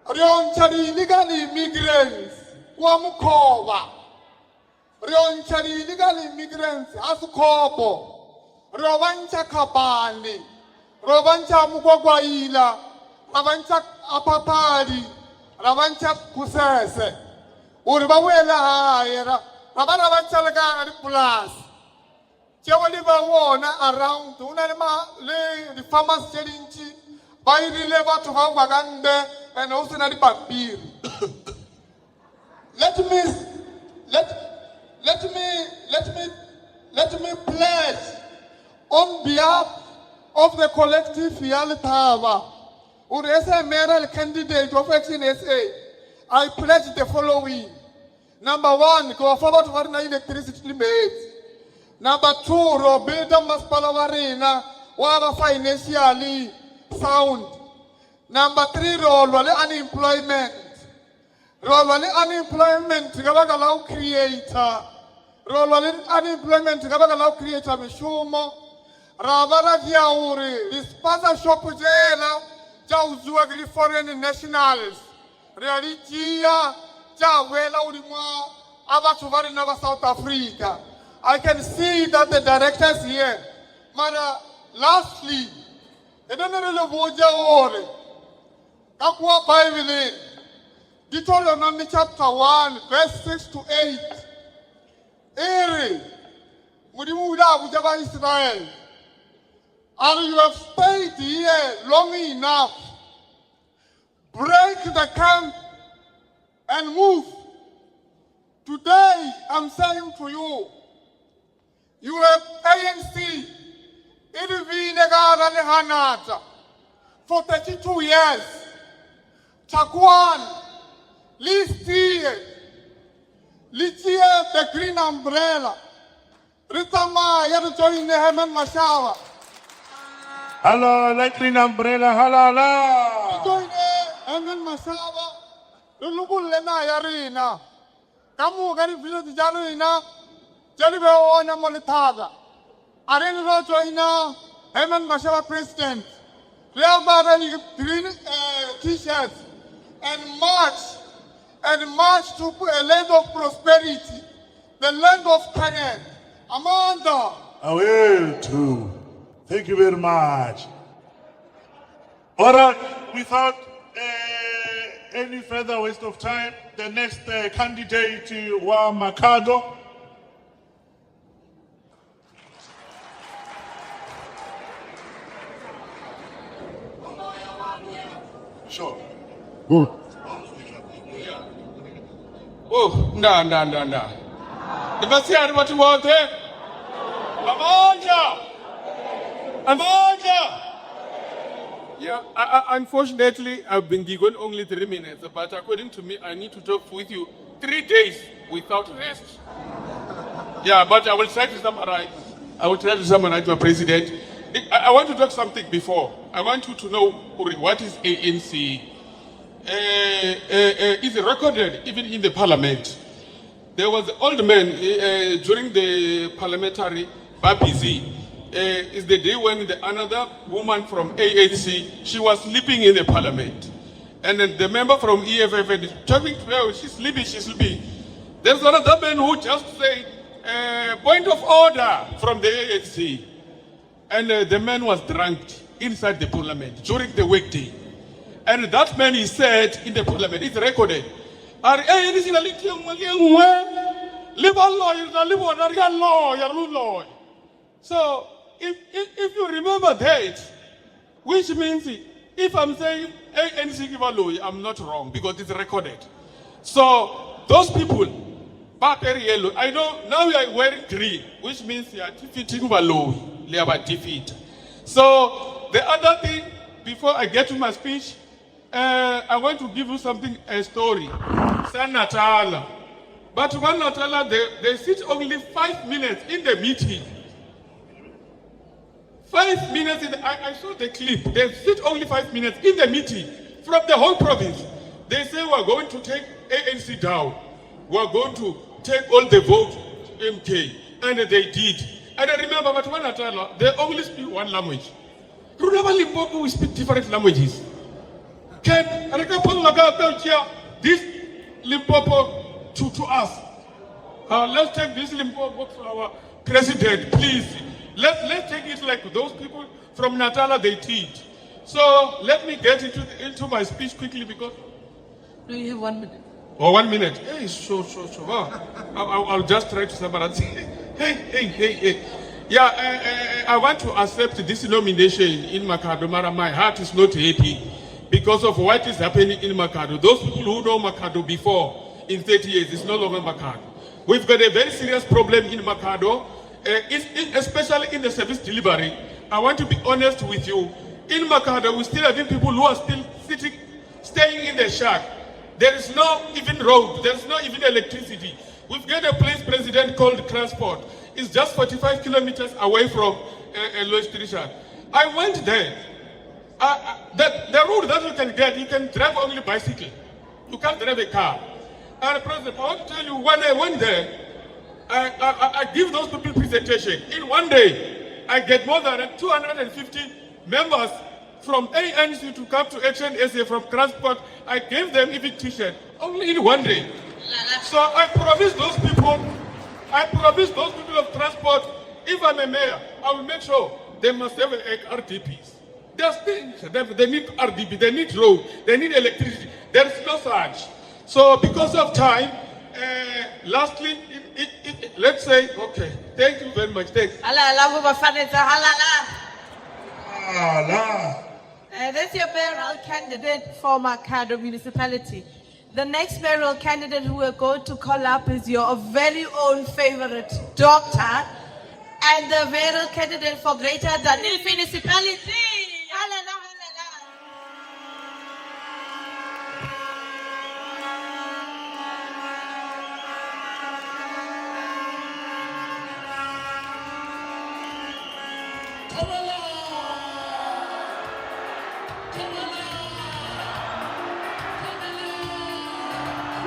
[SPEAKER 10] Ranchari illegal immigrants, Guamukova. Ranchari illegal immigrants, Asukobo, Rovancha Kabani. Ravancha Mukogwaila, Ravancha Apapari, Ravancha Kusese, Urbawela Haira, Ravancha Lagan Plus. Chawaliva Wona around Unanima, the farmers Cherinchi, by the level to Wagande, and also Nadi Papir. Let me pledge on behalf of the collective Lethaba, who is a mayoral candidate of ActionSA, I pledge the following. Number 1, go forward for electricity mates. Number 2, Roberta Maspalavarina, were financially sound. Number 3, roll unemployment. Roll unemployment, Gabagalau creator. Roll unemployment, Gabagalau creator, Mishumo. Ravara Diauri, the sponsor shop jela, Jauzuagli foreign nationals, Realitia, Jawela Udima, Abatuvari Nova South Africa. I can see that the directors here. Mara, lastly, Kakwa Bible, Deuteronomy chapter 1, verse 6 to 8. Eri, Mudimuda Bujaba Israel, and you have stayed here long enough. Break the camp and move. Today, I'm saying to you, you have ANC, for 32 years. Chakuan, Listie, the green umbrella. Ritama, you join the Herman Mashaba.
[SPEAKER 2] Hello, like green umbrella, hello.
[SPEAKER 10] Join the Herman Mashaba. Lulubul Lena Yarina. Kamu gari village Jalina, Jaliba on a Molitaga. Arena Joina, Herman Mashaba president. Real Barani green t-shirts and march to a land of prosperity, the land of Canaan. Amanda.
[SPEAKER 2] I will too. Thank you very much. All right, without any further waste of time, the next candidate was Makado. Sure.
[SPEAKER 10] Good.
[SPEAKER 11] Oh, no. The best here, what you want there? Amanda! Yeah, unfortunately, I've been given only 3 minutes, but according to me, I need to talk with you 3 days without rest. Yeah, but I will try to summarize. My president. I want to talk something before. I want you to know what is ANC. It's recorded even in the parliament. There was an old man during the parliamentary Babizi. Is the day when another woman from ANC, she was sleeping in the parliament. And then the member from EFF is talking to her, she's sleeping. There's another man who just said, point of order from the ANC. And the man was drunk inside the parliament during the weekday. And that man, he said in the parliament, it's recorded, so if you remember that, which means if I'm saying ANC give a law, I'm not wrong because it's recorded. So those people, yellow, I know now you are wearing green, which means you are defeating the law. They are defeat. So the other thing, before I get to my speech, I want to give you something, a story. San Natala. But one Natala, they sit only 5 minutes in the meeting. 5 minutes, I saw the clip. They sit only 5 minutes in the meeting from the whole province. They say we're going to take ANC down. We're going to take all the votes MK. And they did. And I remember, but one Natala, they only speak one language. Remember Limpopo, we speak different languages. This Limpopo to us. Let's take this Limpopo to our president, please. Let's take it like those people from Natala, they teach. So let me get into my speech quickly because...
[SPEAKER 5] No, you have 1 minute.
[SPEAKER 11] Oh, 1 minute. Hey, sure. I'll just try to summarize. Hey. Yeah, I want to accept this nomination in Makado. My heart is not happy because of what is happening in Makado. Those people who know Makado before, in 30 years, it's no longer Makado. We've got a very serious problem in Makado, especially in the service delivery. I want to be honest with you. In Makado, we still have people who are still staying in the shack. There is no even road. There is no even electricity. We've got a place president called Transport. It's just 45 kilometers away from Louis Trichardt. I went there. The route that you can drive only bicycle. You can't drive a car. And President, I want to tell you, when I went there, I give those people presentation. In 1 day, I get more than 250 members from ANC to come to ActionSA from Transport. I gave them even t-shirt only in 1 day. So I promise those people of Transport, if I'm a mayor, I will make sure they must have RTPs. There's things, they need RDB, they need road, they need electricity. There's no such. So because of time, lastly, let's say, okay, thank you very much. Thanks.
[SPEAKER 4] That's your mayoral candidate for Makado municipality. The next mayoral candidate who we're going to call up is your very own favorite doctor and the mayoral candidate for Greater Dunedin municipality.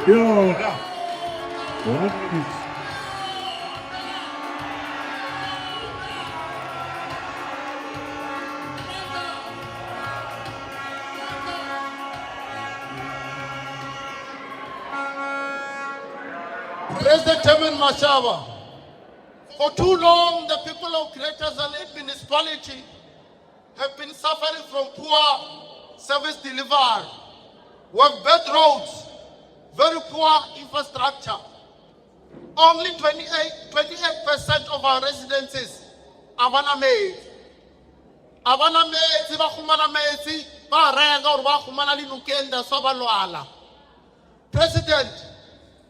[SPEAKER 2] Yoda. 1 minute.
[SPEAKER 10] President Herman Mashaba, for too long the people of Greater Dunedin municipality have been suffering from poor service delivery. We have bad roads, very poor infrastructure. Only 28% of our residences are made. Abana metsi ba khumana metsi ba rega or ba khumana linukenda so ba lwala. President,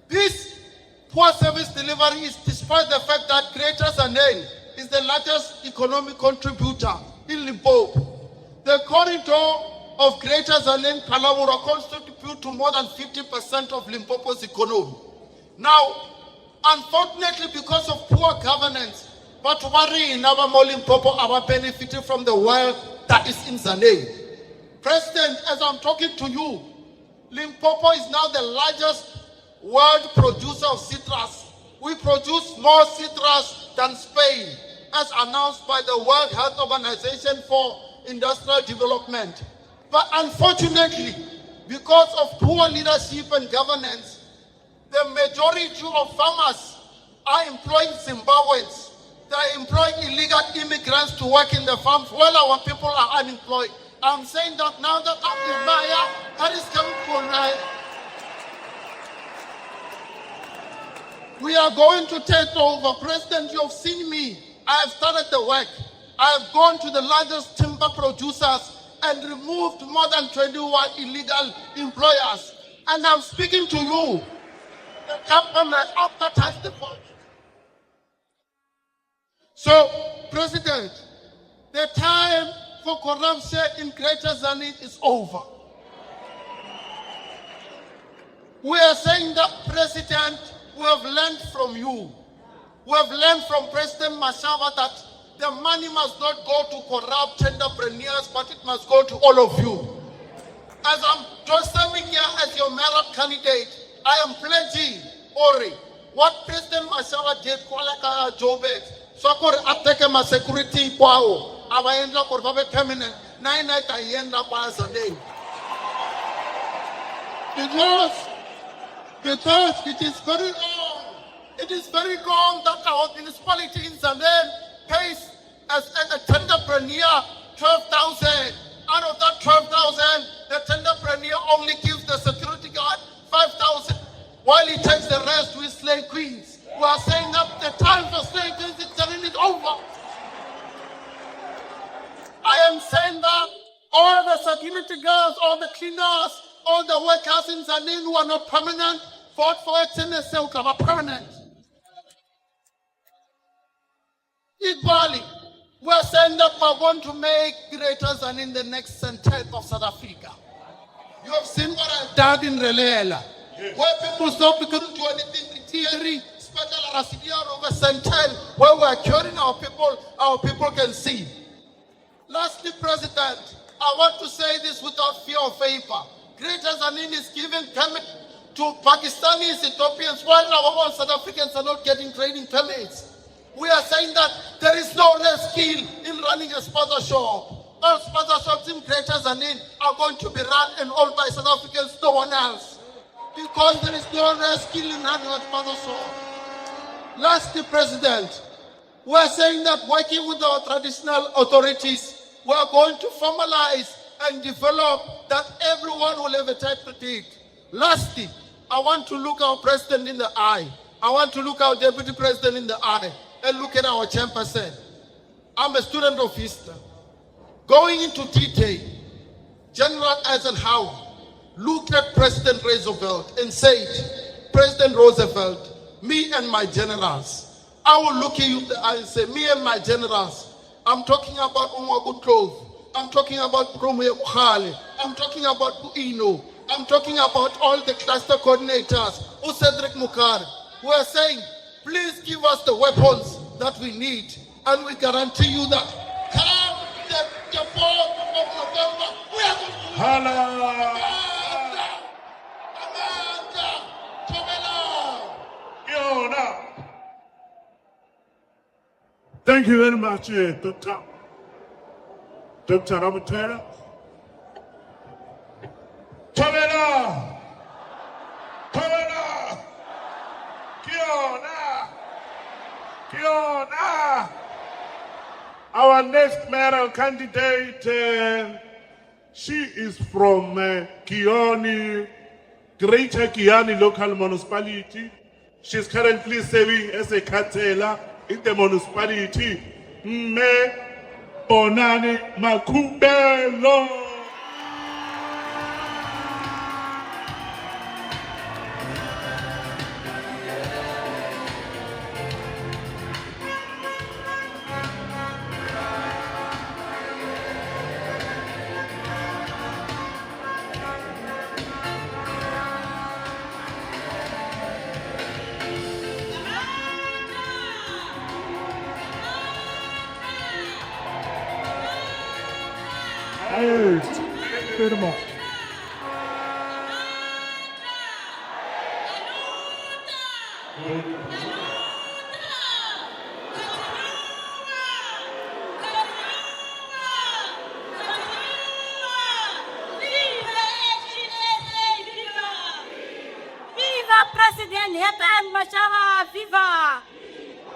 [SPEAKER 10] this poor service delivery is despite the fact that Greater Dunedin is the largest economic contributor in Limpopo. The corridor of Greater Dunedin Kalawura contribute to more than 50% of Limpopo's economy. Now, unfortunately, because of poor governance, but Limpopo are benefiting from the wealth that is in Dunedin. President, as I'm talking to you, Limpopo is now the largest world producer of citrus. We produce more citrus than Spain, as announced by the World Health Organization for Industrial Development. But unfortunately, because of poor leadership and governance, the majority of farmers are employing Zimbabweans. They are employing illegal immigrants to work in the farms while our people are unemployed. I'm saying that now that that is coming to we are going to take over. President, you have seen me. I have started the work. I have gone to the largest timber producers and removed more than 21 illegal employers. And I'm speaking to you. The government advertised the point. So, President, the time for corruption in Greater Dunedin is over. We are saying that, President, we have learned from you. We have learned from President Mashaba that the money must not go to corrupt entrepreneurs, but it must go to all of you. As I'm just standing here as your mayoral candidate, I am pledging, Ori, what President Mashaba did, Kwalaka Jobek, so I take my security power. I end up with permanent. I end up as a day. Because it is very wrong. It is very wrong that our municipality in Dunedin pays as a tenderpreneur 12,000. Out of that 12,000, the tenderpreneur only gives the security guard 5,000, while he takes the rest with slave queens. We are saying that the time for slave queens is over. I am saying that all the security guards, all the cleaners, all the workers in Dunedin who are not permanent, fought for ActionSA who are permanent. Equally, we are saying that we are going to make Greater Dunedin the next center of South Africa. You have seen what I've done in Relela, where people stop because do anything theory, special over Centel, where we are curing our people can see. Lastly, President, I want to say this without fear of vapor. Greater Dunedin is giving permit to Pakistanis, Ethiopians, while our own South Africans are not getting training permits. We are saying that there is no less skill in running a sponsor shop. All sponsor shops in Greater Dunedin are going to be run and owned by South Africans, no one else. Because there is no less skill in running a sponsor shop. Lastly, President, we are saying that working with our traditional authorities, we are going to formalize and develop that everyone will have a type critique. Lastly, I want to look our president in the eye. I want to look our deputy president in the eye and look at our chairperson. I'm a student of history. Going into detail, General Eisenhower looked at President Roosevelt and said, President Roosevelt, me and my generals. I will look at you in the eye and say, me and my generals. I'm talking about Umwabutlov. I'm talking about Promoya Bukhale. I'm talking about Puino. I'm talking about all the cluster coordinators, Cedric Mukar, who are saying, please give us the weapons that we need, and we guarantee you that come the 4th of November, we are going to
[SPEAKER 2] Thank you very much, Dr. Ramatera. Tomela! Kiona! Our next mayoral candidate, she is from Kioni, Greater Kiani Local Municipality. She's currently serving as a carteller in the municipality. Me Bonani Makubelo.
[SPEAKER 12] Firmo.
[SPEAKER 13] President Herman Mashaba, viva!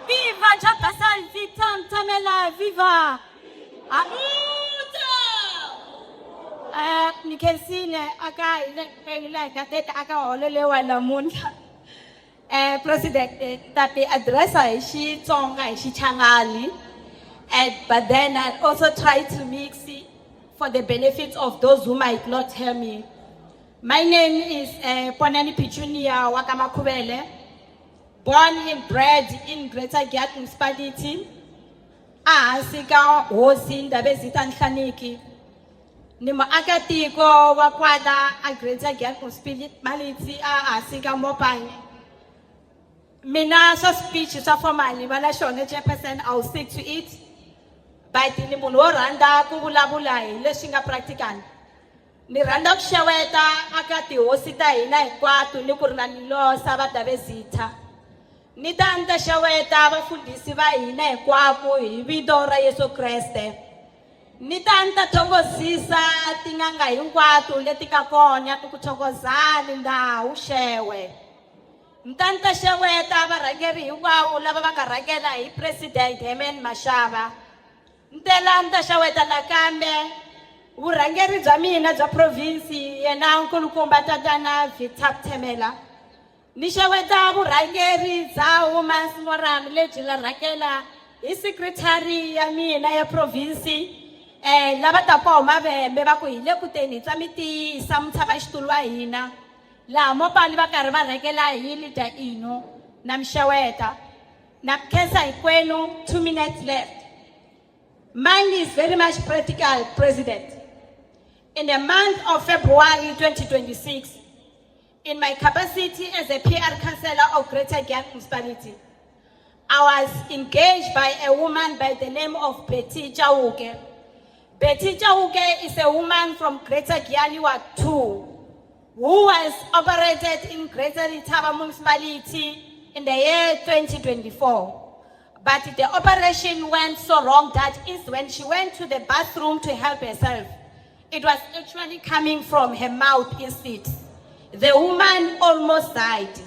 [SPEAKER 13] Viva Japasal Vitam Tamela, viva! You can see President that the address she tonga she changali, but then I also try to mix it for the benefit of those who might not hear me. My name is Ponani Pichunia Wakamakubele, born and bred in Greater Giat Municipality. Sika Hosin Dabesitan Khaniki. Nima akatiko wakwada a Greater Giat Municipality Sika Mopang. Mina so speech is a formally, but I show the chairperson, I'll stick to it. But in the Munoranda, Kubulabulai, Leshinga practical. Niranda Shaweta, Akati Osita, Ina, Quatu, Nukuranilo, Sabata Vesita. Nitanda Shaweta, Bafudisiva, Ina, Quapu, Vidora Yeso Creste. Nitanda Togo Sisa, Tinganga, Yuquatu, Letica Conia, Tukutokozan, and Ushewe. Ntanta Shaweta, Barageri, Uwa, Ulabaka Ragela, President Herman Mashaba. Ntelanda Shaweta Lakambe. Urangeri Jamina za provinsi yena unkulu kumbata dana vitap temela. Nishaweta urangeri za umas moram lejila rakela. Secretary yamina ya provinsi. Labata pa umabe mbeba kuhile kuteni tamiti samtaba ishtulwa ina. La mopa liba karba rakela hili da ino. Namshaweta. Napkesa ikwenu 2 minutes left. Mine is very much practical, President. In the month of February 2026, in my capacity as a PR councillor of Greater Giat Municipality, I was engaged by a woman by the name of Betty Jauke. Betty Jauke is a woman from Greater Gialiwa 2, who was operated in Greater Itaba Municipality in the year 2024. But the operation went so wrong that is when she went to the bathroom to help herself, it was actually coming from her mouth instead. The woman almost died.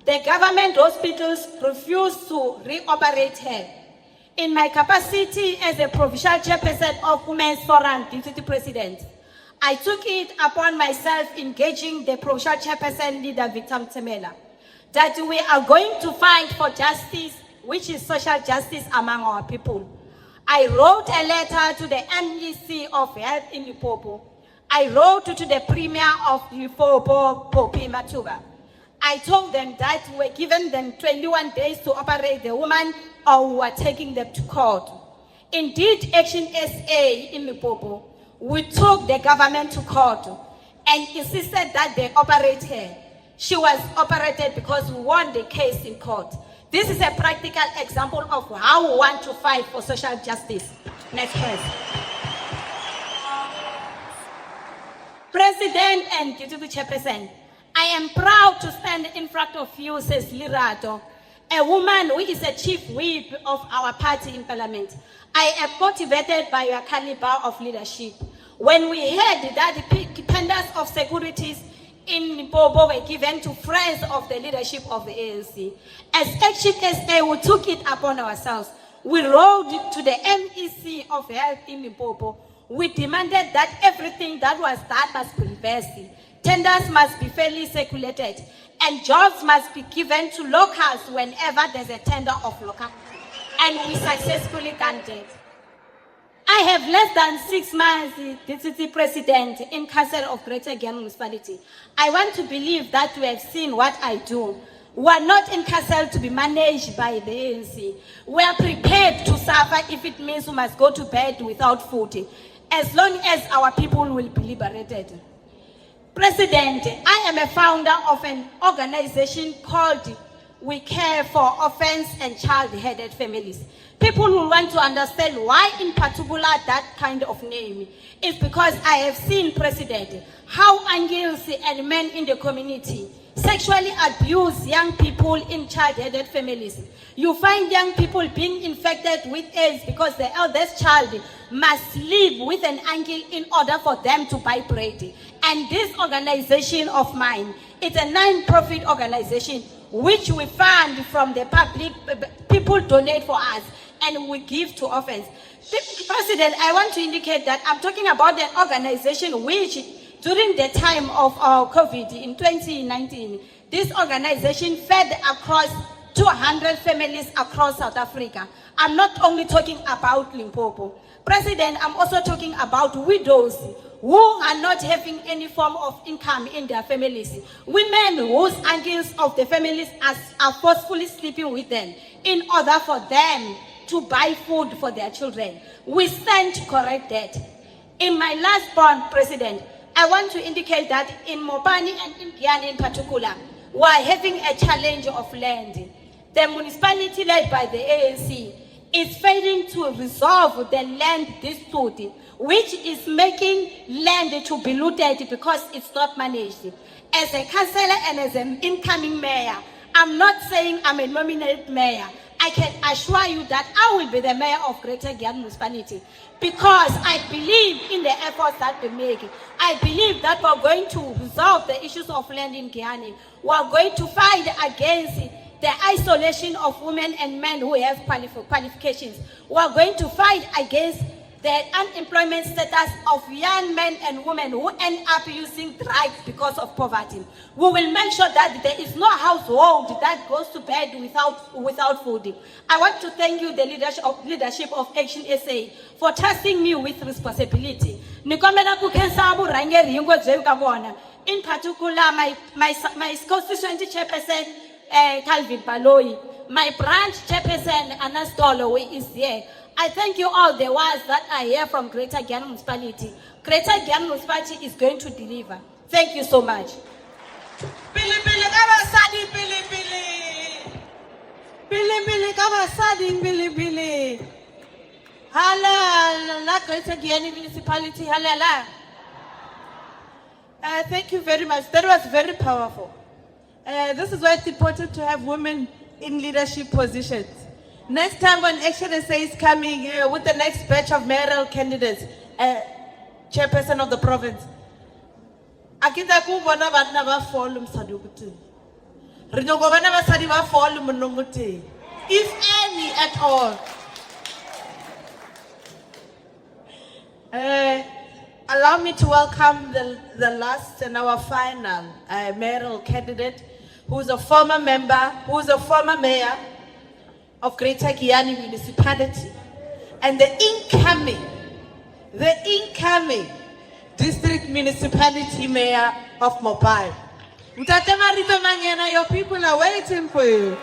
[SPEAKER 13] The government hospitals refused to reoperate her. In my capacity as a provincial chairperson of Women's Forum, Deputy President, I took it upon myself engaging the provincial chairperson leader Victor Mtemela that we are going to fight for justice, which is social justice among our people. I wrote a letter to the MEC of Health in Limpopo. I wrote to the Premier of Limpopo, Poppy Matuba. I told them that we were giving them 21 days to operate the woman or we were taking them to court. Indeed, ActionSA in Limpopo, we took the government to court and insisted that they operate her. She was operated because we won the case in court. This is a practical example of how we want to fight for social justice. Next question. President and Deputy Chairperson, I am proud to stand in front of you, says Lirato, a woman who is a chief whip of our party in Parliament. I am motivated by your caliber of leadership. When we heard that the independence of securities in Limpopo were given to friends of the leadership of the ANC, as ActionSA, we took it upon ourselves. We wrote to the MEC of Health in Limpopo. We demanded that everything that was done must be reversed. Tenders must be fairly circulated, and jobs must be given to locals whenever there's a tender of local. And we successfully done that. I have less than 6 months, Deputy President, in Council of Greater Giyani Municipality. I want to believe that we have seen what I do. We are not in Council to be managed by the ANC. We are prepared to suffer if it means we must go to bed without food, as long as our people will be liberated. President, I am a founder of an organization called We Care for Orphans and Child-Headed Families. People will want to understand why in particular that kind of name. It's because I have seen, President, how angels and men in the community sexually abuse young people in child-headed families. You find young people being infected with AIDS because the eldest child must live with an uncle in order for them to buy bread. And this organization of mine, it's a non-profit organization which we fund from the public. People donate for us and we give to orphans. President, I want to indicate that I'm talking about an organization which, during the time of COVID in 2019, this organization fed across 200 families across South Africa. I'm not only talking about Limpopo. President, I'm also talking about widows who are not having any form of income in their families. Women whose uncles of the families are forcefully sleeping with them in order for them to buy food for their children. We stand to correct that. In my last bond, President, I want to indicate that in Mopani and in Giyani in particular, we are having a challenge of land. The municipality led by the ANC is failing to resolve the land dispute, which is making land to be looted because it's not managed. As a councillor and as an incoming mayor, I'm not saying I'm a nominated mayor. I can assure you that I will be the mayor of Greater Giyani Municipality because I believe in the efforts that we make. I believe that we're going to resolve the issues of land in Giyani. We're going to fight against the isolation of women and men who have qualifications. We're going to fight against the unemployment status of young men and women who end up using drugs because of poverty. We will make sure that there is no household that goes to bed without food. I want to thank you, the leadership of ActionSA, for trusting me with responsibility. In particular, my constituency chairperson, Calvin Paloi, my branch chairperson, Anastolo, is here. I thank you all the ones that are here from Greater Giyani Municipality. Greater Giyani Municipality is going to deliver. Thank you so much.
[SPEAKER 4] Pili pili kabasadi pili pili. Pili pili kabasadi pili pili. Hala la Greater Giyani Municipality hala. Thank you very much. That was very powerful. This is why it's important to have women in leadership positions. Next time when ActionSA is coming with the next batch of mayoral candidates, chairperson of the province, if any at all. Allow me to welcome the last and our final mayoral candidate, who's a former member, who's a former mayor of Greater Giyani Municipality, and the incoming district municipality mayor of Mopane. Mtate Marito Mangena, your people are waiting for you.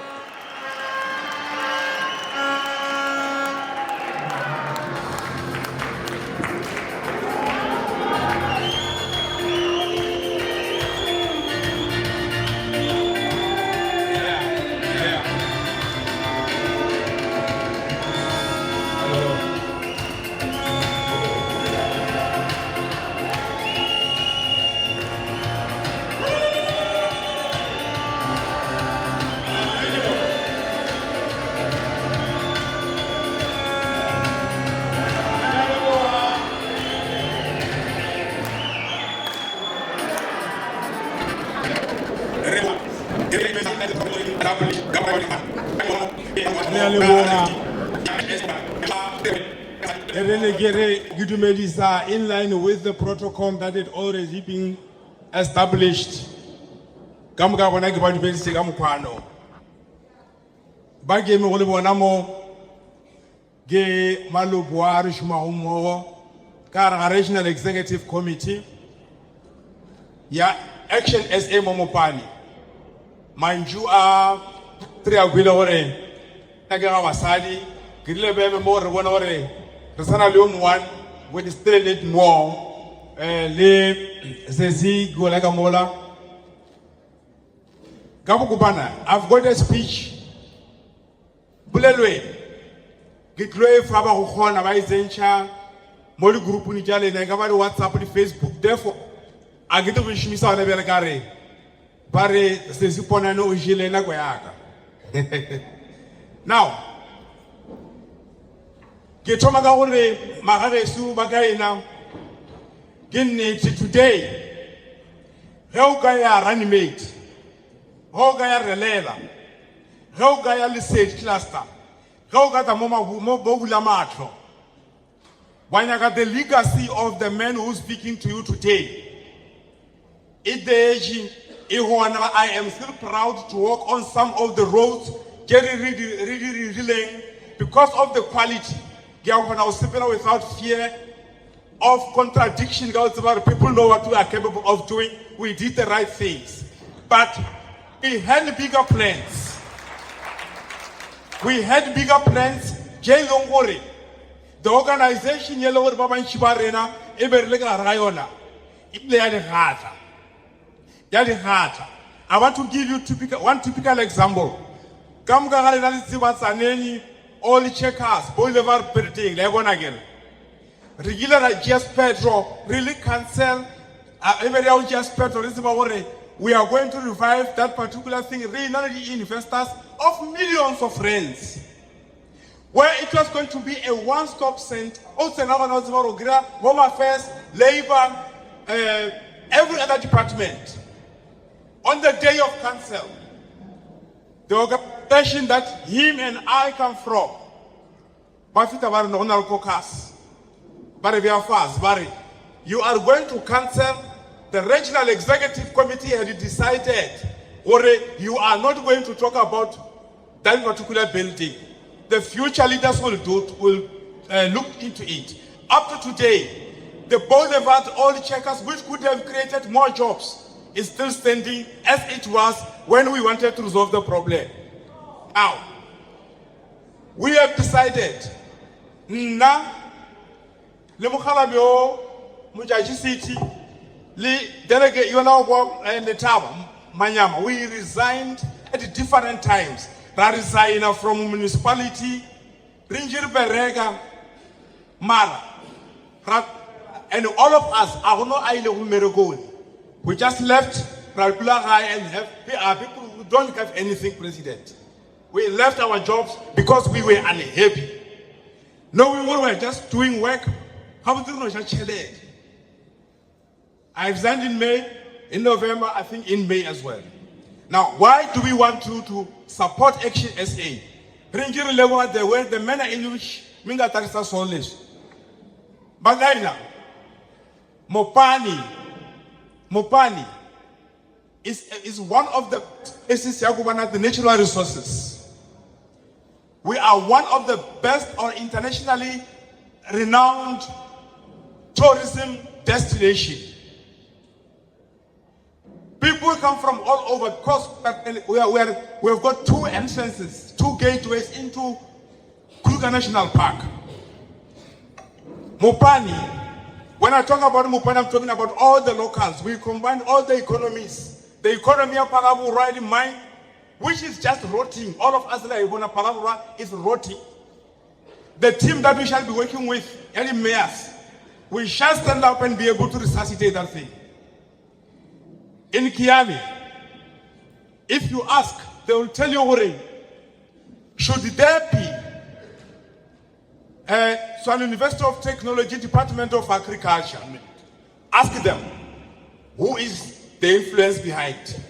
[SPEAKER 12] In line with the protocol that had already been established. Regional Executive Committee, ActionSA Momopani. Mind you are 3 Aguilore, Nagara Wasadi, Gilebe more 1 hour, Rasana Leon 1, with still need more, Le Zezi Golagamola. Gabukubana, I've got a speech. Bulelwe, Gitloe Faba Hona, Vizencha, Molu Group Nijale, Nagavadi WhatsApp, Facebook. Therefore, I get to wish me some Belgare. Pare se supone no ujile na goyaka. Now, Ketoma Gaure, Magaresu Bagaina, Guinea today, Hogaya Ranimate, Hogaya Relela, Hogaya Lisage Cluster, Hogata Moma Bogula Matro. When I got the legacy of the man who's speaking to you today, I am still proud to walk on some of the roads, really, because of the quality. Without fear of contradiction, people know what we are capable of doing. We did the right things. But we had bigger plans. Jay, don't worry. The organization, Yellow Baba Shibarena, Eberlega Rayona, I want to give you one typical example. All checkers, Boulevard Perting, Legon again. Regular just petrol, really cancel. Every just petrol is about we are going to revive that particular thing, really investors of millions of rands. Where it was going to be a one-stop center, also Home Affairs, Labor, every other department. On the day of council, the organization that him and I come from, you are going to cancel. The Regional Executive Committee had decided, or you are not going to talk about that particular building. The future leaders will look into it. Up to today, the boulevard, all the checkers, which could have created more jobs, is still standing as it was when we wanted to resolve the problem. Now, we have decided, Mujaji City, delegate and the tower, Manyama, we resigned at different times. I resigned from municipality, Ringir Berega, Mara, and all of us are no island. We just left Ralpula High and have people who don't have anything, President. We left our jobs because we were unhappy. No, we were just doing work. I resigned in May, in November, I think in May as well. Now, why do we want to support ActionSA? The manner in which Minga Tarisa Solis. Bagaina, Mopani is one of the the natural resources. We are one of the best or internationally renowned tourism destination. People come from all over because we've got 2 entrances, 2 gateways into Kruger National Park. Mopani, when I talk about Mopani, I'm talking about all the locals. We combine all the economies. The economy of Palabu right in mind, which is just rotting. All of us like Palabu is rotting. The team that we shall be working with, any mayors, we shall stand up and be able to resuscitate that thing. In Kiami, if you ask, they will tell you, should there be so an University of Technology, Department of Agriculture, ask them, who is the influence behind?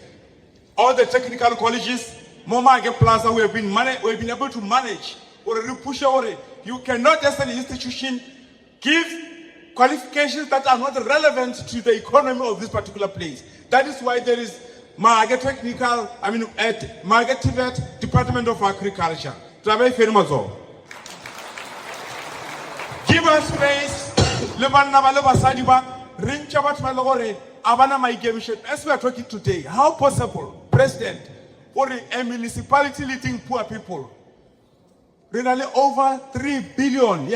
[SPEAKER 12] All the technical colleges, Momage Plaza, we have been able to manage, or push over. You cannot just an institution give qualifications that are not relevant to the economy of this particular place. That is why there is Market TVET, Department of Agriculture. Give us space. As we are talking today, how possible, President, for a municipality leading poor people, really over 3 billion,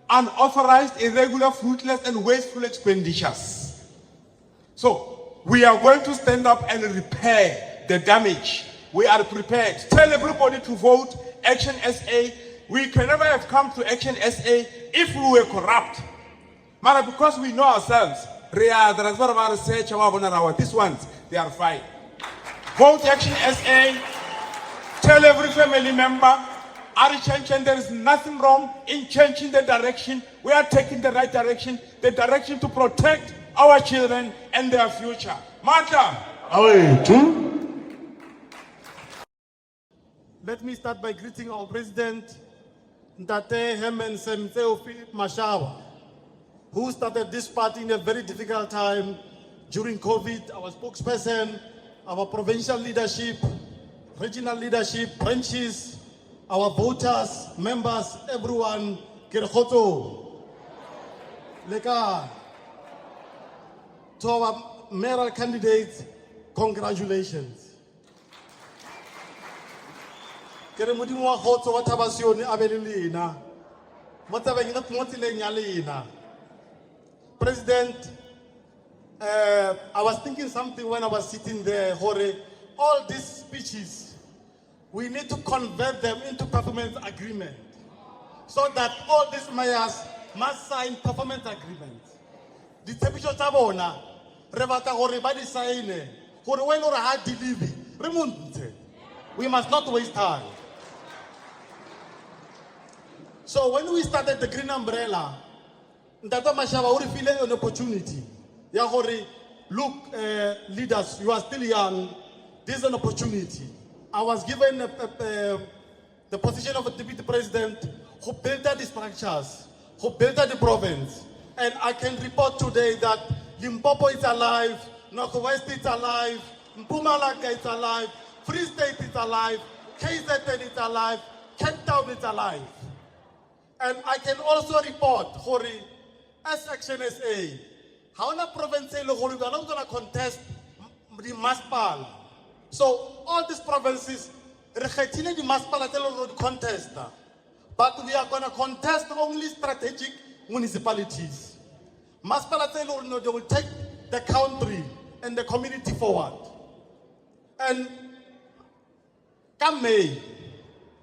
[SPEAKER 12] unauthorized, irregular, fruitless, and wasteful expenditures. So we are going to stand up and repair the damage. We are prepared. Tell everybody to vote ActionSA. We can never have come to ActionSA if we were corrupt. But because we know ourselves, these ones, they are fine. Vote ActionSA. Tell every family member, there is nothing wrong in changing the direction. We are taking the right direction, the direction to protect our children and their future. Mata.
[SPEAKER 14] Let me start by greeting our President, Ntate Herman Mashaba, who started this party in a very difficult time during COVID. Our spokesperson, our provincial leadership, regional leadership, branches, our voters, members, everyone, Kirkhoto, Leka, to our mayoral candidates, congratulations. President, I was thinking something when I was sitting there, Hore. All these speeches, we need to convert them into performance agreement so that all these mayors must sign performance agreements. The temperature tabona, Revata Hore by the sign, Hore when or hard delivery, remunte. We must not waste time. So when we started the Green Umbrella, Ntata Mashaba, we feel an opportunity. Yahori, look, leaders, you are still young. This is an opportunity. I was given the position of a deputy president who built the structures, who built the province. And I can report today that Limpopo is alive, Northwest is alive, Mpumalanga is alive, Free State is alive, KZN is alive, Cape Town is alive. And I can also report, Hori, as ActionSA, how na province we are not going to contest the Maspal. So all these provinces, the Maspal contest, but we are going to contest only strategic municipalities. Maspal they will take the country and the community forward. And come May,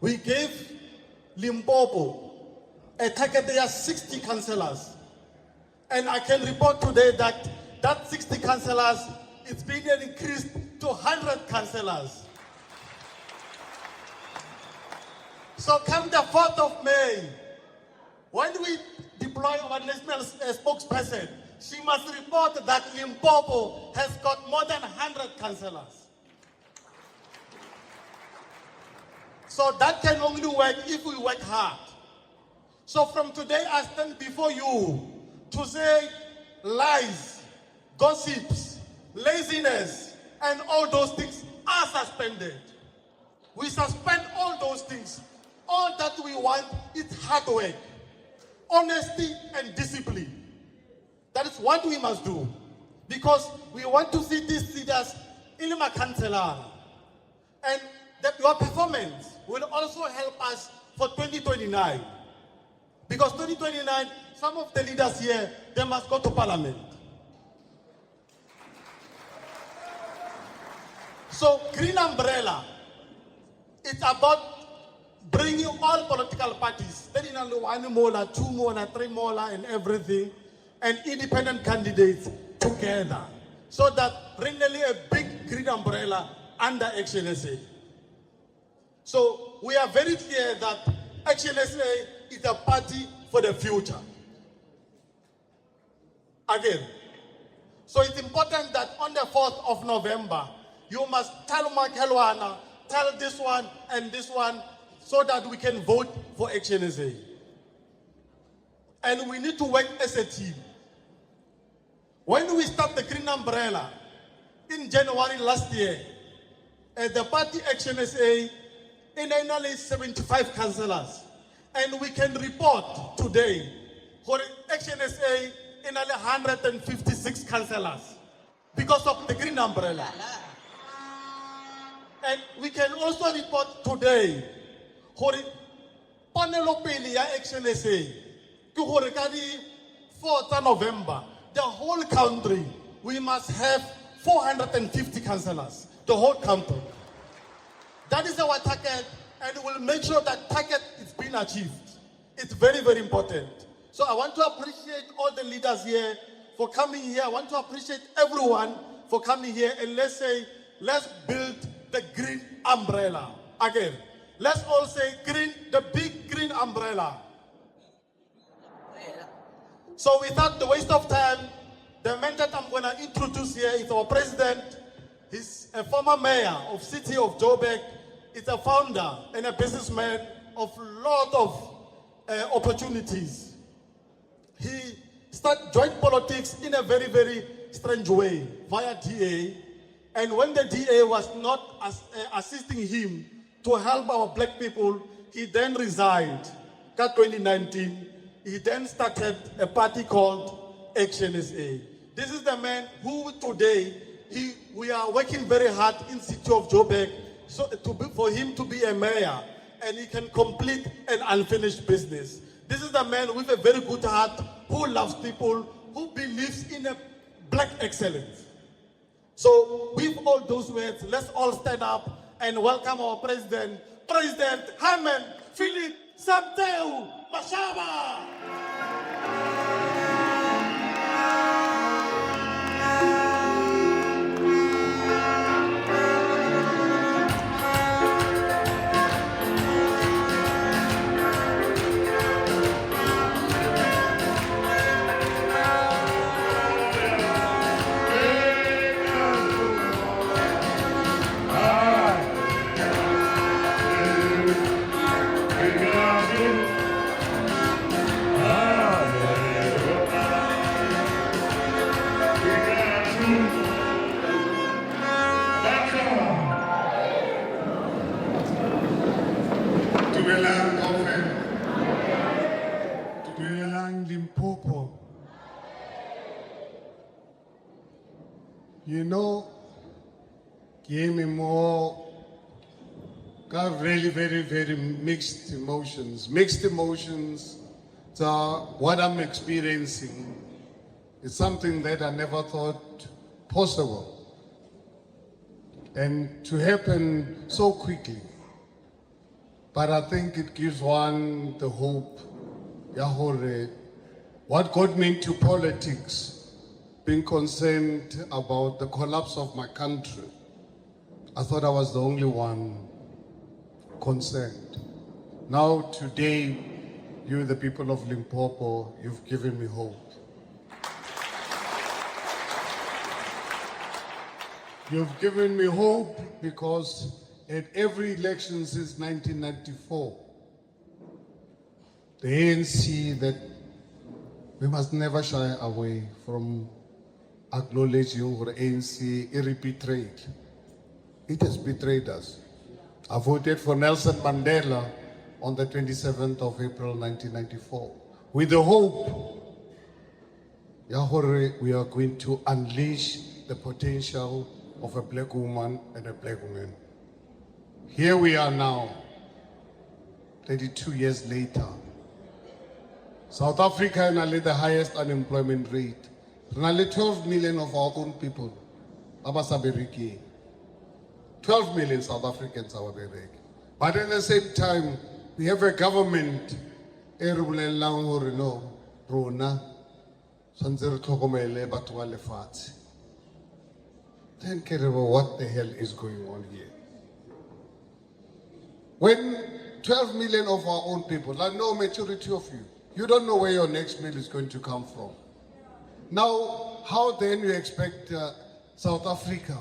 [SPEAKER 14] we gave Limpopo a target. There are 60 councillors. And I can report today that that 60 councillors is being increased to 100 councillors. So come the 4th of May, when we deploy our national spokesperson, she must report that Limpopo has got more than 100 councillors. So that can only work if we work hard. So from today, I stand before you to say lies, gossips, laziness, and all those things are suspended. We suspend all those things. All that we want is hard work, honesty, and discipline. That is what we must do. Because we want to see these leaders in the council. And that your performance will also help us for 2029. Because 2029, some of the leaders here, they must go to parliament. So Green Umbrella, it's about bringing all political parties, one mola, two mola, three mola, and everything, and independent candidates together, so that bring really a big green umbrella under ActionSA. So we are very clear that ActionSA is a party for the future. Again, so it's important that on the 4th of November, you must tell Makelwana, tell this one and this one, so that we can vote for ActionSA. And we need to work as a team. When we start the Green Umbrella in January last year, the party ActionSA in only 75 councillors. And we can report today for ActionSA in only 156 councillors because of the Green Umbrella. And we can also report today for Panelopeli ActionSA, for 4th of November, the whole country, we must have 450 councillors, the whole country. That is our target, and we'll make sure that target is being achieved. It's very, very important. So I want to appreciate all the leaders here for coming here. I want to appreciate everyone for coming here, and let's say, let's build the green umbrella. Again, let's all say green, the big green umbrella. So without the waste of time, the man that I'm going to introduce here is our president. He's a former mayor of city of Joburg. He's a founder and a businessman of a lot of opportunities. He joined politics in a very, very strange way via DA. And when the DA was not assisting him to help our black people, he then resigned. In 2019, he then started a party called ActionSA. This is the man who today, we are working very hard in city of Joburg for him to be a mayor, and he can complete an unfinished business. This is the man with a very good heart, who loves people, who believes in a black excellence. So with all those words, let's all stand up and welcome our president, President Herman Mashaba.
[SPEAKER 15] Limpopo. You know, gave me more, got really very, very mixed emotions. Mixed emotions. So what I'm experiencing is something that I never thought possible. And to happen so quickly. But I think it gives one the hope. What got me into politics, being concerned about the collapse of my country, I thought I was the only one concerned. Now today, you, the people of Limpopo, you've given me hope. You've given me hope because at every election since 1994, the ANC, that we must never shy away from acknowledging the ANC betrayed. It has betrayed us. I voted for Nelson Mandela on the 27th of April 1994 with the hope we are going to unleash the potential of a black woman and a black man. Here we are now, 32 years later. South Africa has the highest unemployment rate. Nearly 12 million of our own people. 12 million South Africans are there. But at the same time, we have a government, then care about what the hell is going on here. When 12 million of our own people, I know majority of you don't know where your next meal is going to come from. Now, how then you expect South Africa,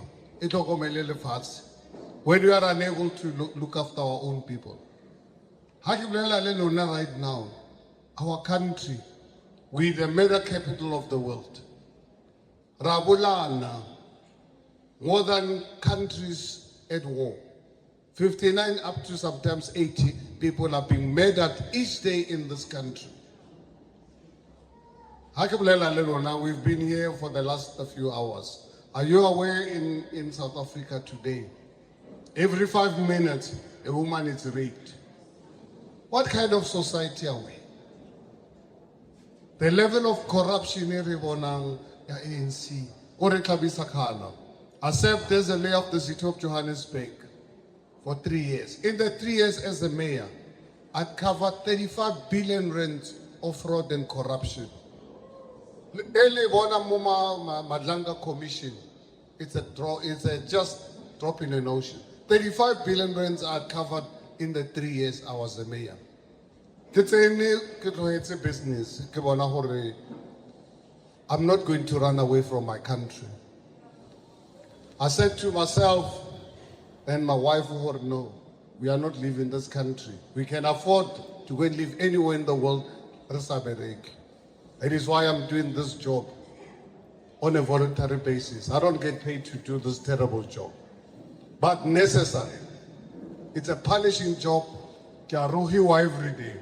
[SPEAKER 15] when we are unable to look after our own people? Right now, our country, with the mega capital of the world, Rabulana, more than countries at war. 59 up to sometimes 80 people are being murdered each day in this country. We've been here for the last few hours. Are you aware in South Africa today, every 5 minutes, a woman is raped? What kind of society are we? The level of corruption in ANC, I served as a mayor of the city of Johannesburg for 3 years. In the 3 years as a mayor, I covered 35 billion rand of fraud and corruption. Madlanga Commission, it's a just drop in an ocean. 35 billion rands are covered in the 3 years I was a mayor. It's a business. I'm not going to run away from my country. I said to myself and my wife, no, we are not leaving this country. We can afford to go and live anywhere in the world. It is why I'm doing this job on a voluntary basis. I don't get paid to do this terrible job, but necessary. It's a punishing job. Every day.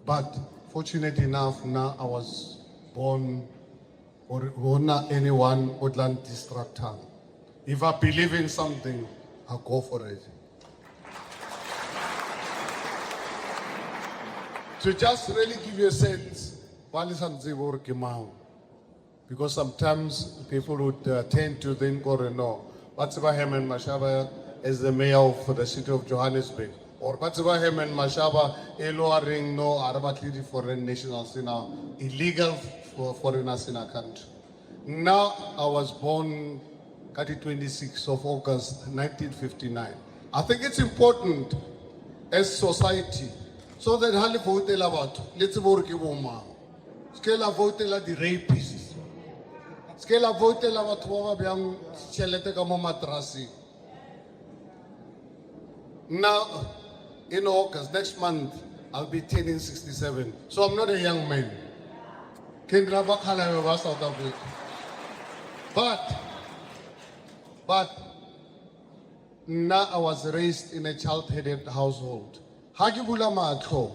[SPEAKER 15] But fortunate enough, now I was born, or not anyone would not distract her. If I believe in something, I'll go for it. To just really give you a sense, because sometimes people would tend to think, no, what's about Herman Mashaba as the mayor of the city of Johannesburg? Or what's about Herman Mashaba, lowering no Arabatli foreign nationals in our illegal foreigners in our country. Now I was born 26th of August 1959. I think it's important as society so that hali vote about let's work woman. Scale vote the rapists. Scale vote about biang chelete kamo matrasi. Now in August next month I'll be turning 67. So I'm not a young man. South Africa. But now I was raised in a child-headed household. Hagibula Matho,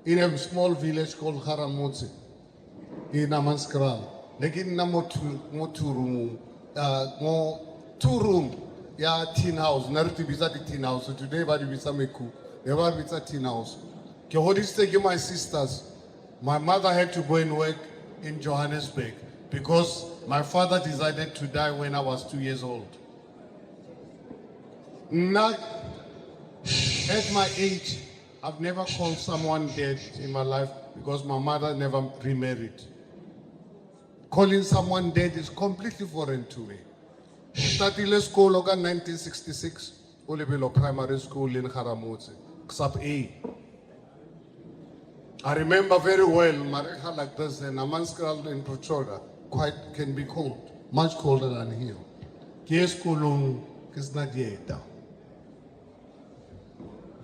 [SPEAKER 15] in a small village called Haramutse, in Amanskral. Lekin na mo two room, yeah, teen house. Nariti bisa the teen house. So today, badi bisa meku. Never bisa teen house. Kehodis take my sisters. My mother had to go and work in Johannesburg because my father decided to die when I was 2 years old. Not at my age, I've never called someone dead in my life because my mother never remarried. Calling someone dead is completely foreign to me. Started school in 1966, Olibelo Primary School in Haramutse, Sub A. I remember very well, Mareka like this, and Amanskral in Prochoda can be cold, much colder than here. Kies kulung kisnadieta.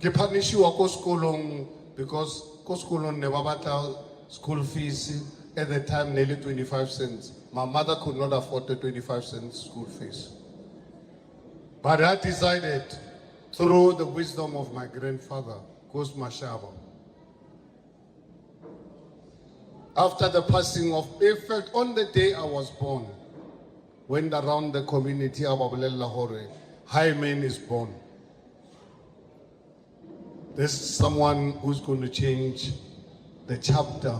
[SPEAKER 15] Ke punishiwa ko sekolong because ko sekolong ne ba batla school fees at the time nearly 25 cents. My mother could not afford the 25 cents school fees. But I decided, through the wisdom of my grandfather, Herman Mashaba, after the passing of, in fact, on the day I was born, went around the community of Lahore, High Man is born. There's someone who's going to change the chapter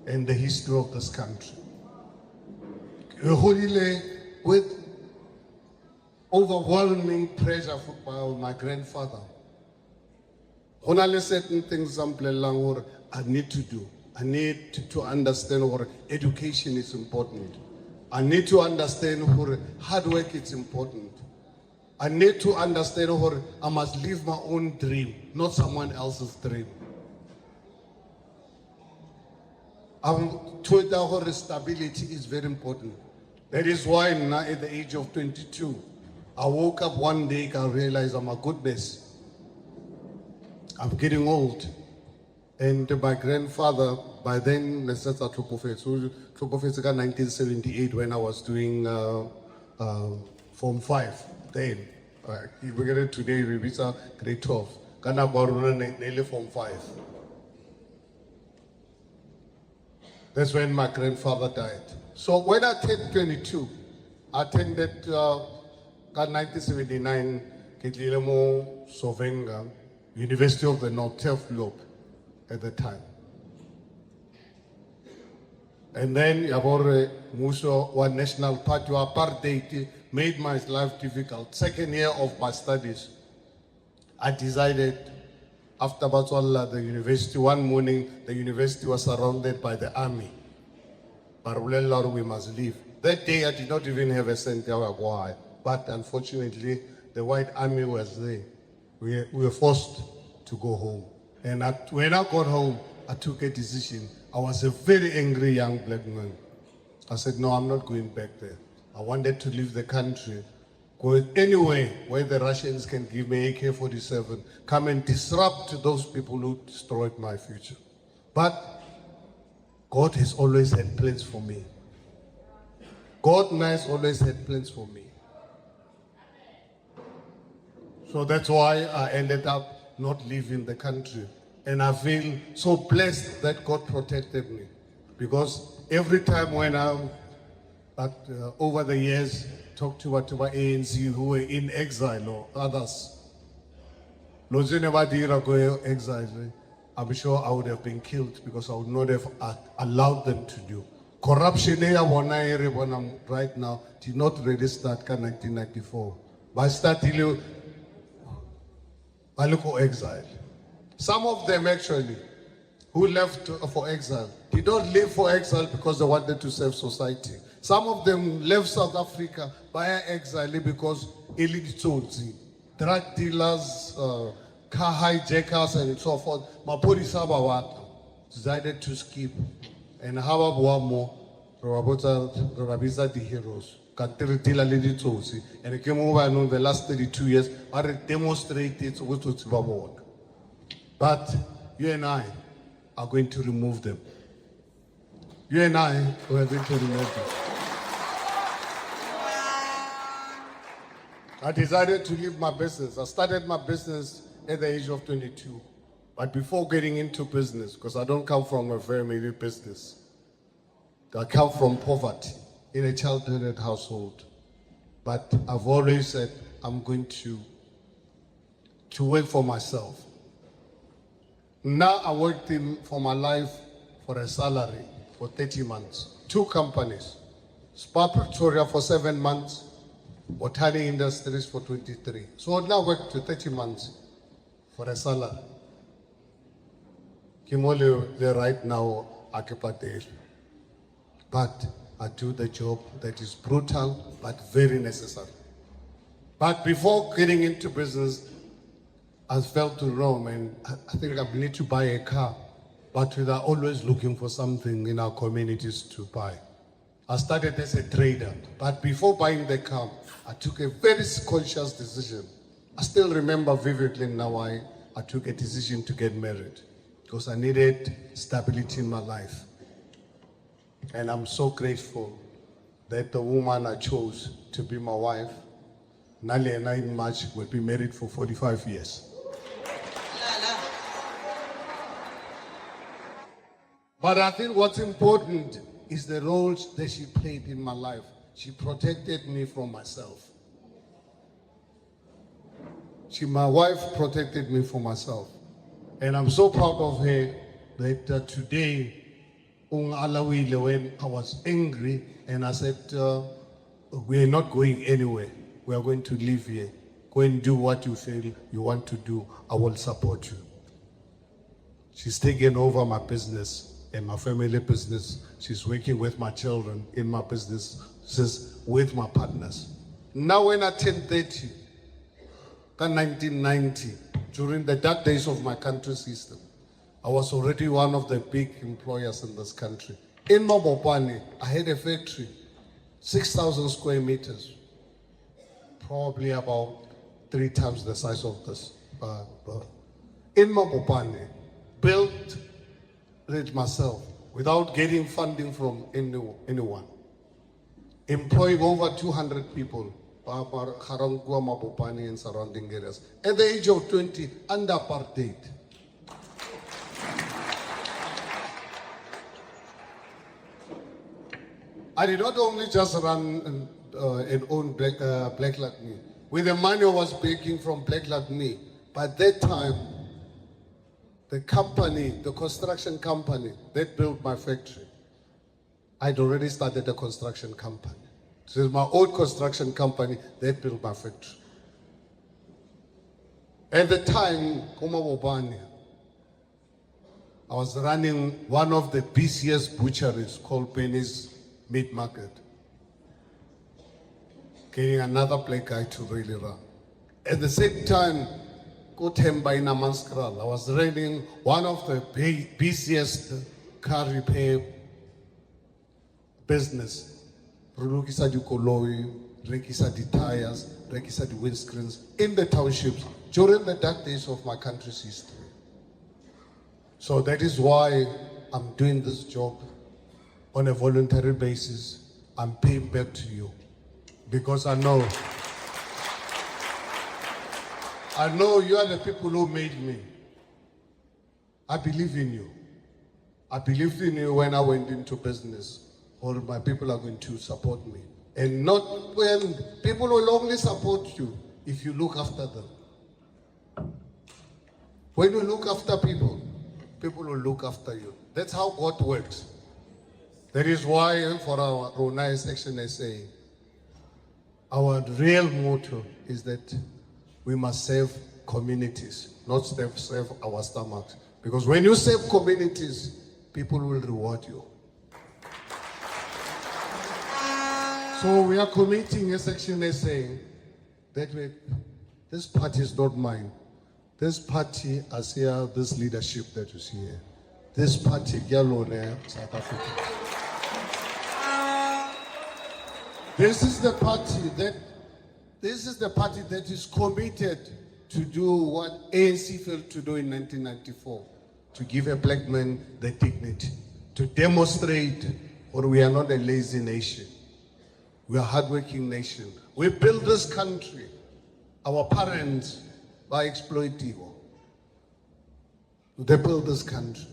[SPEAKER 15] and the history of this country. With overwhelming pressure by my grandfather, only certain things I need to do. I need to understand what education is important. I need to understand what hard work is important. I need to understand what I must live my own dream, not someone else's dream. I'm told that stability is very important. That is why now at the age of 22, I woke up one day and realized, oh my goodness, I'm getting old. And my grandfather, by then, let's start Tropofets, 1978 when I was doing Form 5. Then, we get it today, we reach grade 12. Kana Baruna nearly Form 5. That's when my grandfather died. So when I turned 22, I attended 1979 Kitlilemo Sovenga, University of the North, 12th Globe at the time. And then Yabore Muso, one national party, apartheid, made my life difficult. Second year of my studies, I decided after Batswalla, the university, one morning, the university was surrounded by the army. Barulella, we must leave. That day, I did not even have a cent. But unfortunately, the white army was there. We were forced to go home. And when I got home, I took a decision. I was a very angry young black man. I said, no, I'm not going back there. I wanted to leave the country, go anywhere where the Russians can give me AK-47, come and disrupt those people who destroyed my future. But God has always had plans for me. God has always had plans for me. So that's why I ended up not leaving the country. And I feel so blessed that God protected me. Because every time when I'm over the years, talk to my ANC who were in exile or others, exile, I'm sure I would have been killed because I would not have allowed them to do. Corruption right now did not really start in 1994. But I started exile. Some of them actually, who left for exile, did not leave for exile because they wanted to save society. Some of them left South Africa via exile because drug dealers, car hijackers, and so forth. Mapolisa decided to skip. And how about more? Rabisa the heroes. And it came over in the last 32 years, but demonstrated with work. But you and I are going to remove them. You and I are going to remove them. I decided to leave my business. I started my business at the age of 22. But before getting into business, because I don't come from a family business, I come from poverty in a child-reared household. But I've always said I'm going to work for myself. Now I worked for my life for a salary for 30 months. 2 companies. Spa Pretoria for 7 months, Botany Industries for 23. So I now work for 30 months for a salary. Kimole, right now, Akipatel. But I do the job that is brutal, but very necessary. But before getting into business, I felt to Rome, and I think I need to buy a car. But we are always looking for something in our communities to buy. I started as a trader, but before buying the car, I took a very conscious decision. I still remember vividly now, I I took a decision to get married because I needed stability in my life. And I'm so grateful that the woman I chose to be my wife, Nali and I in March, will be married for 45 years. But I think what's important is the roles that she played in my life. She protected me from myself. My wife protected me from myself. And I'm so proud of her that today, when I was angry and I said, we're not going anywhere. We are going to live here. Go and do what you feel you want to do. I will support you. She's taken over my business and my family business. She's working with my children in my business. She's with my partners. Now when I turned 30, in 1990, during the dark days of my country system, I was already one of the big employers in this country. In Mabopane, I had a factory, 6,000 square meters, probably about 3 times the size of this. In Mabopane, built it myself without getting funding from anyone. Employing over 200 people, Mabopane and surrounding areas. At the age of 20, under apartheid. I did not only just run and own Black Like Me. With the money I was making from Black Like Me, by that time, the company, the construction company that built my factory, I'd already started a construction company. This is my old construction company that built my factory. At the time, I was running one of the busiest butcheries called Penny's Meat Market. Getting another black guy to really run. At the same time, I was running one of the busiest car repair business. Rekisa di koloi, rekisa di tires, rekisa di windscreens in the townships during the dark days of my country's history. So that is why I'm doing this job on a voluntary basis. I'm paying back to you because I know you are the people who made me. I believe in you. I believed in you when I went into business. All my people are going to support me. And not when people will only support you if you look after them. When you look after people, people will look after you. That's how God works. That is why for our Ronai's ActionSA, our real motto is that we must serve communities, not serve our stomachs. Because when you serve communities, people will reward you. So we are committing as ActionSA that this party is not mine. This party, as here, this leadership that you see here, this party, South Africa. This is the party that is committed to do what ANC failed to do in 1994, to give a black man the dignity, to demonstrate that we are not a lazy nation. We are a hardworking nation. We built this country, our parents, by exploiting. They built this country.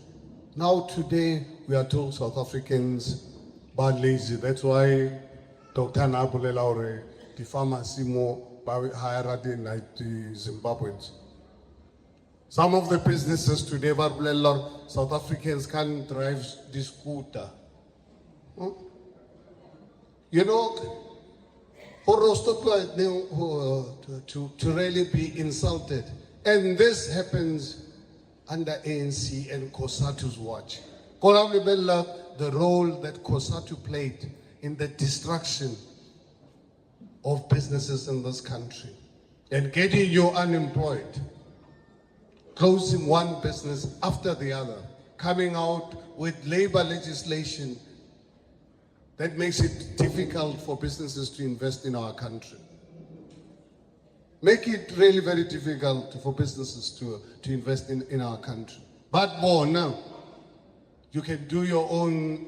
[SPEAKER 15] Now today, we are told South Africans are lazy. That's why Dr. Nabule Laure, the pharmacy more higher than the Zimbabweans. Some of the businesses today, South Africans can't drive the scooter. You know, to really be insulted. And this happens under ANC and COSATU's watch. The role that COSATU played in the destruction of businesses in this country and getting you unemployed, closing one business after the other, coming out with labor legislation that makes it difficult for businesses to invest in our country. make it really very difficult for businesses to invest in our country. But more now, you can do your own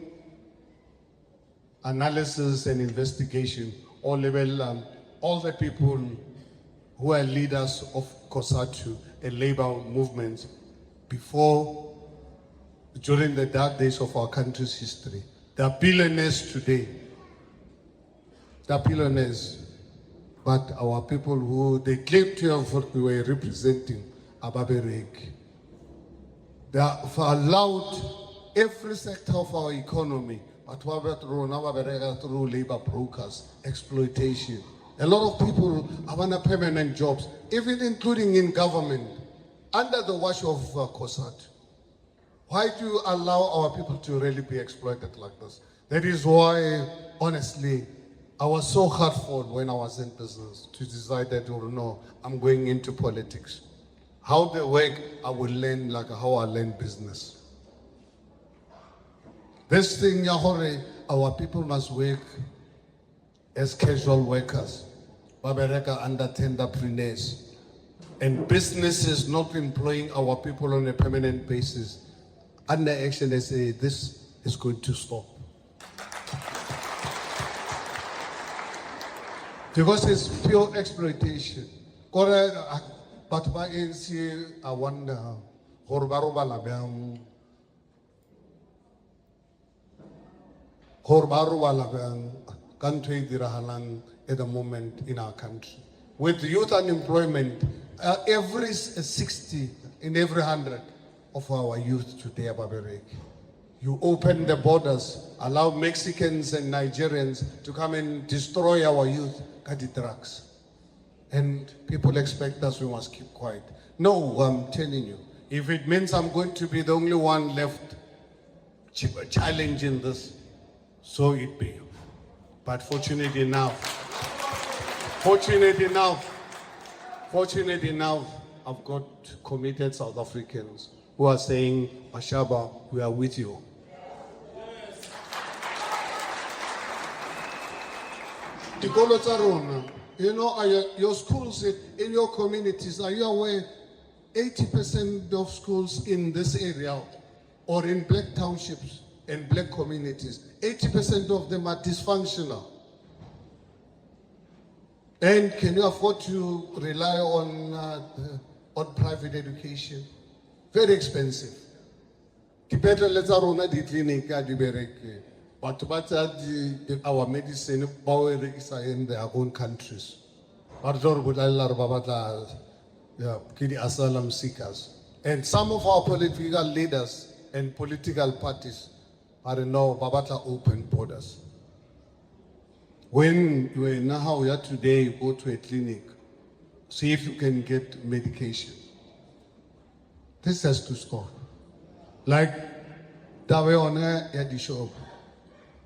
[SPEAKER 15] analysis and investigation, all level, all the people who are leaders of COSATU and labor movements before, during the dark days of our country's history. They are billionaires today. They are billionaires. But our people who they claim to have were representing Ababerek, they have allowed every sector of our economy, but through labor brokers, exploitation. A lot of people have permanent jobs, even including in government, under the watch of COSATU. Why do you allow our people to really be exploited like this? That is why, honestly, I was so hurtful when I was in business to decide that, oh no, I'm going into politics. How they work, I will learn like how I learn business. This thing, Yahore, our people must work as casual workers, Babereka under tenderpreneurs, and businesses not employing our people on a permanent basis. Under ActionSA, this is going to stop. Because it's pure exploitation. But by ANC, I wonder, country at the moment in our country. With youth unemployment, every 60 in every 100 of our youth today, Baberek. You open the borders, allow Mexicans and Nigerians to come and destroy our youth, cut the drugs. And people expect us, we must keep quiet. No, I'm telling you, if it means I'm going to be the only one left challenging this, so it be. But fortunately enough, I've got committed South Africans who are saying, Mashaba, we are with you. You know, your schools in your communities, are you aware 80% of schools in this area or in black townships and black communities, 80% of them are dysfunctional? And can you afford to rely on private education? Very expensive. But our medicine in their own countries. Asylum seekers. And some of our political leaders and political parties are now Babata open borders. When you are now here today, you go to a clinic, see if you can get medication. This has to stop. Like Dawe on at the shop.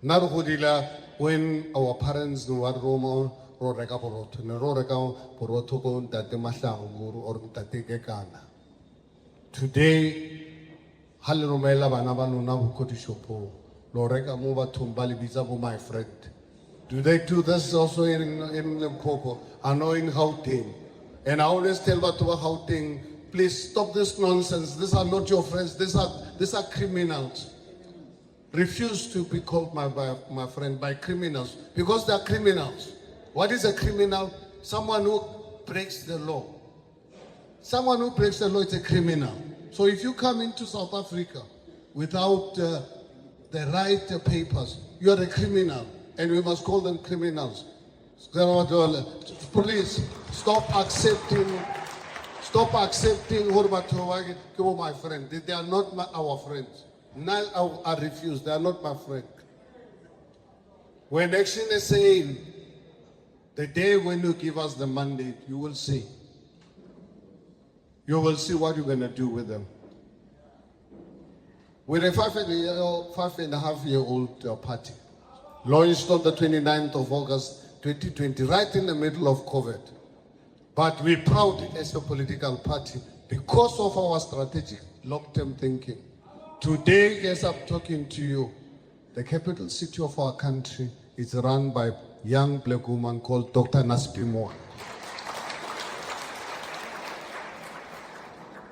[SPEAKER 15] When our parents were Roma or Regaporot, Nerorega, Porotogo, that the Mashangur or Tatekana. Today, Halromela Banabana Kotishopo, Lorega Mova Tumbali Bizabu, my friend. Do they do this also in Limpopo? I know in Gauteng. And I always tell Batuwa Gauteng, please stop this nonsense. These are not your friends. These are criminals. Refuse to be called my friend by criminals because they are criminals. What is a criminal? Someone who breaks the law. Someone who breaks the law is a criminal. So if you come into South Africa without the right papers, you are a criminal, and we must call them criminals. Please stop accepting my friend. They are not our friends. Now I refuse. They are not my friend. When ActionSA, the day when you give us the mandate, you will see. You will see what you're going to do with them. We're a 5.5-year-old party, launched on the 29th of August 2020, right in the middle of COVID. But we're proud as a political party because of our strategic long-term thinking. Today, as I'm talking to you, the capital city of our country is run by a young black woman called Dr. Naspimoa.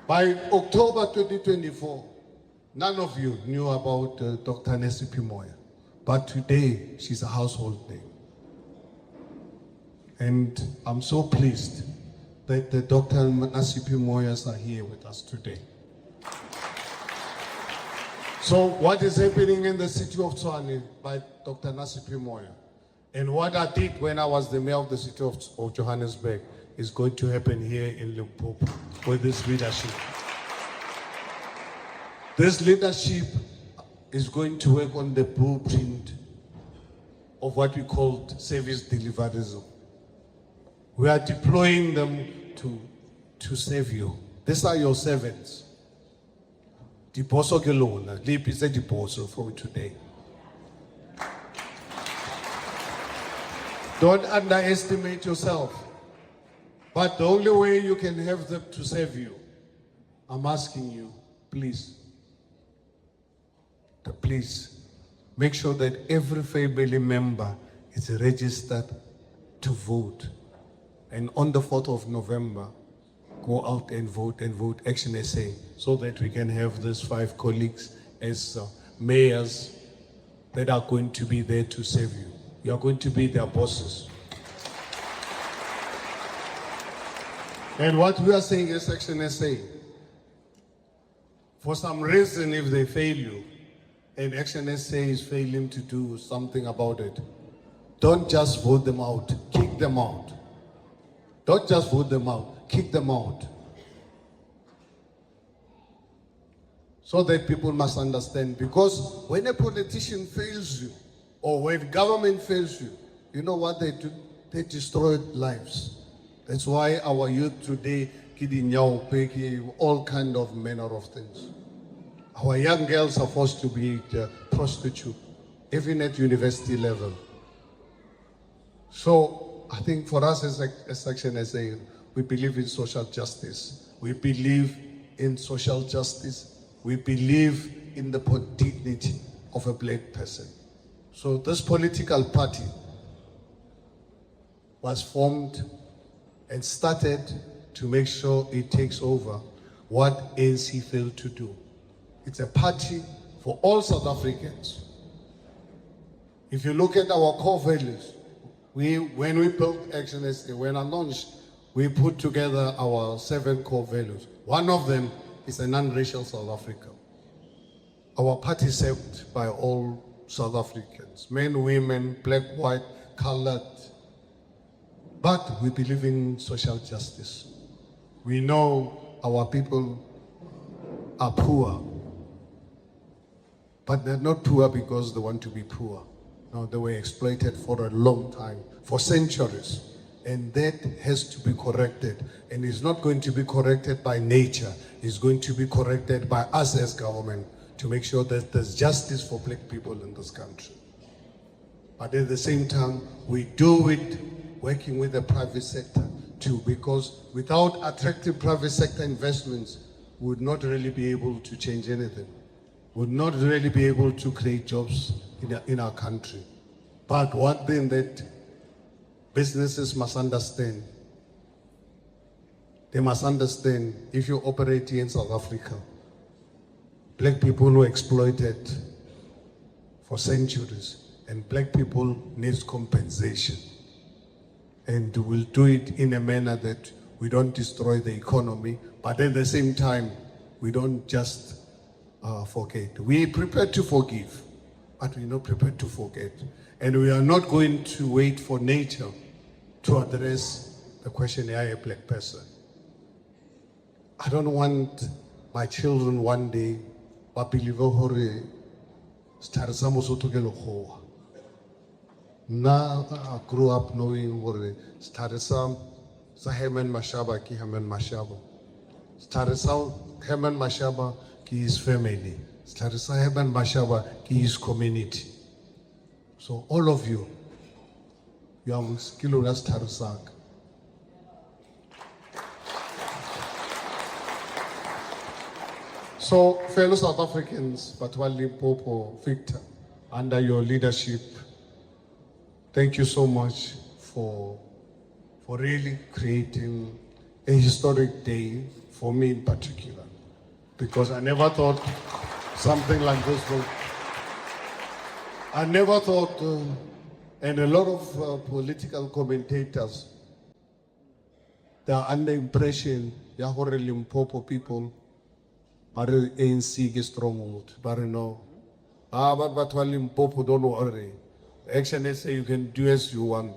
[SPEAKER 15] By October 2024, none of you knew about Dr. Nesipi Moya, but today she's a household name. And I'm so pleased that the Dr. Nesipi Moyas are here with us today. So what is happening in the city of Tshwane by Dr. Nesipi Moya, and what I did when I was the mayor of the city of Johannesburg, is going to happen here in Limpopo with this leadership. This leadership is going to work on the blueprint of what we call service deliverism. We are deploying them to serve you. These are your servants. Diposo ke lona, lipise diposo for today. Don't underestimate yourself. But the only way you can have them to serve you, I'm asking you, please make sure that every family member is registered to vote. And on the 4th of November, go out and vote ActionSA, so that we can have these 5 colleagues as mayors that are going to be there to serve you. You are going to be their bosses. And what we are saying is ActionSA, for some reason, if they fail you, and ActionSA is failing to do something about it, don't just vote them out, kick them out. Don't just vote them out, kick them out. So that people must understand, because when a politician fails you, or when government fails you, you know what they do? They destroy lives. That's why our youth today, all kind of manner of things. Our young girls are forced to be prostitute, even at university level. So I think for us as ActionSA, we believe in social justice. We believe in social justice. We believe in the dignity of a black person. So this political party was formed and started to make sure it takes over what ANC failed to do. It's a party for all South Africans. If you look at our core values, when we built ActionSA, when I launched, we put together our 7 core values. One of them is a non-racial South Africa. Our party is served by all South Africans, men, women, black, white, colored. But we believe in social justice. We know our people are poor, but they're not poor because they want to be poor. No, they were exploited for a long time, for centuries. And that has to be corrected. And it's not going to be corrected by nature. It's going to be corrected by us as government to make sure that there's justice for black people in this country. But at the same time, we do it working with the private sector too, because without attractive private sector investments, we would not really be able to change anything. We would not really be able to create jobs in our country. But one thing that businesses must understand, they must understand, if you operate here in South Africa, black people were exploited for centuries, and black people need compensation. And we'll do it in a manner that we don't destroy the economy, but at the same time, we don't just forget. We're prepared to forgive, but we're not prepared to forget. And we are not going to wait for nature to address the question, am I a black person? I don't want my children one day, but believe hore, now I grew up knowing what Starisa Herman Mashaba ki Herman Mashaba. Starisa Herman Mashaba ki his family. Starisa Herman Mashaba ki his community. So all of you are skilled as Starisa. So fellow South Africans, but while Limpopo, Victor, under your leadership, thank you so much for really creating a historic day for me in particular, because I never thought something like this would. I never thought, and a lot of political commentators, they are under impression, Yahore Limpopo people, are ANC is stronghold, but no. But Limpopo, don't worry. ActionSA, you can do as you want.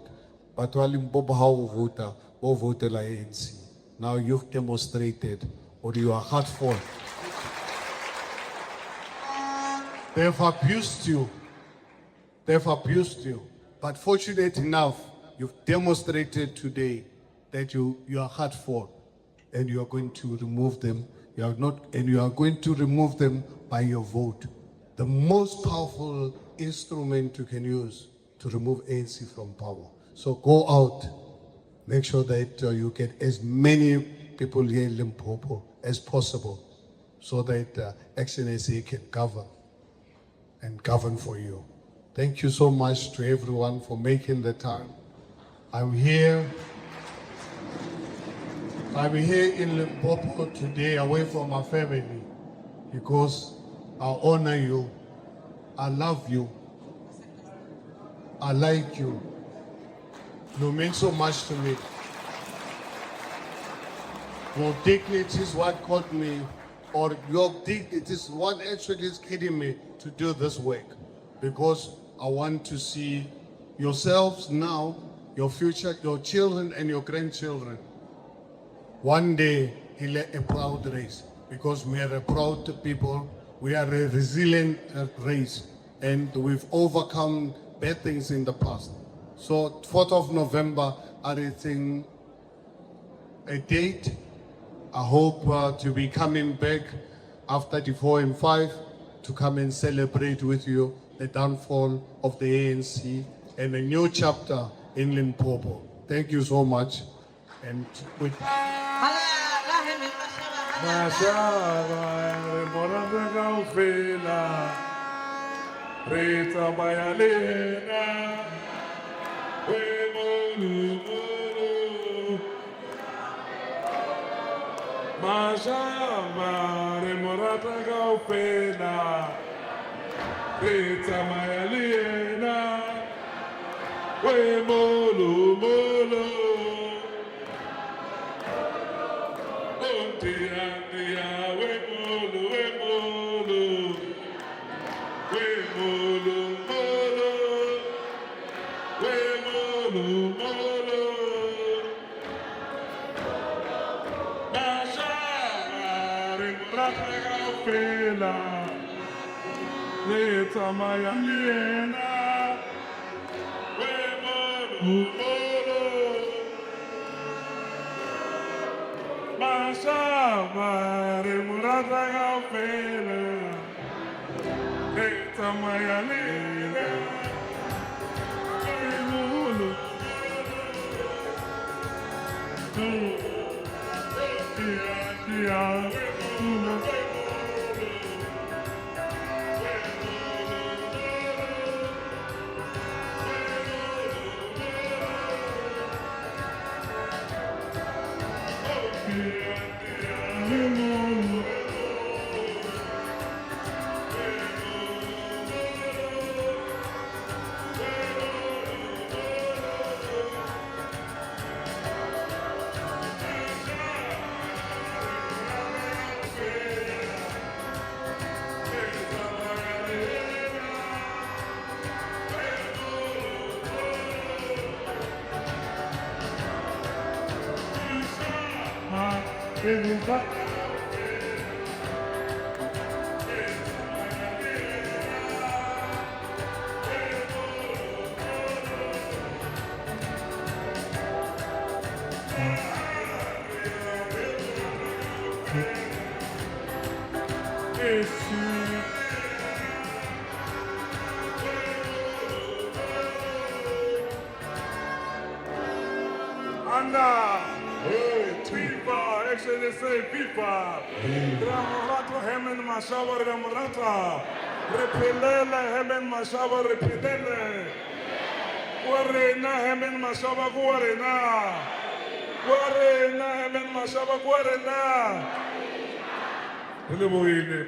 [SPEAKER 15] But Limpopo, how vote like ANC. Now you've demonstrated, or you are hurtful. They've abused you. They've abused you. But fortunate enough, you've demonstrated today that you are hurtful, and you are going to remove them. You are not, and you are going to remove them by your vote. The most powerful instrument you can use to remove ANC from power. So go out, make sure that you get as many people here in Limpopo as possible, so that ActionSA can govern and govern for you. Thank you so much to everyone for making the time. I'm here in Limpopo today away from my family because I honor you, I love you, I like you. You mean so much to me. Your dignity is what caught me, or your dignity is what actually is getting me to do this work, because I want to see yourselves now, your future, your children and your grandchildren. One day, he'll have a proud race, because we are a proud people, we are a resilient race, and we've overcome bad things in the past. So 4th of November, I think a date. I hope to be coming back after the 4 and 5 to come and celebrate with you the downfall of the ANC and a new chapter in Limpopo. Thank you so much. And with
[SPEAKER 3] Mashaba, remorata gaupena, Rita Mayalina, we molo molo, Ontia, we molo, we molo molo, we molo molo. Fela, Leta Maya Liena, Molo, Mashaba, Remurata Fela, Leta Maya Liena, Molo, ActionSA FIFA, Ramarato Herman Mashaba Ramarato, Repelele Herman Mashaba Repelele, Guarena Herman Mashaba Guarena, Guarena, Herman Mashaba, Guarena. Hello,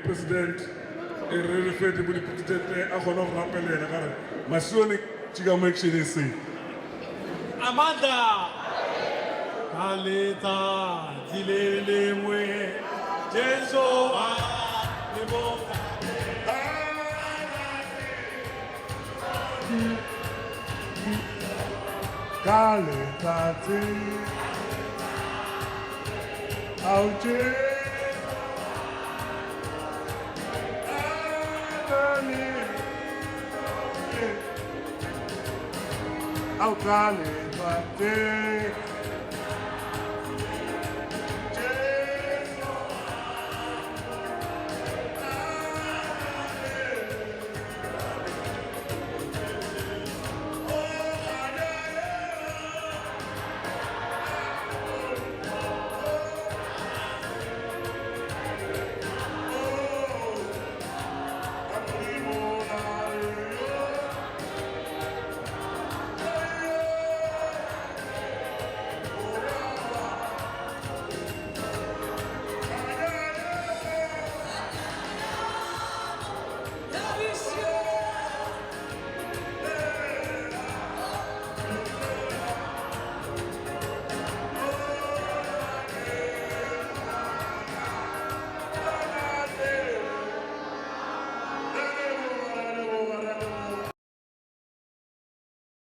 [SPEAKER 3] President. E re fete bo dipotete a gona go rapelela ka re masione tšika mo ActionSA.
[SPEAKER 14] Amanda Kaleta Dilele Jesu a lebo
[SPEAKER 2] Kaleta Auche Au Kaleta